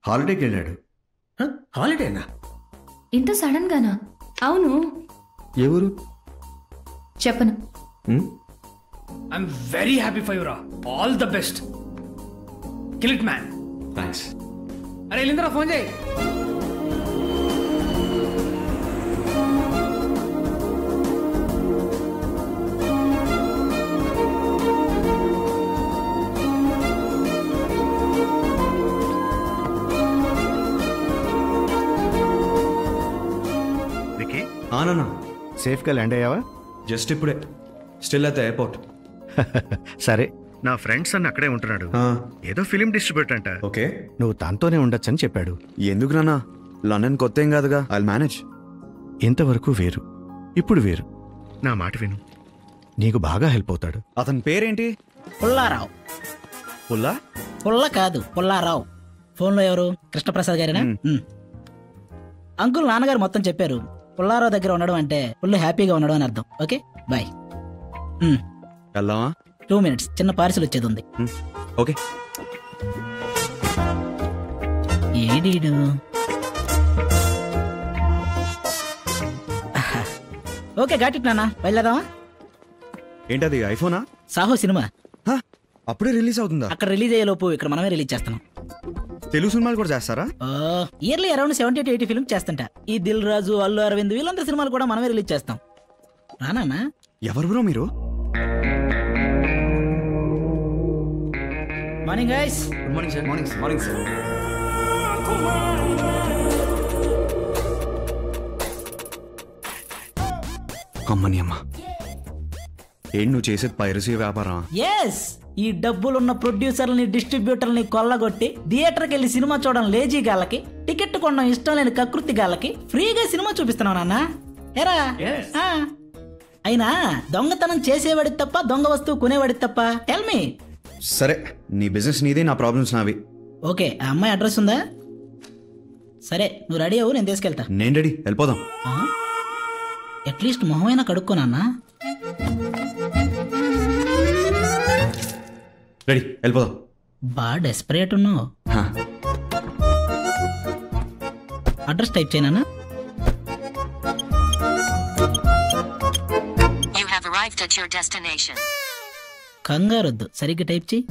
హాలిడేకి వెళ్ళాడు. హాలిడేనా? ఇంత సడన్ గానా? అవును, ఎవరు చెప్పను. ఐఎమ్ వెరీ హ్యాపీ ఫర్ యురా. All the best. Kill it man. Thanks. అరే వెళ్ళిందిరా, ఫోన్ చేయి. విక్కీ ఆనా సేఫ్గా ల్యాండ్ అయ్యావా? జస్ట్ ఇప్పుడే. Still at the airport. సరే, నా ఫ్రెండ్స్ అన్న అక్కడే ఉంటున్నాడు. ఏదో ఫిలిం డిస్ట్రిబ్యూటర్ అంట. ఓకే, నువ్వు తనతోనే ఉండొచ్చని చెప్పాడు. ఎందుకు నాన్న? లండన్ కొత్త ఏం కాదుగా, ఐ మేనేజ్. ఇంతవరకు వేరు, ఇప్పుడు వేరు. నా మాట విను, నీకు బాగా హెల్ప్ అవుతాడు. అతని పేరేంటి? పుల్లారావు. పుల్లా? పుల్ల కాదు, పుల్లారావు. ఫోన్లో ఎవరు? కృష్ణప్రసాద్ గారేనా? అంకుల్ నాన్నగారు మొత్తం చెప్పారు. పుల్లారావు దగ్గర ఉండడం అంటే ఫుల్ హ్యాపీగా ఉండడం అని అర్థం. Okay, bye. వెళ్దామా? 2 minutes, చిన్న పార్సిల్ వచ్చేది ఉంది. ఓకే. ఏడీడు ఓకే, గాట్ ఇట్ నాన్న, వెళ్ళదామా? ఏంటది, ఐఫోనా? సాహో సినిమా అప్పుడే రిలీజ్ అవుతుందా? అక్కడ రిలీజ్ అయ్యే లోపు ఇక్కడ మనమే రిలీజ్ చేస్తాం. తెలుగు సినిమాలు కూడా చేస్తారా? ఇయర్లీ అరౌండ్ 70 to 80 ఫిల్మ్స్ చేస్తుంటా. ఈ దిల్ రాజు, అల్లు అరవింద్ వీళ్ళందరి సినిమాలు కూడా మనమే రిలీజ్ చేస్తాం. రానా? ఎవరు బ్రో మీరు? Morning guys. Good morning sir. Morning morning sir. కమ్మని అమ్మ, ఏంటి నువ్వు చేసేది పైరసీ వ్యాపారం? ఎస్, ఈ డబ్బులున్న ప్రొడ్యూసర్లని డిస్ట్రిబ్యూటర్ని కొల్లగొట్టి థియేటర్కి వెళ్ళి సినిమా చూడడం లేజీ గాళ్ళకి, టికెట్ కొనడం ఇష్టం లేని కకృతి గాళ్ళకి ఫ్రీగా సినిమా చూపిస్తున్నావు నాన్న. ఎరా అయినా దొంగతనం చేసేవాడి తప్ప, దొంగ వస్తువు కొనేవాడి తప్ప? Tell me. సరే, నీ బిజినెస్ నీది, నా ప్రాబ్లమ్స్ నావి. ఓకే, ఆ అమ్మాయి అడ్రస్ ఉందా? సరే, నువ్వు రెడీ అవ్వు, నేను తీసుకెళ్తా. నేను రెడీ, వెళ్ళిపోదాం. అట్లీస్ట్ మొహమైనా కడుక్కోనన్నా. రెడీ, వెళ్ళిపోదాం. బా డెస్పరేట్ ఉన్నావు. అడ్రస్ టైప్ చేయనా? You have arrived at your destination. కంగారొద్దు, సరిగ్గా టైప్ చేయి.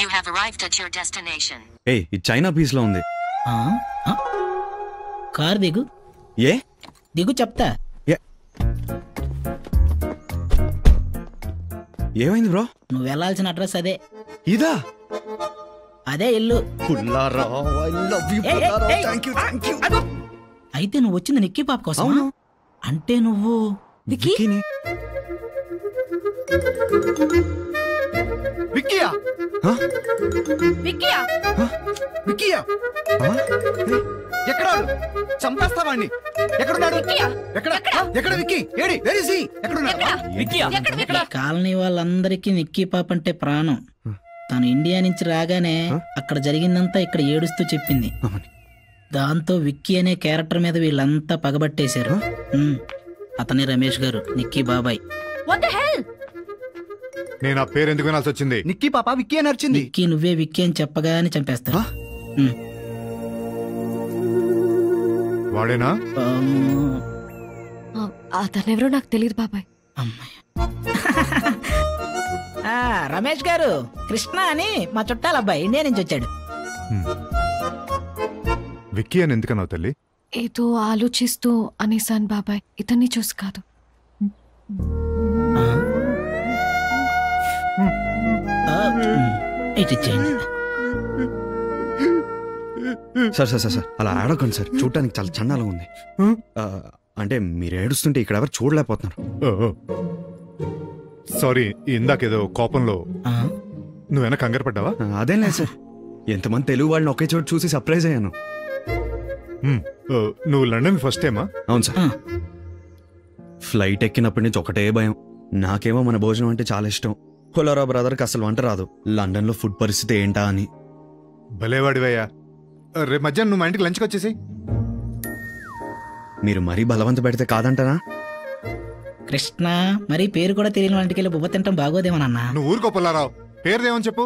You have arrived at your destination. ఏయ్, ఇది చైనా పీస్ లో ఉంది. కార్ దిగు. ఏ దిగు చెప్తా. ఏమైంది బ్రో? నువ్వు వెళ్ళాల్సిన అడ్రస్ అదే. ఇదా? అదే ఇల్లు. అయితే నువ్వు వచ్చింది నిక్కీ పాప కోసం? అంటే నువ్వు విక్కీని? విక్కీయా? విక్కీయా? విక్కీయా? ఎక్కడ చంపేస్తావాణ్ణి? ఎక్కడున్నాడు? ఎక్కడ Vicky? AD, where is he? ఎక్కడున్నాడు? కాలనీ వాళ్ళందరికీ నిక్కీ పాప అంటే ప్రాణం. తను ఇండియా నుంచి రాగానే అక్కడ జరిగిందంతా ఇక్కడ ఏడుస్తూ చెప్పింది. దాంతో విక్కీ అనే క్యారెక్టర్ మీద వీళ్ళంతా పగబట్టేశారు. అతనే రమేష్ గారు, నిక్కీ బాబాయ్. నేను ఆ పేరు ఎందుకు వినాల్సి వచ్చింది? నిక్కీ పాప విక్కీ అని అరిచింది. నిక్కీ నువ్వే విక్కీ అని చెప్పగానే చంపేస్తారు. వాడేనా? అతనెవరో నాకు తెలియదు బాబాయ్. రమేష్ గారు, కృష్ణ అని మా చుట్టాల అబ్బాయి, ఇండియా నుంచి వచ్చాడు. విక్కీ అని ఎందుకన్నావు తల్లి? ఏదో ఆలోచిస్తూ అనేసాను బాబాయ్, ఇతన్ని చూసి కాదు. సార్ సార్ సార్ సార్, అలా ఆడకండి సార్, చూడటానికి చాలా చండాలంగా ఉంది. అంటే మీరు ఏడుస్తుంటే ఇక్కడ ఎవరు చూడలేకపోతున్నారు. సారీ, ఇందాకేదో కోపంలో నువ్వేనా కంగారు పడ్డావా? అదేం లేదు సార్, ఎంతమంది తెలుగు వాళ్ళని ఒకే చోటు చూసి సర్ప్రైజ్ అయ్యాను. నువ్వు లండన్ ఫస్ట్ టైమా? అవును సార్. ఫ్లైట్ ఎక్కినప్పటి నుంచి ఒకటే భయం. నాకేమో మన భోజనం అంటే చాలా ఇష్టం. పుల్లారావు బ్రదర్కి అసలు వంట రాదు. లండన్లో ఫుడ్ పరిస్థితి ఏంటా అని. భలేవాడివయ్యా. రేపు మధ్యాహ్నం నువ్వు మా ఇంటికి లంచ్కి వచ్చేసి. మీరు మరీ బలవంత పెడితే కాదంటానా? కృష్ణ మరి పేరు కూడా తెలియని వాళ్ళకి వెళ్ళి బువ్వ తింటాం బాగోదేమోనన్నా. నువ్వు ఊరుకో పుల్లారావు. పేరుదేమని చెప్పు.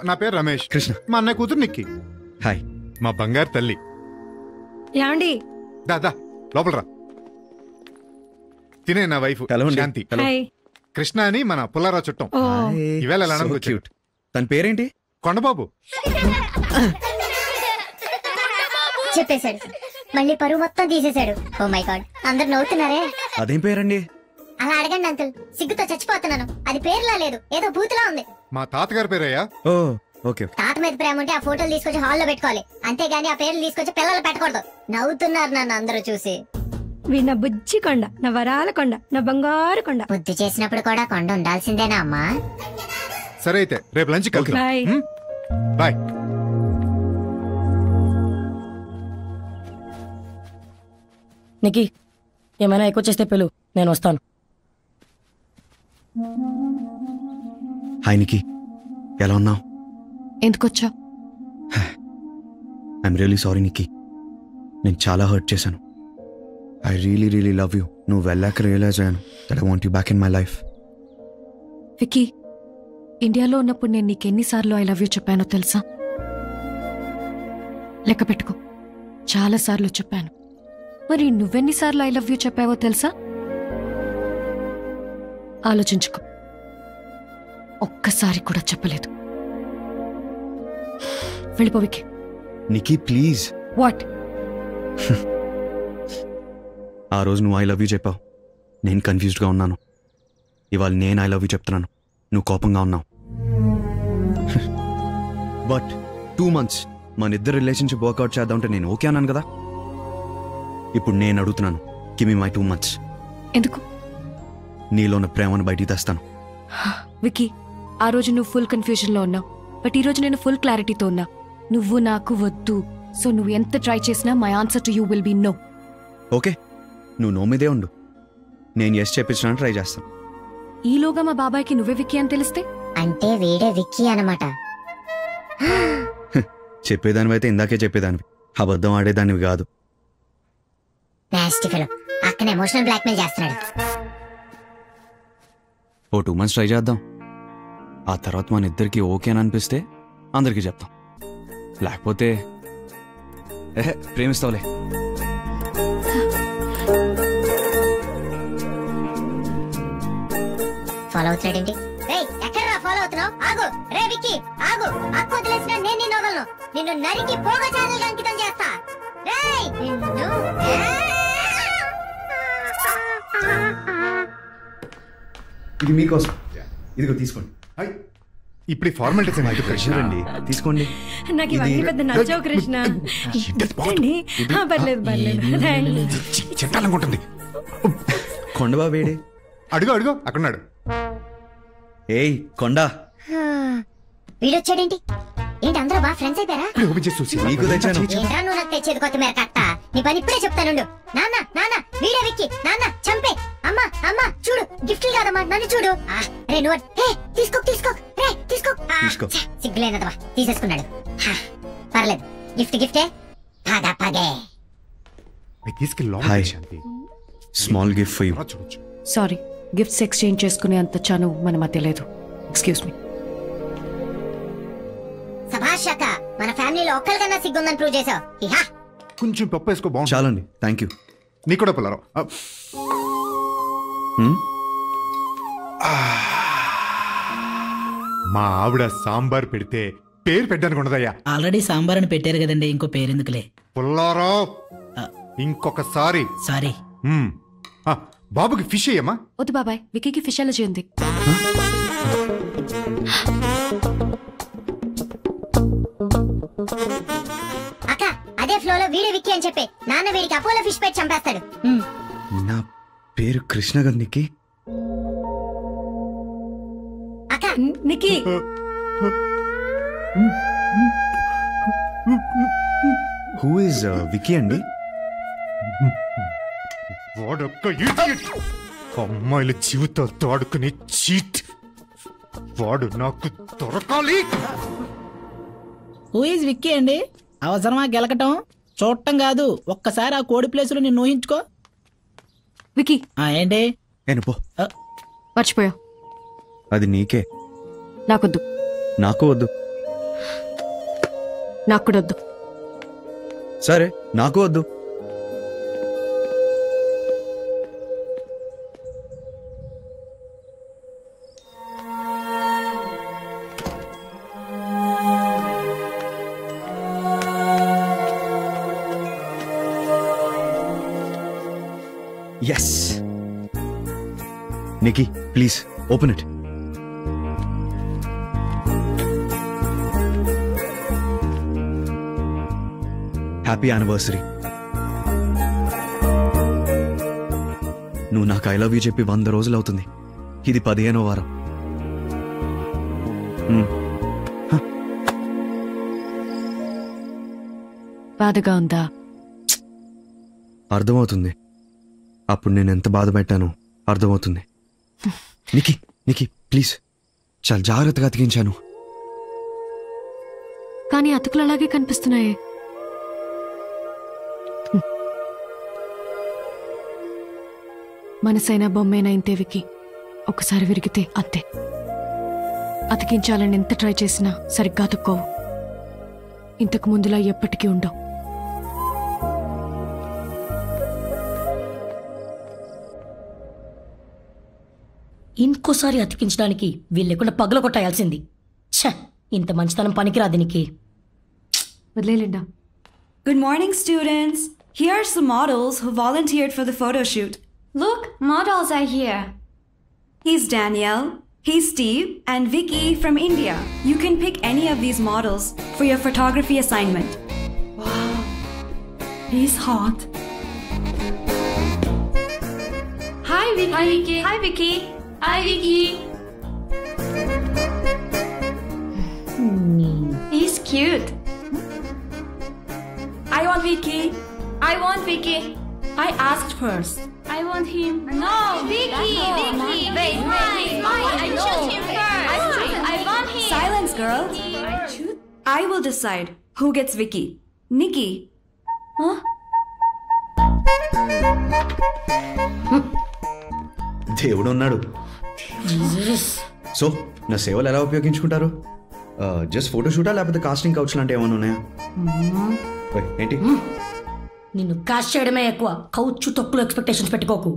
నా పేరు రమేష్. కృష్ణ. మా అన్నయ్య కూతురు నిక్కి. హాయ్. మా బంగారు తల్లి. ఏమండి? దా లోపల రా. తినే నా వైఫ్ శాంతి. కృష్ణ అని మన పుల్లారావు చుట్టం. ఈవేళ క్యూట్. తన పేరేంటి? కొండబాబు. చెప్పేశాడు, మళ్ళీ పరువు మొత్తం తీసేశాడు. ఓ మై గాడ్, అందరు నవ్వుతున్నారే. అదేం పేరండి? అలా అడగండి అంకుల్, సిగ్గుతో చచ్చిపోతున్నాను. అది పేరులా లేదు, ఏదో బూతులా ఉంది. మా తాతగారి పేరయ్యా. ఓ ఓకే. తాత మీద ప్రేమ ఉంటే ఆ ఫోటోలు తీసుకొచ్చి హాల్లో పెట్టుకోవాలి, అంతేగాని ఆ పేర్లు తీసుకొచ్చి పిల్లలు పెట్టకూడదు. నవ్వుతున్నారు నన్ను అందరూ చూసి. వీడు నా బుజ్జి కొండ, నా వరాల కొండ, నా బంగారు కొండ. బుద్ధి చేసినప్పుడు కూడా కొండ ఉండాల్సిందేనా అమ్మా? సరే అయితే రేపు లంచ్ బాయ్. బాయ్. నికీ, ఏమైనా ఎక్కువ చేస్తే పిలు, నేను వస్తాను. హాయ్ నికీ, ఎలా ఉన్నావు? ఎందుకొచ్చా? ఐఎమ్ రియలీ సారీ నికీ, నేను చాలా హర్ట్ చేశాను. I really love you. నువ్వు వెళ్ళాక రియలైజ్ అయ్యాను that I want you back in my life. Vicky, ఇండియాలో ఉన్నప్పుడు నేను నీకెన్నిసార్లు ఐ లవ్ యూ చెప్పానో తెలుసా? లెక్క పెట్టుకో, చాలాసార్లు చెప్పాను. మరి నువ్వెన్నిసార్లు ఐ లవ్ యూ చెప్పావో తెలుసా? ఆలోచించుకో. ఒక్కసారి కూడా చెప్పలేదు. వెళ్ళిపో వికీ. నికీ ప్లీజ్. వాట్? ఆ రోజు నువ్వు ఐ లవ్ యూ చెప్పావు, నేను కన్ఫ్యూజ్డ్గా ఉన్నాను. ఇవాళ నేను ఐ లవ్ యూ చెప్తున్నాను, నువ్వు కోపంగా ఉన్నావు. బట్ 2 months మన ఇద్దరు రిలేషన్షిప్ వర్కౌట్ చేద్దామంటే నేను ఓకే అన్నాను కదా. ఇప్పుడు నేను అడుగుతున్నాను, గివ్ మీ మై 2 months. ఎందుకు? నీలో ఉన్న ప్రేమను బయటికి తెస్తాను. వికీ, ఆ రోజు నువ్వు ఫుల్ కన్ఫ్యూజన్లో ఉన్నావు, బట్ ఈ రోజు నేను ఫుల్ క్లారిటీతో ఉన్నా. నువ్వు నాకు వద్దు. సో నువ్వు ఎంత ట్రై చేసినా my answer to you will be no. Okay, నువ్వు నో మీదే ఉండు, నేను ఎస్ చెప్పించడానికి ట్రై చేస్తాను. ఈలోగా మా బాబాయ్కి నువ్వే విక్కీ అని తెలిస్తే? అంటే వీడే విక్కీ అన్నమాట. చెప్పేదానివి అయితే ఇందాకే చెప్పేదానివి, అబద్ధం ఆడేదానివి కాదు. నాస్టీ ఫెలో, అక్కనే ఎమోషనల్ బ్లాక్మెయిల్ చేస్తున్నాడు. ఓ 2 months ట్రై చేద్దాం. ఆ తర్వాత మన ఇద్దరికి ఓకే అని అనిపిస్తే అందరికీ చెప్తాం, లేకపోతే ప్రేమిస్తావులే. ఫాలో అవుతున్నాడేంటి? రేయ్, ఎక్కడ్రా ఫాలో అవుతున్నావు? ఆగు రే విక్కీ, ఆగు. అక్క వదిలేసిన నేను నిన్ను వదలను. నిన్ను నరికి పోగ ఛానల్ అంకితం చేస్తా. రేయ్ నిన్ను. ఇది మీకోసం, ఇదిగో తీసుకోండి. ఇప్పుడు ఫార్మాలిటీస్ అండి, తీసుకోండి. నాకు ఇవన్నీ పెద్ద నచ్చవు కృష్ణ. ఏంటి? పర్లేదు పర్లేదు. చెట్టాలనుకుంటుంది. కొండబాబేడి? అడుగు అక్కడున్నాడు. ఏయ్ కొండ, వీడొచ్చాడేంటి? ఏంటి అందరూ బాగా ఫ్రెండ్స్ అయిపోయారా? నీకు తెచ్చాను. ఏంట్రా నువ్వు నాకు తెచ్చేది కొత్తిమీర కట్ట? నీ పని ఇప్పుడే చెప్తానుండు. నాన్న వీడే విక్కీ. నాన్న చంపే. అమ్మా చూడు, గిఫ్ట్ కాదమ్మా, నన్ను చూడు. రే నువ్వు తీసుకో రే తీసుకో. సిగ్గులేనదవా, తీసేసుకున్నాడు. పర్లేదు, గిఫ్టే. పగే hi, small gift for you. Sorry, gifts exchange చేసుకునే అంత చనువు మన మధ్య లేదు. Excuse me. సభాష్ అక్క, మన ఫ్యామిలీలో ఒక్కరికన్నా సిగ్గుందని ప్రూవ్ చేసావు. కొంచెం పప్పు వేసుకో, బాగుంది. చాలండి, థ్యాంక్ యూ. నీ కూడా పుల్లారావు. మా ఆవిడ సాంబార్ పెడితే పేరు పెట్టడానికి ఉండదయ్యా. ఆల్రెడీ సాంబార్ అని పెట్టారు కదండి, ఇంకో పేరెందుకులే. పుల్లారావు, ఇంకొకసారి సారీ. బాబుకి ఫిష్ అయ్యమ్మా. వద్దు బాబాయ్, విక్కీకి ఫిష్ అలర్జీ ఉంది. అక్క, అదే ఫ్లోలో వీడే విక్కీ అని చెప్పి నాన్న వీడికి అపోలో ఫిష్ పెట్టి చంపేస్తాడు. నా పేరు కృష్ణ గారు. నికీ, అక్క నికీ. హూ ఇస్ విక్కీ అండి? వాడొక్క ఇడియట్. అమ్మాయిల జీవితాలతో ఆడుకునే చీట్. వాడు నాకు దొరకాలి. హూ ఈజ్ విక్కీ అండి? అవసరమా గెలకటం? చూడటం కాదు, ఒక్కసారి ఆ కోడి ప్లేసులో నిన్ను ఊహించుకో. విక్కీ, ఏంటి? పో. మర్చిపోయా. అది నీకే. నాకొద్దు. నాకు వద్దు. నాకు కూడా వద్దు. సరే నాకు వద్దు. Yes. Nikki please open it. Happy anniversary. నువ్వు నాకు ఐ లవ్ యూ చెప్పి 100 రోజులు అవుతుంది. ఇది 15వ వారం. బాధగా ఉందా? అర్థమవుతుంది. అప్పుడు నేను ఎంత బాధ పెట్టానో అర్థమవుతుంది. నికీ నికీ ప్లీజ్, చాలా జాగ్రత్తగా అతికించాను. కానీ అతుకులు అలాగే కనిపిస్తున్నాయే. మనసైనా బొమ్మేనా ఇంతే వికి. ఒకసారి విరిగితే అంతే. అతికించాలని ఎంత ట్రై చేసినా సరిగ్గా అతుక్కోవు. ఇంతకు ముందులా ఎప్పటికీ ఉండవు. ఇంకోసారి అతికించడానికి వీళ్ళెకుండా పగల కొట్టాల్సింది. ఛ, ఇంత మంచితనం పనికిరాదు నీకు. వదిలేలేండా. Good morning, students. Here's the models who volunteered for the photo shoot. Look, models are here. He's Danielle, he's Steve, and Vicky from India. You can pick any of these models for your photography assignment. Wow, he's hot. Hi, Vicky. Hi, Vicky. Hi, Vicky. Hi, Vicky. He's cute. I want Vicky. I want Vicky. I asked first. I want him. No, Vicky. Vicky. Wait, I choose him first. I want him. Silence, girl. I will decide who gets Vicky. Nikki. Huh? దేవుడు ఉన్నాడు. So నా సేవలు ఎలా ఉపయోగించుకుంటారు? Just photo షూటా లేకపోతే casting couch లాంటి ఏమైనా ఉన్నాయా? ఏంటి? నిన్ను కాస్ట్ చేయడమే ఎక్కువ. కౌచ్ తక్కువ ఎక్స్పెక్టేషన్స్ పెట్టుకోకు.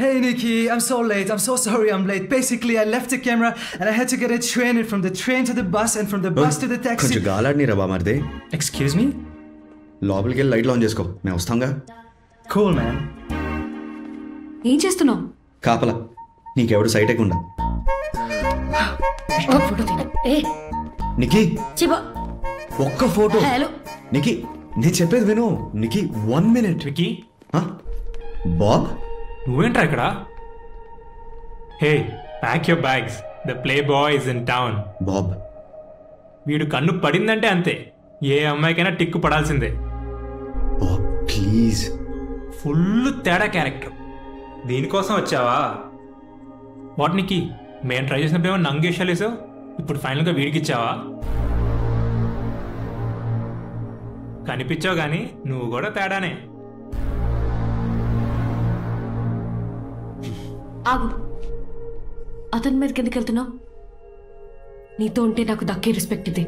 Hey Nikki, I'm so late. I'm so sorry I'm late. Basically, I left the camera and I had to get a train, and from the train to the bus, and from the bus to the taxi. కొంచెం గాలాడిని రా బామర్దే. Excuse me? లోపలికి వెళ్ళి లైట్లు on చేసుకో, నేను వస్తాంగా. Cool, man. ఏం చేస్తున్నావు? కాపలా, నీకెవడు సైట్ ఎక్కుండా. నికీ ఒక్క ఫోటో. నికీ నేను చెప్పేది విను. నికీ 1 minute. వికీ బాబ్ నువ్వేంట్రా ఇక్కడ? Hey, pack your bags. The playboy is in town. Bob వీడు కన్ను పడిందంటే అంతే. ఏ అమ్మాయికైనా టిక్కు పడాల్సిందే. Bob please. ఫుల్ తేడా క్యారెక్టర్. దీనికోసం వచ్చావా? వాటినికి మేము ట్రై చేసినప్పుడు ఏమో నంగేషాలు వేసావు. ఇప్పుడు ఫైనల్గా వీడికి ఇచ్చావా? కనిపించావు కానీ నువ్వు కూడా తేడానే. ఆగు. అతని మీదకి ఎందుకు వెళ్తున్నావు? నీతో ఉంటే నాకు దక్కే రెస్పెక్ట్ ఇది.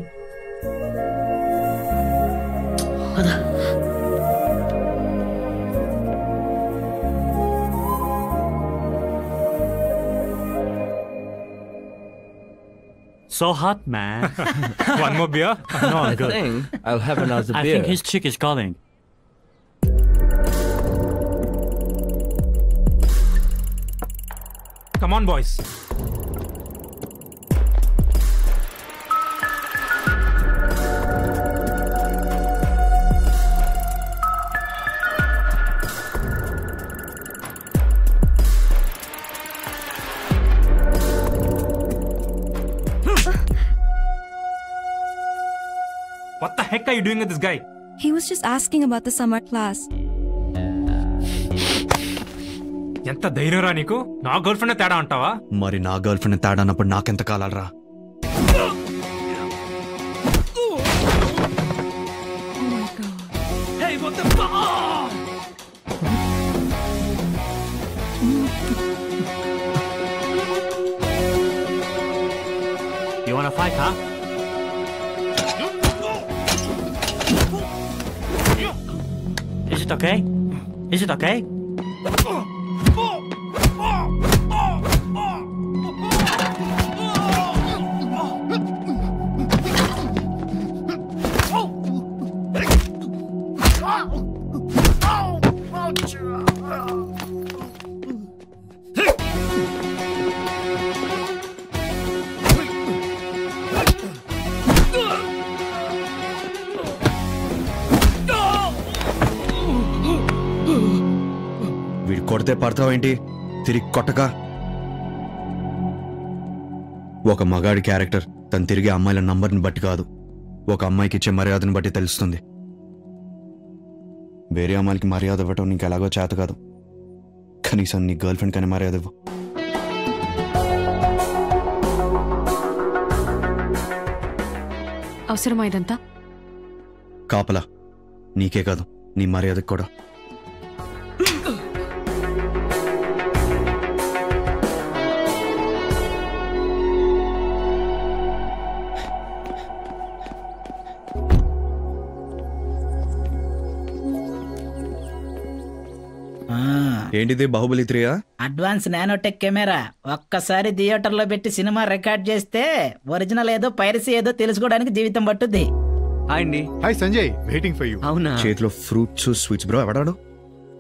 So hot, man. One more beer? No, I'm I good. think I'll have another I beer. think his chick is calling. Come on, boys. What the heck are you doing with this guy? He was just asking about the summer class. ఎంత ధైర్యంరా నీకు? నా girl friend తేడా అంటావా? మరి నా girl friend తేడా అన్నప్పుడు నాకెంత కాలాలరా? Hey, what the fuck? wanna fight, huh? Is it okay? Is it okay? వీడు కొడితే పడతావేంటి? తిరిగి కొట్టక. ఒక మగాడి క్యారెక్టర్ తను తిరిగే అమ్మాయిల నంబర్ని బట్టి కాదు, ఒక అమ్మాయికి ఇచ్చే మర్యాదను బట్టి తెలుస్తుంది. వేరే అమ్మాయిలకి మర్యాద ఇవ్వటం నీకు ఎలాగో చేత కాదు, కనీసం నీ గర్ల్ ఫ్రెండ్ కానీ మర్యాద ఇవ్వు. అవసరమా ఇదంతా? కాపలా నీకే కాదు, నీ మర్యాదకు కూడా. ఏంటిది, బాహుబలి 3? Advance nanotech camera. ఒక్కసారి థియేటర్లో పెట్టి సినిమా రికార్డ్ చేస్తే ఒరిజినల్ ఏదో పైరసీ ఏదో తెలుసుకోవడానికి జీవితం పట్టుద్ది. హాయ్ అండి. Hi Sanjay, waiting for you. అవునా? చేతిలో ఫ్రూట్స్ స్వీట్స్. బ్రో ఎవడాడు?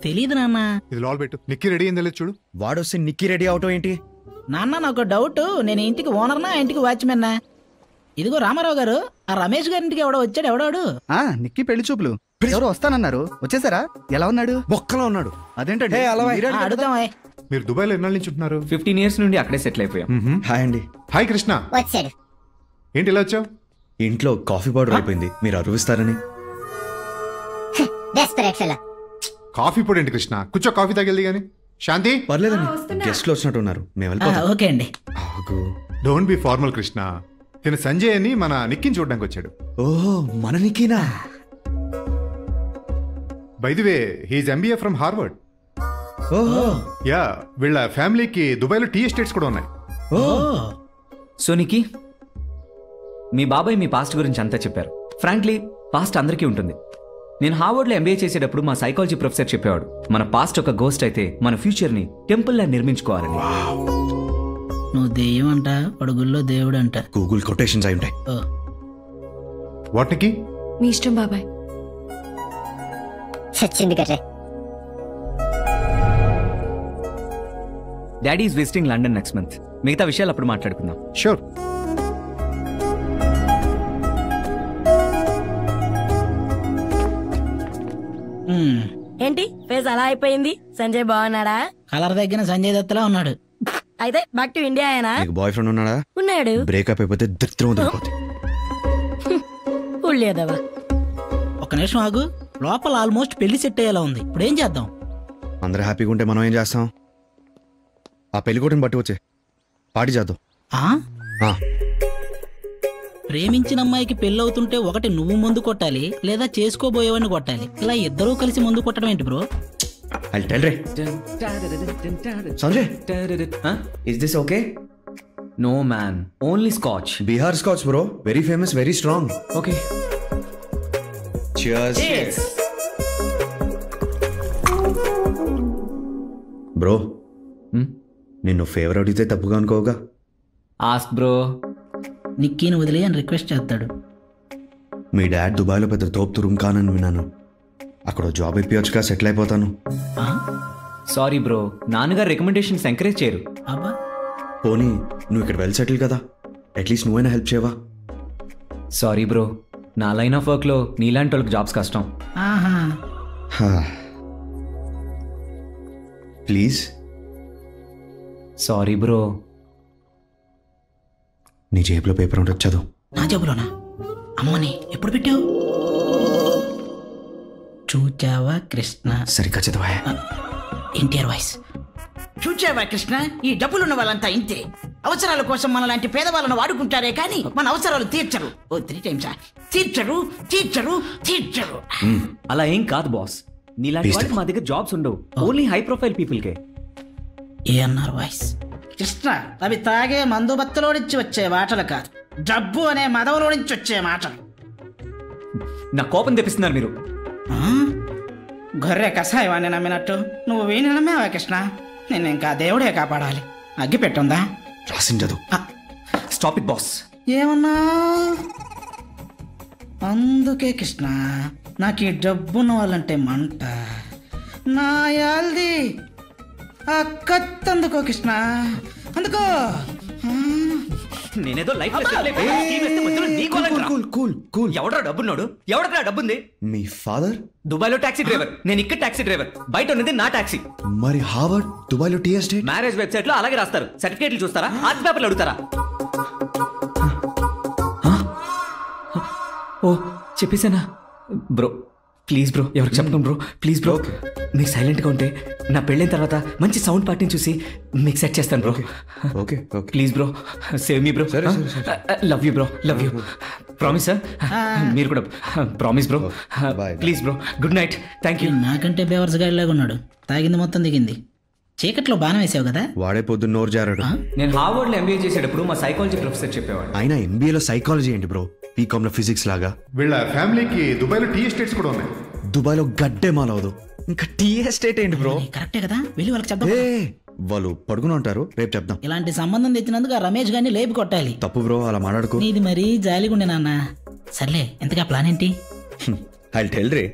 తెలీదు నాన్న. ఇది లాల్ పెట్టు. నిక్కీ రెడీ అయింది లేదు చూడు. వాడొస్తే నిక్కీ రెడీ అవటం ఏంటి? నాన్న నాకు డౌట్, నేను ఇంటికి ఓనర్నా ఇంటికి వాచ్మెన్నా? ఇదిగో రామారావు గారు, ఆ రమేష్ గారింటికి ఎవడో వచ్చాడు. ఎవడాడు? నిక్కీ పెళ్లి చూపులు ఎవరు వస్తానన్నారు, వచ్చేసారా? ఎలా ఉన్నాడు? బొక్కలో ఉన్నాడు. అదేంటండి? అడుగుదాం. మీరు దుబాయ్లో ఎన్నాళ్ళ నుంచి ఉంటున్నారు? 15 years నుండి అక్కడే సెటిల్ అయిపోయాం. హాయ్ అండి. హాయ్ కృష్ణ. వచ్చాడు. ఏంటి ఇలా వచ్చావు? ఇంట్లో కాఫీ పౌడర్ అయిపోయింది, మీరు అరువిస్తారని. కాఫీ పొడి ఏంటి కృష్ణ? కూర్చో, కాఫీ తాగెళ్ళి గాని. శాంతి. పర్లేదండి, గెస్ట్లు వచ్చినట్టున్నారు, మేము వెళ్ళిపోతాం. ఓకే అండి. Don't be formal Krishna. తిన సంజయ్ అని మన నిక్కిని చూడడానికి వచ్చాడు. ఓహో, మన నిక్కీనా? By the way, he's MBA from Harvard. ఓహో. యా, వీళ్ళ ఫ్యామిలీకి దుబాయ్లో టీ ఎస్టేట్స్ కూడా ఉన్నాయి. సో నిక్కీ, మీ బాబాయ్ మీ పాస్ట్ గురించి అంతా చెప్పారు. ఫ్రాంక్లీ పాస్ట్ అందరికీ ఉంటుంది. నేను హార్వర్డ్లో MBA చేసేటప్పుడు మా సైకాలజీ ప్రొఫెసర్ చెప్పేవాడు, మన పాస్ట్ ఒక గోస్ట్ అయితే మన ఫ్యూచర్ని టెంపుల్లా నిర్మించుకోవాలని. నువ్వు దెయ్యం అంట, పడుగుల్లో దేవుడు అంట. గూగుల్ కొటేషన్స్ అయి ఉంటాయి. వాటికి మీ ఇష్టం బాబాయ్. సచ్చింది కట్టే. Daddy is visiting London next month. మిగతా విషయాలు అప్పుడు మాట్లాడుకుందాం. షూర్. ఏంటి ఫేస్ అలా అయిపోయింది? సంజయ్ బాగున్నాడా? కలర్ తగ్గిన సంజయ్ దత్తలా ఉన్నాడు. అయితే బ్యాక్ టు ఇండియా అయినా? నీకు బాయ్ ఫ్రెండ్ ఉన్నాడా? ఉన్నాడు. బ్రేకప్ అయిపోతే దరిద్రం వదిలిపోతుంది. ఉళ్ళేదవా. ఒక నిమిషం ఆగు, లోపల ఆల్మోస్ట్ పెళ్లి సెట్ అయ్యేలా ఉంది. ఇప్పుడు ఏం చేద్దాం? అందరూ హ్యాపీగా ఉంటే మనం ఏం చేస్తాం? ఆ పెళ్లి కొట్టిని బట్టి వచ్చే పార్టీ చేద్దాం. ప్రేమించిన అమ్మాయికి పెళ్లి అవుతుంటే ఒకటి నువ్వు ముందు కొట్టాలి, లేదా చేసుకోబోయేవాడిని కొట్టాలి. ఇలా ఇద్దరూ కలిసి ముందు కొట్టడం ఏంటి bro? I'll tell Ray. Sanjay, is this okay? No man, only Scotch. Bihar Scotch, bro. Very famous, very strong. Okay. Cheers. Cheers. Bro, నిన్ను ఫేవర్ అడిగితే తప్పుగా అనుకోగా? Ask bro. నిక్కీని వదిలే అని రిక్వెస్ట్ చేస్తాడు. మీ డాడ్ దుబాయ్లో పెద్ద తోపు తురుం కానని విన్నాను. అక్కడ జాబ్ ఇప్పించగా సెటిల్ అయిపోతాను. సారీ బ్రో, నాన్నగారు రికమెండేషన్స్ ఎంకరేజ్ చేయరు. పోనీ నువ్వు ఇక్కడ వెల్ సెటిల్ కదా, అట్లీస్ట్ నువ్వైనా హెల్ప్ చేయవా? సారీ బ్రో, నా లైన్ ఆఫ్ వర్క్లో నీలాంటి వాళ్ళకి జాబ్స్ కష్టం. ప్లీజ్. Sorry bro. నీ జేబులో పేపర్ ఉంటుంది, చదువు. నా జేబులోనా? అమ్మని ఎప్పుడు పెట్టావు? చూచావా కృష్ణ? సరిగ్గా చదవా. ఎన్టీఆర్ వాయిస్. చూచావా కృష్ణ, ఈ డబ్బులున్న వాళ్ళంతా ఇంతే. అవసరాల కోసం మన లాంటి పేదవాళ్ళను వాడుకుంటారే కానీ మన అవసరాలు తీర్చరు. ఓ 3 times తీర్చరు తీర్చరు తీర్చరు. అలా ఏం కాదు బాస్, నీలాంటి వాళ్ళకి మా దగ్గర జాబ్స్ ఉండవు. ఓన్లీ హై ప్రొఫైల్ పీపుల్కే. ఏఎన్ఆర్ వాయిస్. కృష్ణ, అవి తాగే మందు బత్తలోడిచ్చి వచ్చే మాటలు కాదు, జబ్బు అనే మదవులో నుంచి వచ్చే మాటలు. నా కోపం తెప్పిస్తున్నారు మీరు. గొర్రె కషాయవాన్ని నమ్మినట్టు నువ్వు వీణి నమ్మావా కృష్ణ? నిన్ను ఇంకా దేవుడే కాపాడాలి. అగ్గి పెట్టుందా? రాసిండదు. Stop it boss. ఏమన్నా? అందుకే కృష్ణ నాకు ఈ డబ్బున్న వాళ్ళంటే మంట. నా యాల్ది అక్కత్తందుకో కృష్ణ, అందుకో. నేనేదో లైఫ్ ఎవడరా డబ్బున్నాడు? ఎవడరా డబ్బుంది? మీ ఫాదర్ దుబాయ్లో టాక్సీ డ్రైవర్, నేను ఇక్కడ టాక్సీ డ్రైవర్. బయట ఉన్నది నా టాక్సీ. మరి హార్వర్డ్ దుబాయ్లో టీ ఎస్టేట్. మ్యారేజ్ వెబ్సైట్ లో అలాగే రాస్తారు. సర్టిఫికేట్లు చూస్తారా? ఆర్ట్ పేపర్లు అడుగుతారా? ఓ చెప్పేసానా? బ్రో ప్లీజ్ బ్రో, ఎవరికి చెప్పను బ్రో, ప్లీజ్ బ్రో. మీకు సైలెంట్గా ఉంటే నా పెళ్ళైన తర్వాత మంచి సౌండ్ పార్టీని చూసి మీకు సెట్ చేస్తాను bro. Okay please bro, save me bro. Love you bro, love you. Promise sir? మీరు కూడా promise bro. Please bro, good night. Thank you. నాకంటే బేవర్స్ గాడిలాగా ఉన్నాడు. తాగింది మొత్తం దిగింది. చీకట్లో బాణం వేసావు కదా? వాడే పొద్దున్న నోరు జారాడు. నేను హార్వర్డ్ లో ఎంబీఏ చేసేటప్పుడు మా సైకాలజీ ప్రొఫెసర్ చెప్పేవాడు. అయినా ఎంబీఏలో సైకాలజీ ఏంటి బ్రో? బీకామ్ లో ఫిజిక్స్ లాగా. వీళ్ళ ఫ్యామిలీకి దుబాయ్లో టీ ఎస్టేట్స్ కూడా ఉన్నాయి. దుబాయ్లో గడ్డే మాలవదు, ఇంకా టీ ఎస్టేట్ ఏంటి బ్రో? కరెక్టే కదా, వెళ్ళి వాళ్ళకి చెప్దాం. వాళ్ళు పడుకుని ఉంటారు, రేపు చెప్దాం. ఇలాంటి సంబంధం తెచ్చినందుకు ఆ రమేష్ గారిని లేపి కొట్టాలి. తప్పు బ్రో, అలా మాట్లాడుకో. నీది మరీ జాలిగుండే నాన్న. సర్లే, ఎంతగా ప్లాన్ ఏంటి? ఐ విల్ టెల్ రే.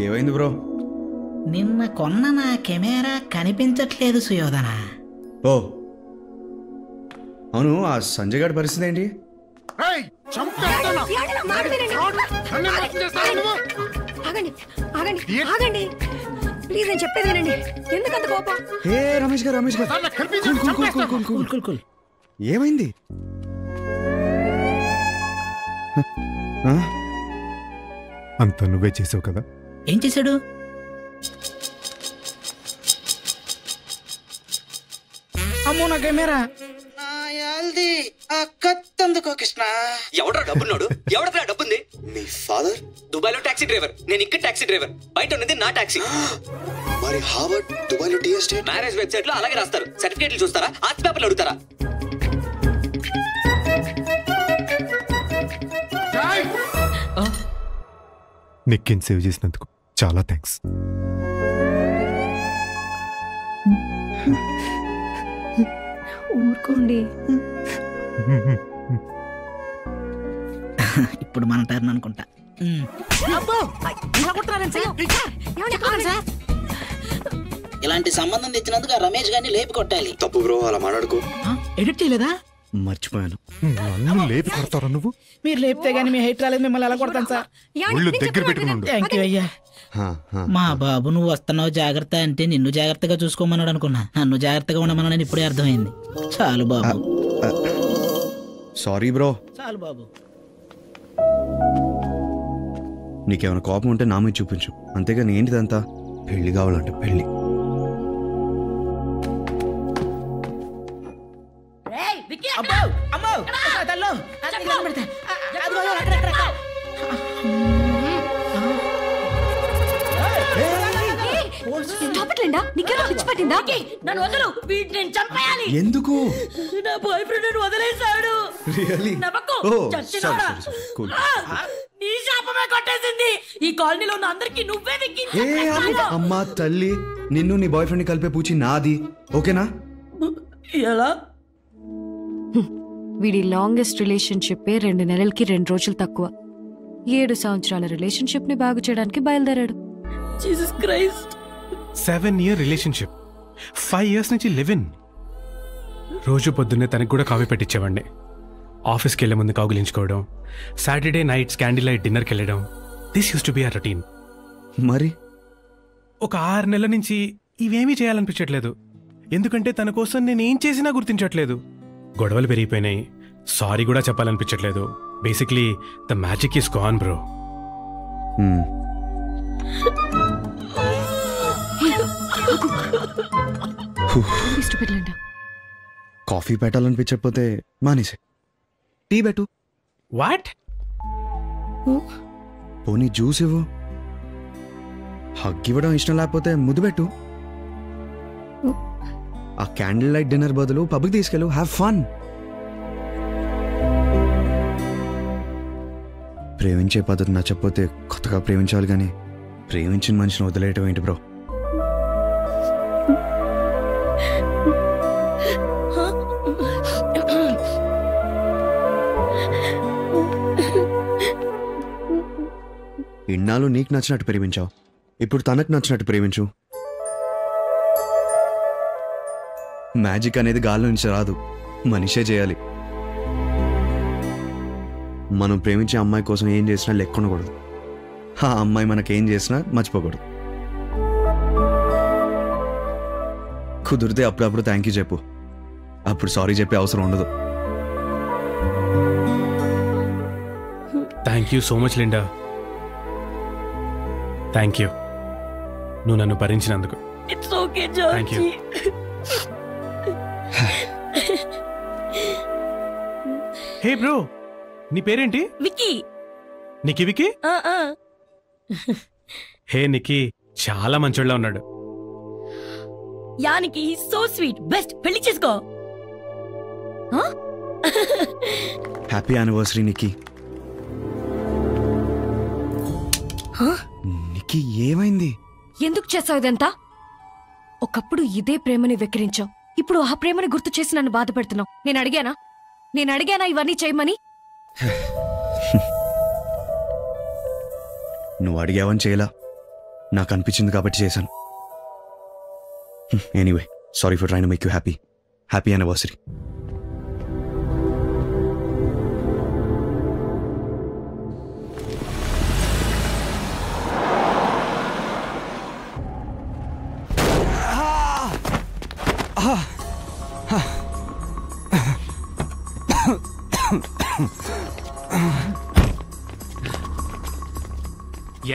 ఏమైంది బ్రో? నిన్న కొన్న నా కెమెరా కనిపించట్లేదు సుయోధన. ఓ అవును, ఆ సంజయ్ గారి పరిస్థితి ఏంటి? ప్లీజ్ నేను చెప్పేది వినండి. ఎందుకంత కోపం? హే రమేష్ గారు, రమేష్ గారు, ఏమైంది? అంత నువ్వే చేసావు కదా? ఏం చేశాడు? అమ్మో నా కెమెరా. అక్కత్తందుకో కృష్ణ. ఎవడరా డబ్బున్నాడు? ఎవడరా డబ్బుంది? మీ ఫాదర్ దుబాయ్లో టాక్సీ డ్రైవర్, నేను ఇక్కడ టాక్సీ డ్రైవర్. బయట ఉన్నది నా టాక్సీ. మరి హార్వర్డ్ దుబాయ్లో టీ ఎస్టేట్. మ్యారేజ్ వెబ్సైట్ లో అలాగే రాస్తారు. సర్టిఫికేట్లు చూస్తారా? ఆర్ట్ పేపర్లు అడుగుతారా? నిక్కిని సేవ్ చేసినందుకు చాలా థ్యాంక్స్. ఊరుకోండి. ఇప్పుడు మన టర్న్ అనుకుంటా. ఇలాంటి సంబంధం తెచ్చినందుకు ఆ రమేష్ గారిని లేపి కొట్టాలి. తప్పు బ్రో, అలా మాట్లాడుకో. ఎడిట్ చేయలేదా? మర్చిపోయాను. నన్ను లేపి కొడతారా నువ్వు? మీరు లేపితే గానీ మీ హైట్ రాలేదు, మిమ్మల్ని ఎలా కొడతాను సార్? దగ్గర పెట్టుకున్నాడు. థ్యాంక్ యూ అయ్యా. మా బాబు నువ్వు వస్తున్నావు జాగ్రత్త అంటే నిన్ను జాగ్రత్తగా చూసుకోమన్నాడు అనుకున్నా. నన్ను జాగ్రత్తగా ఉండమన్నాడని ఇప్పుడే అర్థమైంది. చాలు బాబు. Sorry bro. చాలు బాబు. నీకేమైనా కోపం ఉంటే నా మీద చూపించు, అంతేగాని ఏంటిదంతా? పెళ్లి కావాలంటే పెళ్లి. ఎందుకు? నా బాయ్ ఫ్రెండ్ నన్ను వదిలేశాడు. నీ శాపమే కొట్టేసింది. ఈ కాలనీలో ఉన్న అందరికి నువ్వే అమ్మా తల్లి, నిన్ను నీ బాయ్ ఫ్రెండ్ కలిపే పూచి నాది, ఓకేనా? ఎలా? వీడి లాంగెస్ట్ రిలేషన్షిప్ 2 నెలలకి 2 రోజులు తక్కువ. 7 సంవత్సరాల రిలేషన్షిప్ ని బాగు చేయడానికి బయలుదేరాడు. Jesus Christ. 7 year relationship, 5 years నుంచి లివ్ ఇన్. రోజు పొద్దున్నే తనకు కూడా కాఫీ పెట్టించేవాడిని. ఆఫీస్కి వెళ్ళే ముందు కౌగిలించుకోవడం, సాటర్డే నైట్స్ క్యాండిల్ లైట్ డిన్నర్కి వెళ్ళడం. దిస్ యూస్ టు బి ఆ రొటీన్. మరి ఒక 6 నెలల నుంచి ఇవేమీ చేయాలనిపించట్లేదు. ఎందుకంటే తన కోసం నేను ఏం చేసినా గుర్తించట్లేదు. గొడవలు పెరిగిపోయినాయి. సారీ కూడా చెప్పాలనిపించట్లేదు. Basically the magic is gone bro. Coffee పెట్టాలనిపించకపోతే మానేసే, టీ పెట్టు. వాట్? పోనీ జ్యూస్ ఇవ్వు. హగ్ ఇవ్వడం ఇష్టం లేకపోతే ముద్దు పెట్టు. ఆ క్యాండిల్ లైట్ డిన్నర్ బదులు పబ్కి తీసుకెళ్ళు. Have fun. ప్రేమించే పద్ధతి నచ్చకపోతే కొత్తగా ప్రేమించాలి, కానీ ప్రేమించిన మనిషిని వదిలేయటం ఏంటి బ్రో? ఇన్నాళ్ళు నీకు నచ్చినట్టు ప్రేమించావు, ఇప్పుడు తనకు నచ్చినట్టు ప్రేమించు. మ్యాజిక్ అనేది గాల్లో నుంచి రాదు, మనిషే చేయాలి. మనం ప్రేమించే అమ్మాయి కోసం ఏం చేసినా లెక్కొనకూడదు. ఆ అమ్మాయి మనకేం చేసినా మర్చిపోకూడదు. కుదిరితే అప్పుడప్పుడు థ్యాంక్ యూ చెప్పు, అప్పుడు సారీ చెప్పే అవసరం ఉండదు. Thank you so much Linda. Thank you, నువ్వు నన్ను భరించినందుకు. It's okay thank you. Hey bro, నీ పేరేంటి? విక్కీ. నిక్కీ విక్కీ? హే నిక్కీ, చాలా మంచోళ్ళ ఉన్నాడు. యానికి సో స్వీట్, బెస్ట్. పెళ్లి చేసుకో. Happy anniversary Nikki. నిక్కీ ఏమైంది? ఎందుకు చేసావు ఇదంతా? ఒకప్పుడు ఇదే ప్రేమని వెక్కిరించావు, ఇప్పుడు ఆ ప్రేమని గుర్తు చేసి నన్ను బాధపెడుతున్నావు. నేను అడిగానా ఇవన్నీ చేయమని? నువ్వు అడిగావని చేయలా, నాకు అనిపించింది కాబట్టి చేశాను. Anyway, sorry for trying to make you happy. Happy anniversary.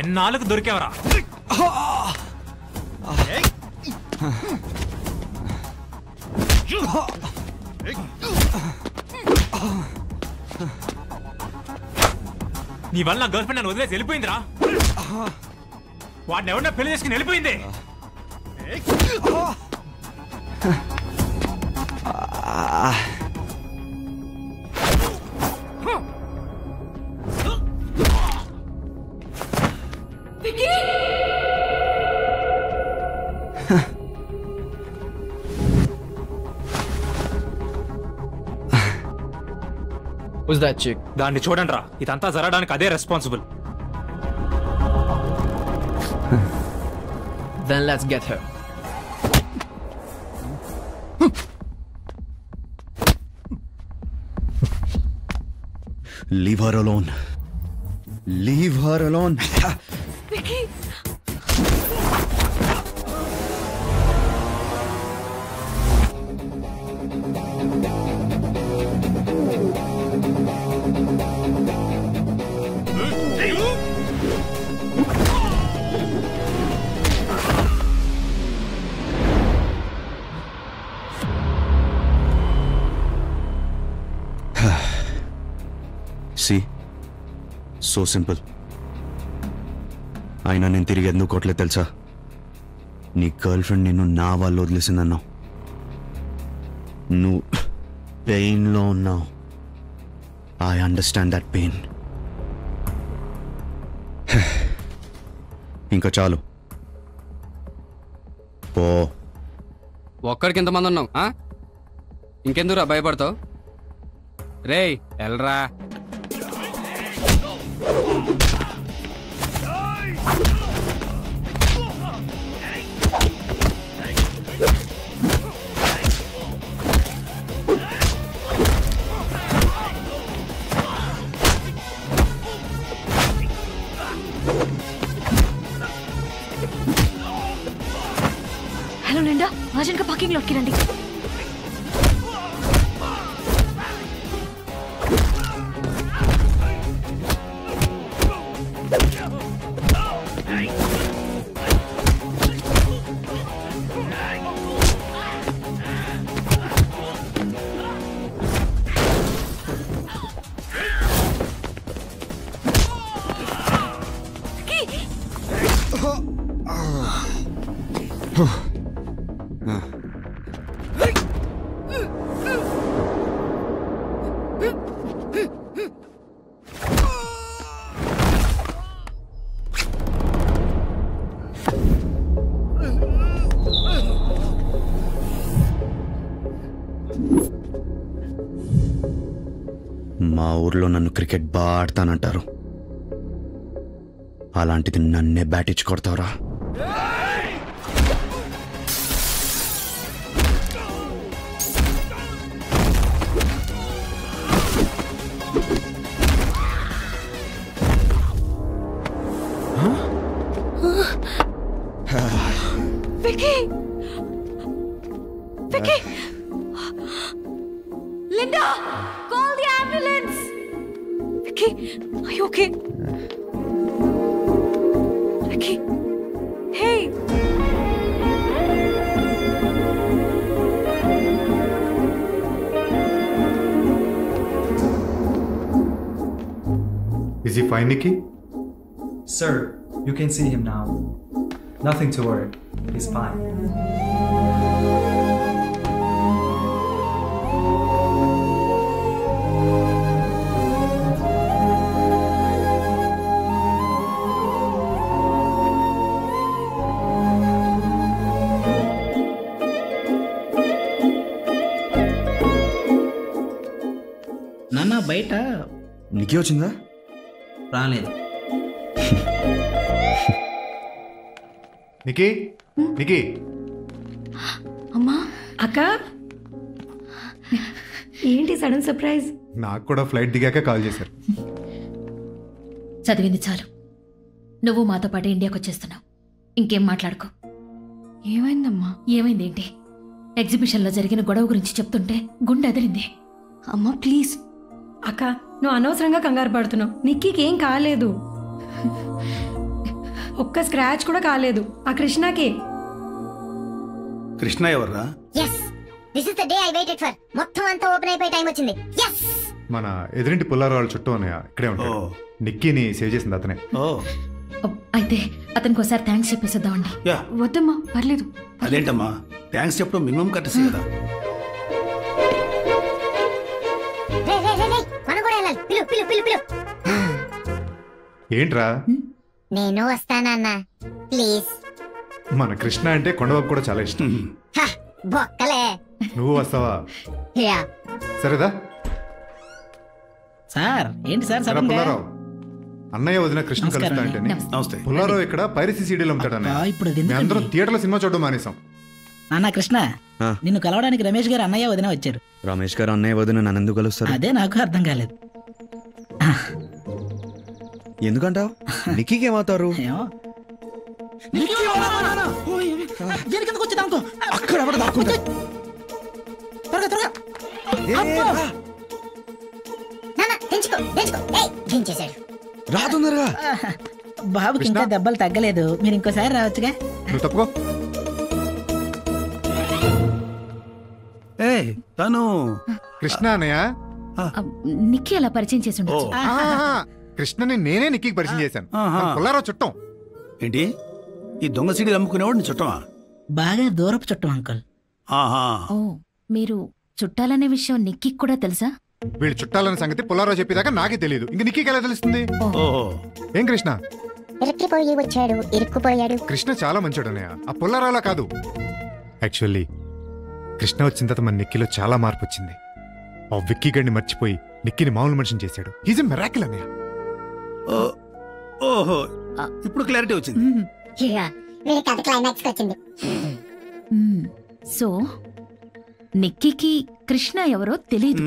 ఎన్నాళ్ళకు దొరికేవరా? నీ వల్ల గర్ల్ ఫ్రెండ్ నన్ను వదిలేసి వెళ్ళిపోయిందిరా. వాడిని ఎవరన్నా పెళ్లి చేసుకుని వెళ్ళిపోయింది. Who's that chick? దాన్ని చూడండి రా, ఇదంతా జరగడానికి అదే responsible. Then let's get her. Leave her alone. Leave her alone. Vicky. See? So simple. అయినా నేను తిరిగి ఎందుకు కొట్టలేదు తెలుసా? నీ గర్ల్ ఫ్రెండ్ నిన్ను నా వాళ్ళు వదిలేసిందన్నావు. నువ్వు పెయిన్లో ఉన్నావు. I understand that pain. ఇంకా చాలు. ఓ ఒక్కడికి ఎంతమంది ఉన్నావు? ఇంకెందుకురా భయపడతావు? రేయ్ ఎల్రా. హలో లిండా, అర్జెంట్గా పార్కింగ్ లోకి రండి. మా ఊర్లో నన్ను క్రికెట్ బాగా ఆడతానంటారు, అలాంటిది నన్నే బ్యాట్ ఇచ్చి కొడతావురా? Vicky! Vicky! Linda! Call the ambulance! Vicky, are you okay? Vicky! Hey! Is he fine, Nikki? Sir, you can see him now. Nothing to worry. He's fine. నాన్న బయట నిక్కి వచ్చిందా? రాలేదు. నిక్కి, నిక్కి. అమ్మా అక్క, ఏంటి సడన్ సర్ప్రైజ్? నాకు కూడా ఫ్లైట్ దిగాక కాల్ చేశారు. చదివింది చాలు. నువ్వు మాతో పాటు ఇండియాకి వచ్చేస్తున్నావు. ఇంకేం మాట్లాడుకో. ఏమైందమ్మా? ఏమైందేంటి? ఎగ్జిబిషన్లో జరిగిన గొడవ గురించి చెప్తుంటే గుండె అదిరింది. అమ్మా ప్లీజ్. అక్క, నువ్వు అనవసరంగా కంగారు పడుతున్నావు. నిక్కీకి ఏం కాలేదు, ఒక్క స్క్రాచ్ కూడా కాలేదు. ఆ కృష్ణకి. కృష్ణ ఎవర్రా? yes this is the day I waited for. మొత్తం అంతా ఓపెన్ అయిపోయి టైం వచ్చింది. yes మన ఎదురింటి పుల్లారావు వాళ్ళ చుట్టూ ఉన్నాయా, ఇక్కడే ఉంటాడు. నిక్కీని సేవ్ చేసింది అతనే. అయితే అతనికి ఒకసారి థ్యాంక్స్ చెప్పేసేద్దామండి. వద్దమ్మా, పర్లేదు. అదేంటమ్మా థ్యాంక్స్ చెప్పడం మినిమం కట్టేసి కదా. మనం కూడా వెళ్ళాలి. పిలు పిలు పిలు పిలు. ఏంట్రా? నేను వస్తానన్నా ప్లీజ్. మన కృష్ణ అంటే కొండబాబు కూడా చాలా ఇష్టం. బొక్కలే. నువ్వు వస్తావా? యా సరేదా? సార్ ఏంటి సార్ సరే పుల్లారావు, అన్నయ్య వదిన కృష్ణ కలుస్తా అంటే నమస్తే. పుల్లారావు ఇక్కడ పైరసీ సీడీలు అమ్ముతాడన్న. ఇప్పుడు అందరం థియేటర్లో సినిమా చూడడం మానేసాం. నాన్న కృష్ణ, నిన్ను కలవడానికి రమేష్ గారు అన్నయ్య వదిన వచ్చారు. రమేష్ గారు అన్నయ్య వదిన నన్ను ఎందుకు కలుస్తారు? అదే నాకు అర్థం కాలేదు. ఎందుకంటావు? నిక్కీకి ఏమవుతారు? అక్కడ ఎవరు దాక్కుంటా? త్వరగా త్వరగా. రాదుందరుగా. బాబుకి ఇంకా దెబ్బలు తగ్గలేదు, మీరు ఇంకోసారి రావచ్చుగా. నువ్వు తప్పుకో. తను కృష్ణ అన్నయ్య. నిక్కీ అలా పరిచయం చేసి ఉండొచ్చు. కృష్ణని నేనే నిక్కీకి పరిచయం చేశాను. పుల్లారావు చుట్టం. ఏంటి ఈ దొంగ సీడీలు అమ్ముకునేవాడు నీ చుట్టమా? బాగా దూరపు చుట్టం అంకుల్. ఓ, మీరు చుట్టాలనే విషయం నిక్కీకి కూడా తెలుసా? వీళ్ళు చుట్టాలనే సంగతి పుల్లారావు చెప్పేదాకా నాకే తెలియదు. ఇంక నిక్కీకి ఎలా తెలుస్తుంది? ఏం కృష్ణ? ఇరుక్కుపోయి వచ్చాడు, ఇరుక్కుపోయాడు. కృష్ణ చాలా మంచోడు అన్నయ్య, ఆ పుల్లారావులా కాదు. యాక్చువల్లీ కృష్ణ వచ్చిన తర్వాత మన నిక్కీలో చాలా మార్పు వచ్చింది. ఆ విక్కీ గడిని మర్చిపోయి నిక్కీని మామూలు మనిషిని చేశాడు. ఈజ్ ఎ మిరాకిల్ అన్నయ్య. ఓహో, ఇప్పుడు క్లారిటీ వచ్చింది. క్లైమాక్స్ వచ్చింది. సో నిక్కీకి కృష్ణ ఎవరో తెలీదు.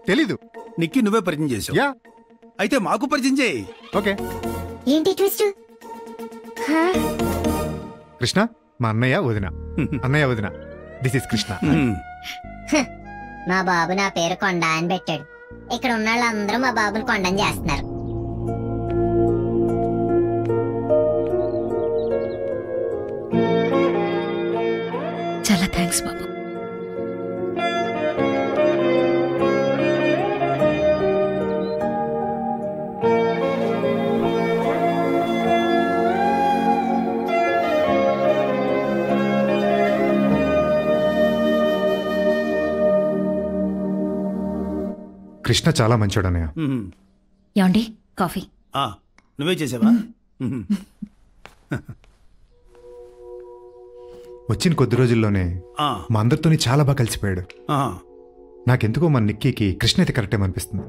తెలీదు. నిక్కీ నువ్వే పరిచయం చేసావు. అయితే మాకు పరిచయం చేయి. ఓకే. ఏంటి ట్విస్ట్? కృష్ణ మా అన్నయ్య వదిన. అన్నయ్య వదిన. This is Krishna. మా బాబు నా పేరు కొండ అని పెట్టాడు. ఇక్కడ ఉన్న వాళ్ళందరూ మా బాబుని కొండని చేస్తున్నారు. చాలా థ్యాంక్స్ బాబు. కృష్ణ చాలా మంచోడు అన్నయ్య. ఏమండి కాఫీ? నువ్వే చేసావా? వచ్చిన కొద్ది రోజుల్లోనే మా అందరితోని చాలా బాగా కలిసిపోయాడు. నాకెందుకో మన నిక్కీకి కృష్ణ అయితే కరెక్ట్ ఏమనిపిస్తుంది.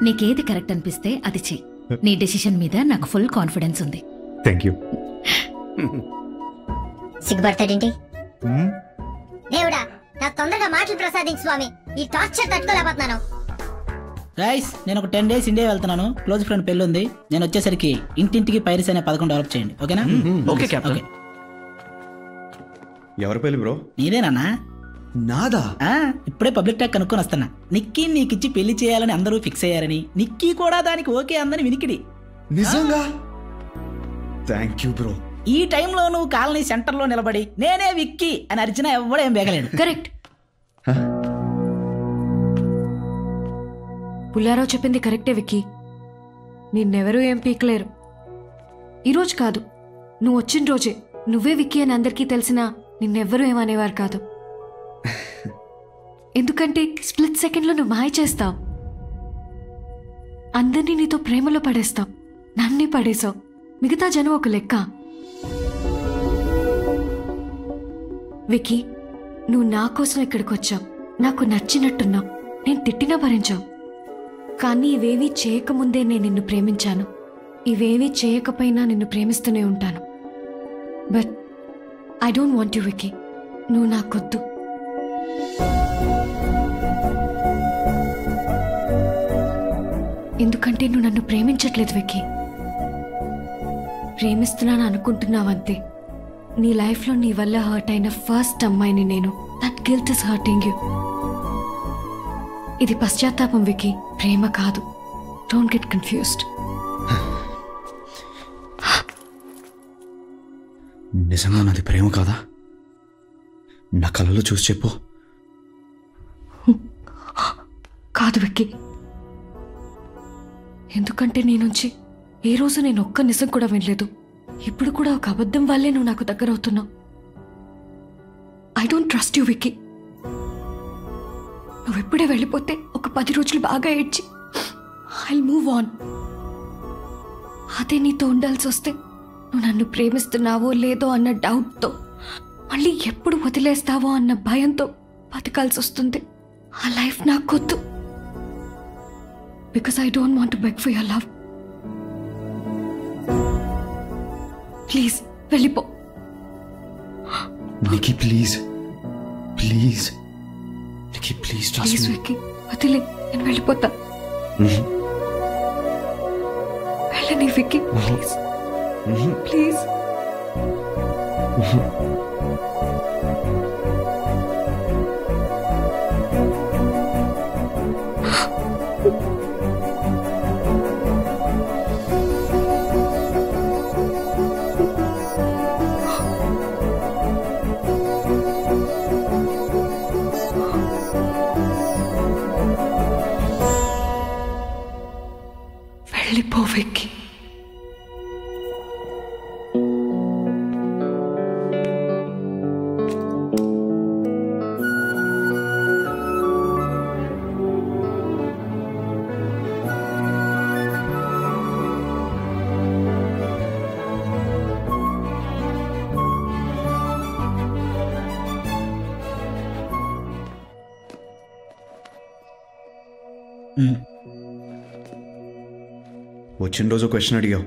నీకేది కరెక్ట్ అనిపిస్తే అది చెయ్యి. నీ డెసిషన్ మీద నాకు ఫుల్ కాన్ఫిడెన్స్ ఉంది. Thank you. సిగ్గుపడతాడేంటి? దేవుడా నాకు తొందరగా మాటలు ప్రసాదించు స్వామి. ఈ టార్చర్ తట్టుకోలేకపోతున్నాను. గైస్ నేను ఒక 10 days ఇండియా వెళ్తున్నాను. క్లోజ్ ఫ్రెండ్ పెళ్ళి ఉంది. నేను వచ్చేసరికి ఇంటింటికి పైరసీ అనే పథకం డెవలప్ చేయండి. ఓకేనా? Okay captain. ఎవరి పెళ్లి బ్రో? నీదేనా? నాదా? ఇప్పుడే పబ్లిక్ టాక్ కనుక్కొని వస్తున్నా. నిక్కీ నీకిచ్చి పెళ్లి చేయాలని అందరూ ఫిక్స్ అయ్యారని, నిక్కీ కూడా దానికి ఓకే అందని వినికిడి. నిజంగా? Thank you bro. ఈ టైంలో నువ్వు కాలనీ సెంటర్లో నిలబడి నేనే విక్కీ అని అరిచినా ఎవడేం బేగలేడు. కరెక్ట్. పుల్లారావు చెప్పింది కరెక్టే విక్కీ. నిన్నెవరూ ఏం పీకలేరు. ఈరోజు కాదు, నువ్వు వచ్చిన రోజే నువ్వే విక్కీ అని అందరికీ తెలిసినా నిన్నెవ్వరూ ఏమనేవారు కాదు. ఎందుకంటే స్ప్లిట్ సెకండ్లో నువ్వు మాయ చేస్తావు. అందరినీ నీతో ప్రేమలో పడేస్తావు. నన్నే పడేసావు. మిగతా జనం ఒక లెక్క. విక్కీ, నువ్వు నా కోసం ఇక్కడికి వచ్చావు. నాకు నచ్చినట్టున్నావు. నేను తిట్టినా భరించావు. కానీ ఇవేవీ చేయకముందే నేను నిన్ను ప్రేమించాను. ఇవేవీ చేయకపోయినా నిన్ను ప్రేమిస్తూనే ఉంటాను. But I don't want you Vicky. నువ్వు నాకొద్దు. ఎందుకంటే నువ్వు నన్ను ప్రేమించట్లేదు విక్కీ. ప్రేమిస్తున్నాను అనుకుంటున్నావంతే. నీ లైఫ్లో నీ వల్ల హర్ట్ అయిన ఫస్ట్ అమ్మాయిని నేను. That guilt is hurting you. ఇది పశ్చాత్తాపం విక్కీ, ప్రేమ కాదు. Don't get confused. నిజంగా నాది ప్రేమ కాదా? నా కళ్ళలో చూసి చెప్పు. కాదు విక్కీ. ఎందుకంటే నీ నుంచి ఏ రోజు నేను ఒక్క నిజం కూడా వినలేదు. ఇప్పుడు కూడా ఒక అబద్ధం వల్లే నువ్వు నాకు దగ్గర అవుతున్నావు. I don't trust you Vicky. నువ్వెప్పుడే వెళ్ళిపోతే ఒక 10 రోజులు బాగా ఏడ్చి ఐల్ మూవ్ ఆన్. అదే నీతో ఉండాల్సి వస్తే నువ్వు నన్ను ప్రేమిస్తున్నావో లేదో అన్న డౌట్తో, మళ్ళీ ఎప్పుడు వదిలేస్తావో అన్న భయంతో బతకాల్సి వస్తుంది. ఆ లైఫ్ నాకొద్దు. Because I don't want to beg for your love. Please వెళ్ళిపో. Nikki please please. Nikki please please Vicky, వదిలే. నేను వెళ్ళిపోతా. వెళ్ళని విక్కీ, ప్లీజ్ ప్లీజ్. వెళ్ళిపో విక్కీ. వచ్చిన రోజు క్వశ్చన్ అడిగావు,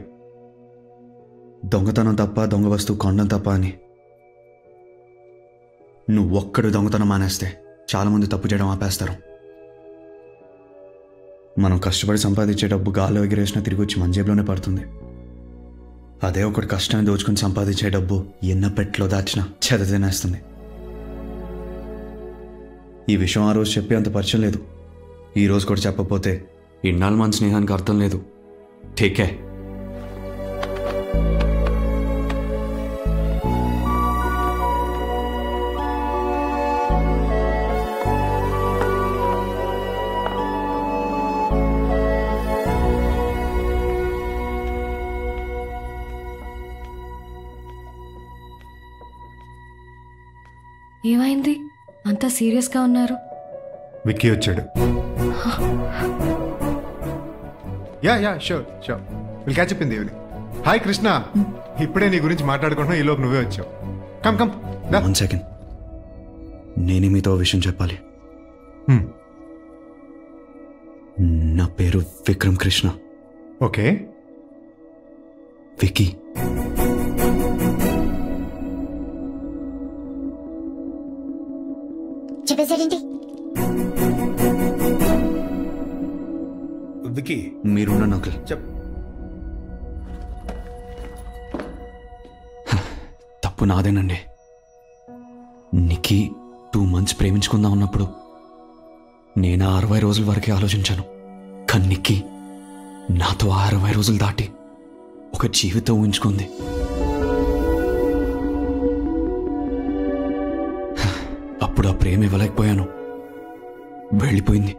దొంగతనం తప్ప, దొంగ వస్తువు కొండం తప్ప అని. నువ్వు ఒక్కడు దొంగతనం మానేస్తే చాలామంది తప్పు చేయడం ఆపేస్తారు. మనం కష్టపడి సంపాదించే డబ్బు గాల్లో ఎగిరేసినా తిరిగి వచ్చి మన జేబులోనే పడుతుంది. అదే ఒకటి కష్టాన్ని దోచుకుని సంపాదించే డబ్బు ఎన్న పెట్లో దాచినా చెద తినేస్తుంది. ఈ విషయం ఆ రోజు చెప్పి అంత పరిచయం లేదు. ఈ రోజు కూడా చెప్పకపోతే ఇన్నాళ్ళు మన స్నేహానికి అర్థం లేదు. Take care. ఏమైంది? అంతా సీరియస్గా ఉన్నారు. విక్కీ వచ్చాడు. Yeah sure will catch up in the evening. Hi Krishna, ఇప్పుడే నీ గురించి మాట్లాడుకుంటున్నా, ఈలోపు నువ్వే వచ్చావు. కమ్ 1 సెకండ్, నేనే మీతో విషయం చెప్పాలి. నా పేరు విక్రమ్ కృష్ణ. ఓకే. వికీ. చెప్పేసేంటి? వికీ మీరున్న నకల్. తప్పు నాదేనండి. నిక్కీ 2 months ప్రేమించుకుందాం అన్నప్పుడు నేను 60 రోజుల వరకే ఆలోచించాను. కానీ నిక్కీ నాతో 60 రోజులు దాటి ఒక జీవితం ఊహించుకుంది. అప్పుడు ఆ ప్రేమ ఇవ్వలేకపోయాను, వెళ్ళిపోయింది.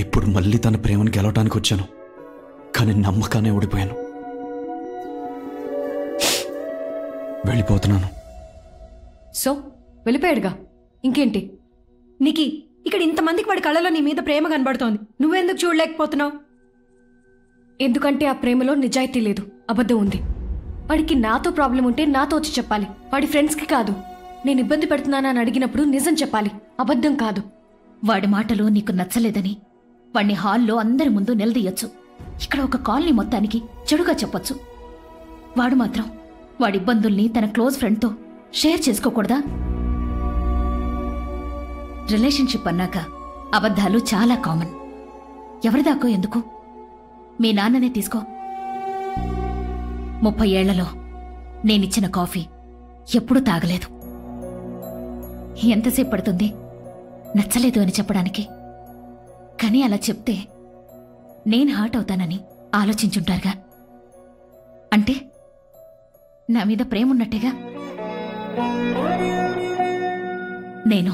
ఇప్పుడు మళ్ళీ తన ప్రేమను గెలవటానికి వచ్చాను, కానీ నమ్మకానే ఓడిపోయాను. వెళ్ళిపోతున్నాను. సో వెళ్ళిపోయాడుగా, ఇంకేంటి? నికి ఇక్కడ ఇంతమందికి వాడి కళ్ళలో నీ మీద ప్రేమ కనబడుతోంది, నువ్వెందుకు చూడలేకపోతున్నావు? ఎందుకంటే ఆ ప్రేమలో నిజాయితీ లేదు, అబద్ధం ఉంది. వాడికి నాతో ప్రాబ్లం ఉంటే నాతో వచ్చి చెప్పాలి, వాడి ఫ్రెండ్స్కి కాదు. నేను ఇబ్బంది పెడుతున్నానని అడిగినప్పుడు నిజం చెప్పాలి, అబద్ధం కాదు. వాడి మాటలు నీకు నచ్చలేదని వాడిని హాల్లో అందరి ముందు నిలదీయొచ్చు, ఇక్కడ ఒక కాలనీ మొత్తానికి చెడుగా చెప్పొచ్చు. వాడు మాత్రం వాడి ఇబ్బందుల్ని తన క్లోజ్ ఫ్రెండ్తో షేర్ చేసుకోకూడదా? రిలేషన్షిప్ అన్నాక అబద్ధాలు చాలా కామన్. ఎవరిదాకో ఎందుకు? మీ నాన్ననే తీసుకో. 30 ఏళ్లలో నేనిచ్చిన కాఫీ ఎప్పుడూ తాగలేదు. ఎంతసేపు పడుతుంది నచ్చలేదు అని చెప్పడానికి? కానీ అలా చెప్తే నేను హర్ట్ అవుతానని ఆలోచించుంటారుగా. అంటే నా మీద ప్రేమ ఉన్నట్టేగా. నేను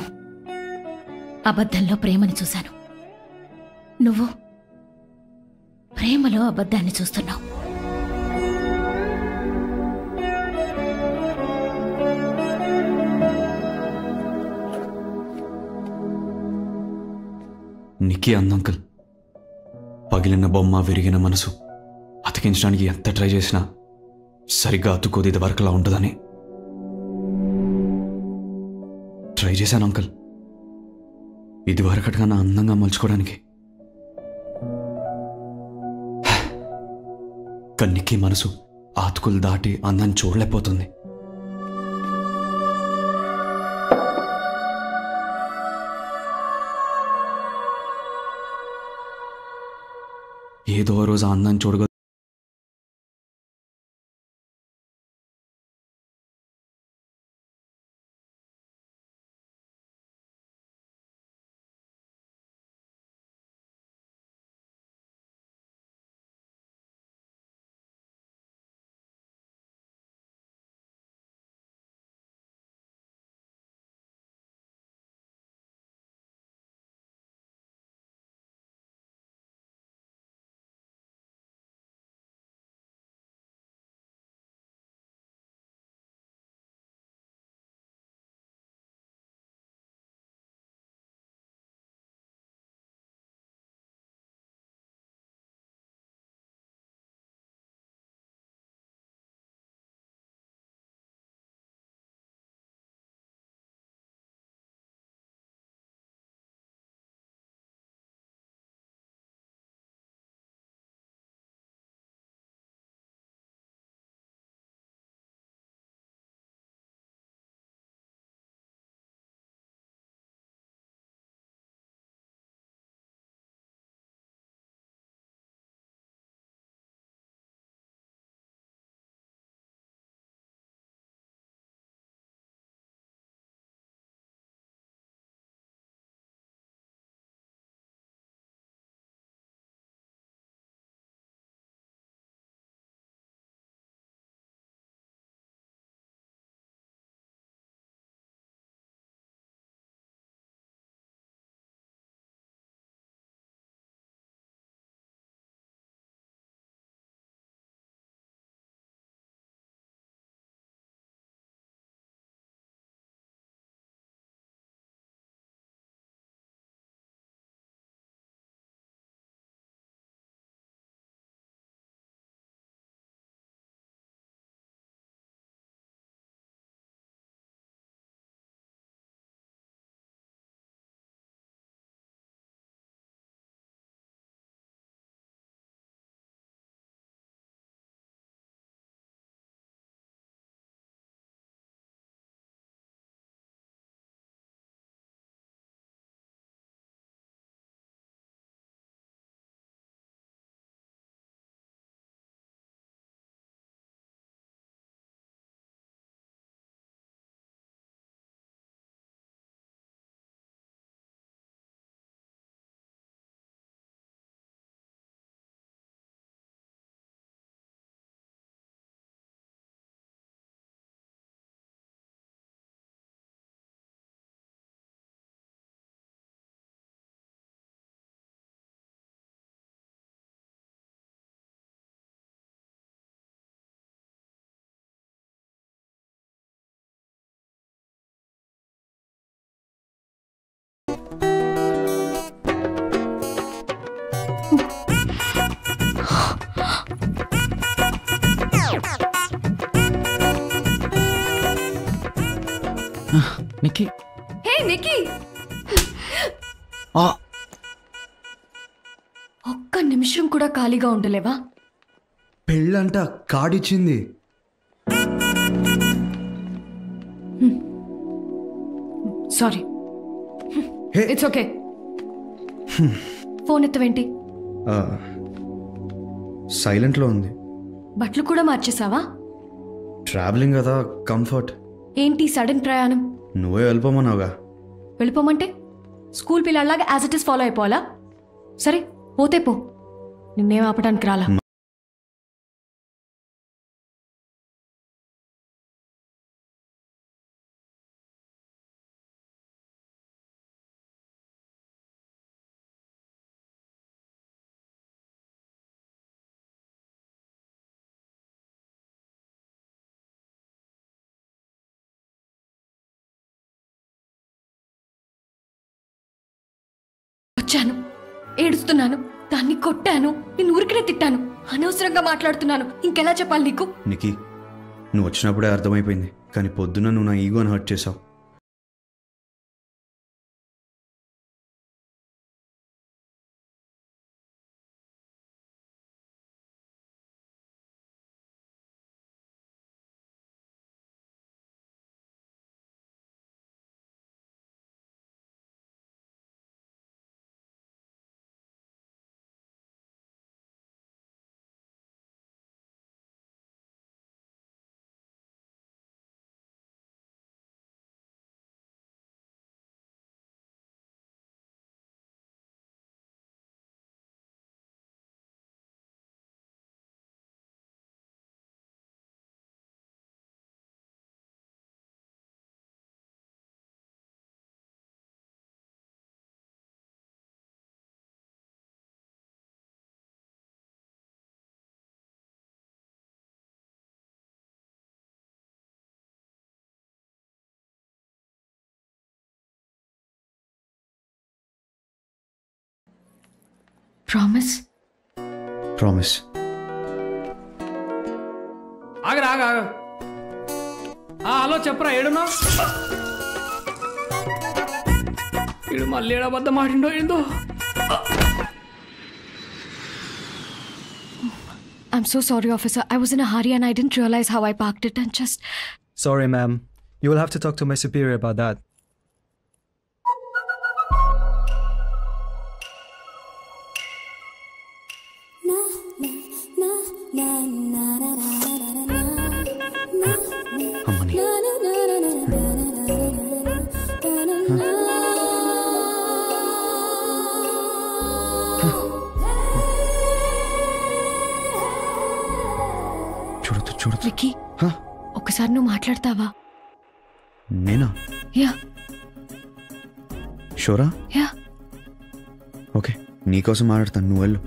అబద్ధంలో ప్రేమని చూశాను, నువ్వు ప్రేమలో అబద్ధాన్ని చూస్తున్నావు. నిక్కీ అందంకల్, పగిలిన బొమ్మ విరిగిన మనసు అతికించడానికి ఎంత ట్రై చేసినా సరిగ్గా అతుకోది ఇది వరకులా ఉంటుందని ట్రై చేశాను అంకల్, ఇది వరకటిగా నా అందంగా మలుచుకోవడానికి. కానీ నిక్కీ మనసు ఆతుకులు దాటి అందాన్ని చూడలేకపోతుంది. ఏదో రోజు ఆ అందాన్ని చూడగ నిక్కీ హే నిక్కీ, ఒక్క నిమిషం కూడా ఖాళీగా ఉండలేవా? పెళ్ళంట కార్డిచ్చింది. Sorry, it's okay. ఫోన్ ఎత్తవేంటి? సైలెంట్లో ఉంది. బట్టలు కూడా మార్చేసావా? ట్రావెలింగ్ కదా, కంఫర్ట్. ఏంటి సడన్ ప్రయాణం? నువ్వే వెళ్ళిపోమన్నావుగా. వెళ్ళిపోమంటే స్కూల్ పిల్లలాగా యాజ్ ఇట్ ఇస్ ఫాలో అయిపోవాలా? సరే పోతే పో, నిన్నేం ఆపడానికి రాలా. వచ్చాను, ఏడుస్తున్నాను, దాన్ని కొట్టాను, నేను ఊరికనే తిట్టాను, అనవసరంగా మాట్లాడుతున్నాను. ఇంకెలా చెప్పాలి నీకు? నిక్కీ, నువ్వు వచ్చినప్పుడే అర్థమైపోయింది, కానీ పొద్దున్న నువ్వు నా ఈగోని హర్ట్ చేసావు. ప్రామిస్? ప్రామిస్. ఆగరా ఆగ. హలో చెప్పరా, ఏడున్నా? ఇడు మళ్ళీ ఏడబద్ద మాటిండో ఏందో. I'm so sorry, officer. I was in a hurry and I didn't realize how I parked it and just... Sorry, ma'am. You will have to talk to my superior about that. Vicky, ఒకసారి నువ్వు మాట్లాడతావా? నేనా? Yeah. షూరా? Yeah. Okay, నీకోసం మాట్లాడతాను, నువ్వు వెళ్ళు.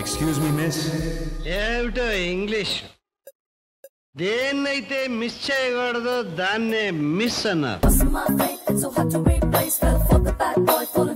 Excuse me miss. ఏమిటో English, దేన్నైతే మిస్ చేయకూడదో దాన్నే మిస్ అన్నారు.